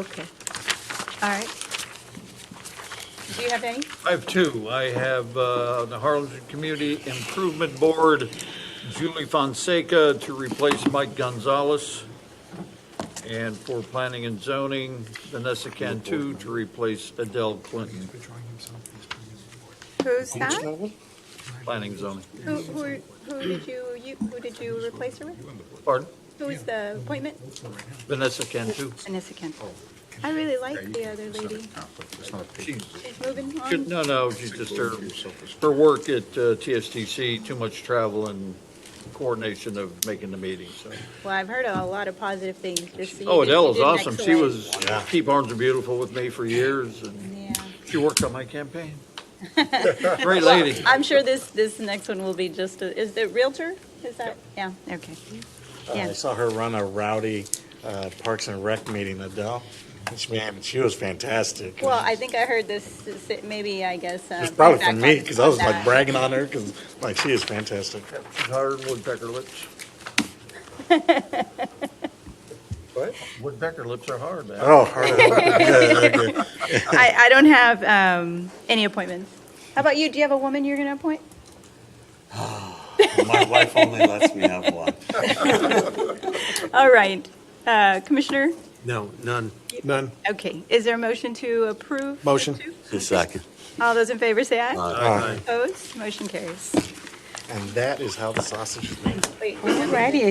Okay. All right. Do you have any? I have two. I have the Harlingen Community Improvement Board, Julie Fonseca to replace Mike Gonzalez. And for Planning and Zoning, Vanessa Cantu to replace Adele Clinton. Who's that? Planning and Zoning. Who did you replace her with? Pardon? Who is the appointment? Vanessa Cantu. Vanessa Cantu. I really like the other lady. She's moving on. No, she's just her work at TSTC, too much travel and coordination of making the meeting, so. Well, I've heard a lot of positive things. Oh, Adele is awesome. She excellent. was Keep Arms Are Beautiful with me for years, and she worked on my campaign. Great lady. I'm sure this next one will be just, is it Realtor? Is that, yeah, okay. I saw her run a rowdy Parks and Rec meeting, Adele. She was fantastic. Well, I think I heard this, maybe, I guess. It's probably back from me on because I was like that. bragging on her because like she is fantastic. She's hard woodpecker lips. What? Woodpecker lips are hard, man. Oh, hard. I don't have any appointments. How about you? Do you have a woman you're going to appoint? My wife only lets me have one. All right. Commissioner? No, none. None. Okay. Is there a motion to approve? Motion. A second. All those in favor say aye. Aye. Opposed? Motion carries. And that is how the sausage is made. Alrighty,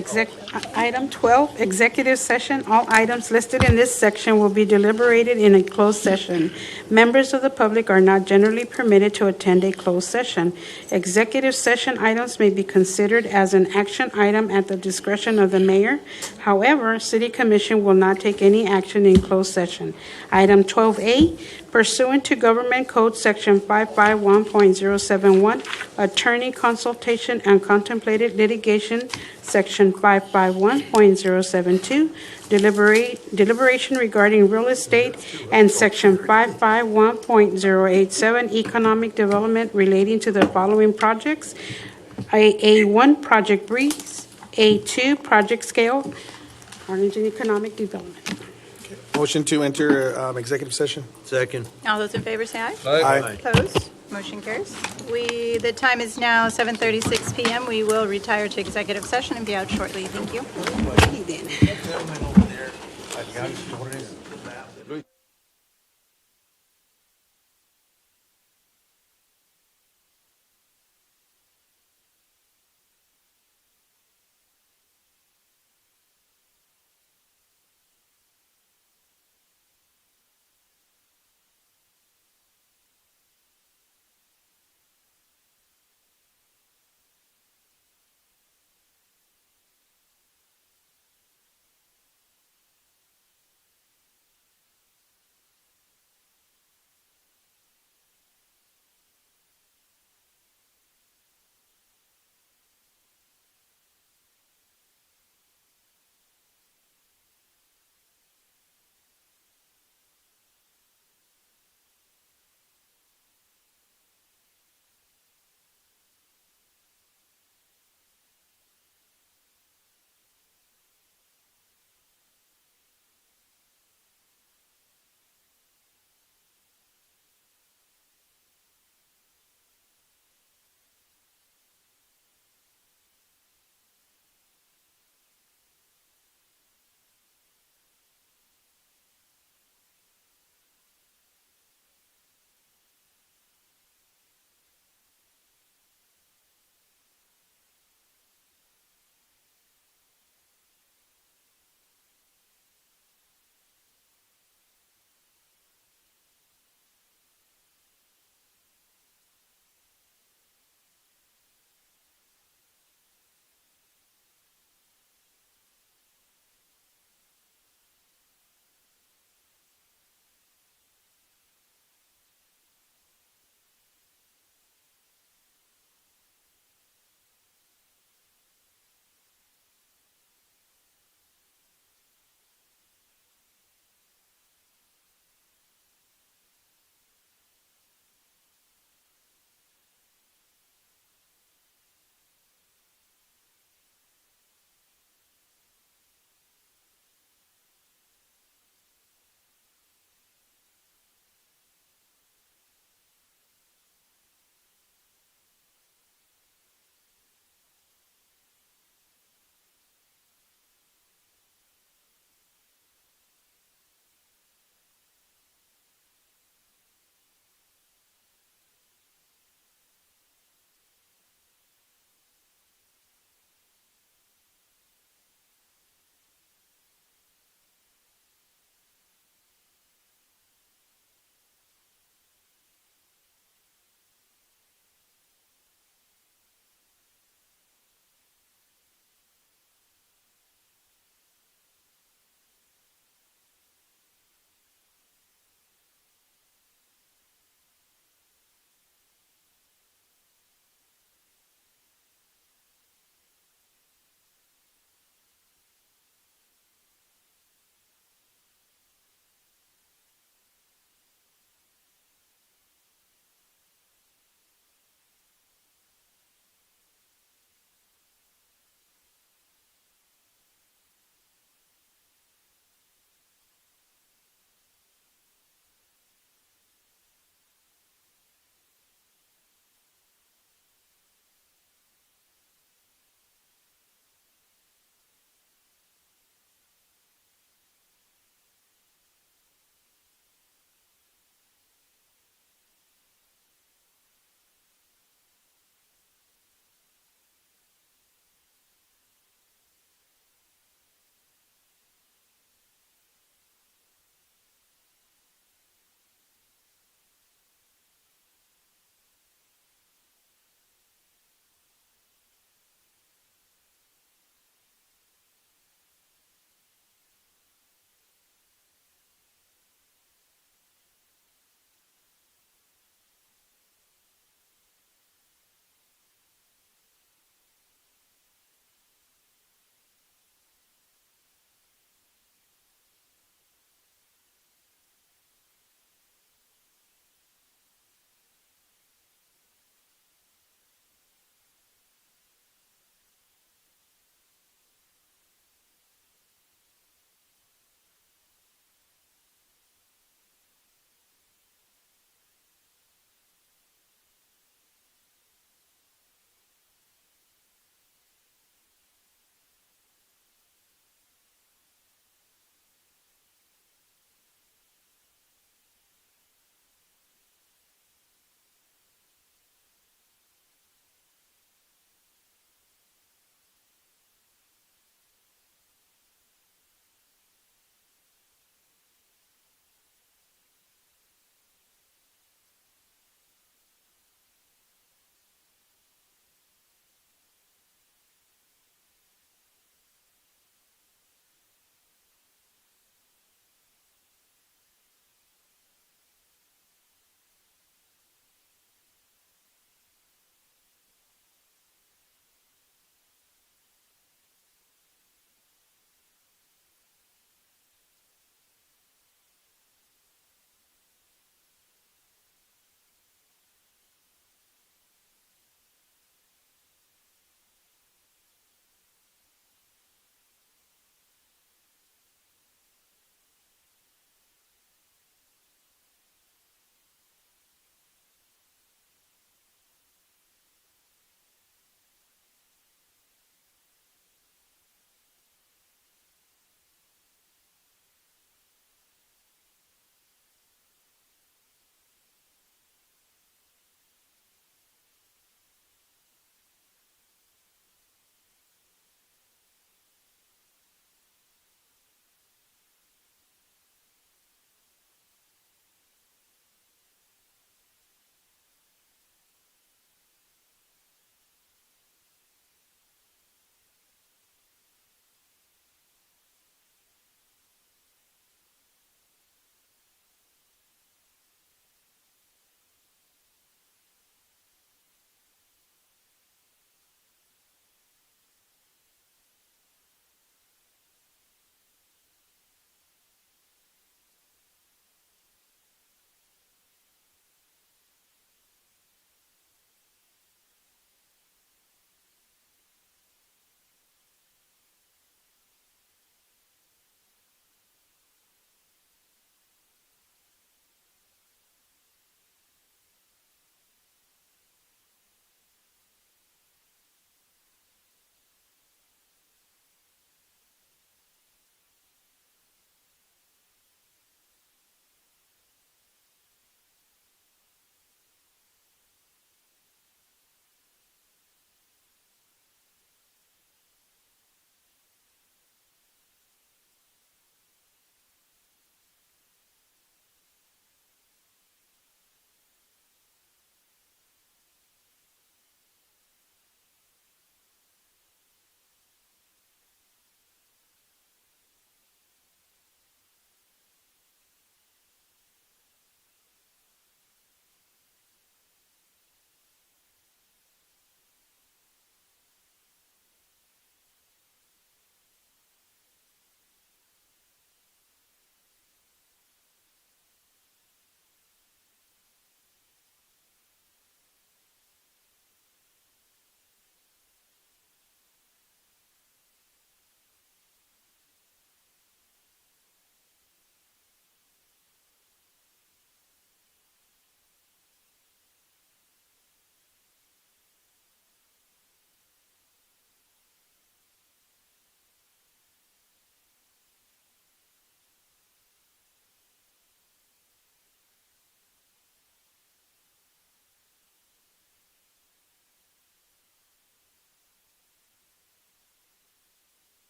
item 12, executive session. All items listed in this section will be deliberated in a closed session. Members of the public are not generally permitted to attend a closed session. Executive session items may be considered as an action item at the discretion of the mayor. However, City Commission will not take any action in closed session. Item 12A, pursuant to Government Code Section 551.071, attorney consultation and contemplated litigation, Section 551.072, deliberation regarding real estate, and Section 551.087, economic development relating to the following projects: A1, Project Breeze; A2, Project Scale, Arlington Economic Development. Motion to enter executive session. Second. All those in favor say aye. Aye. Opposed? Motion carries. The time is now 7:36 PM. We will retire to executive session and be out shortly. Thank you.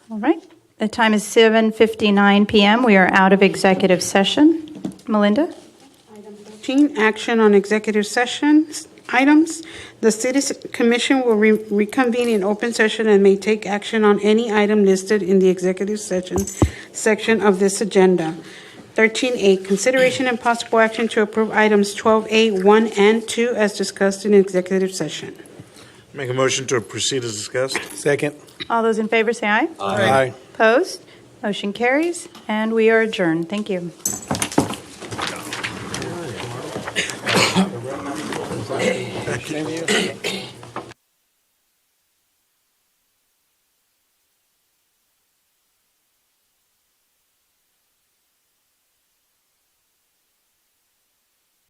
All right. The time is 7:59 PM. We are out of executive session. Melinda? 13, action on executive session items. The city commission will reconvene in open session and may take action on any item listed in the executive session section of this agenda. 13A, consideration and possible action to approve items 12A, 1 and 2 as discussed in executive session. Make a motion to proceed as discussed. Second. All those in favor say aye. Aye. Opposed? Motion carries, and we are adjourned. Thank you. Same to you.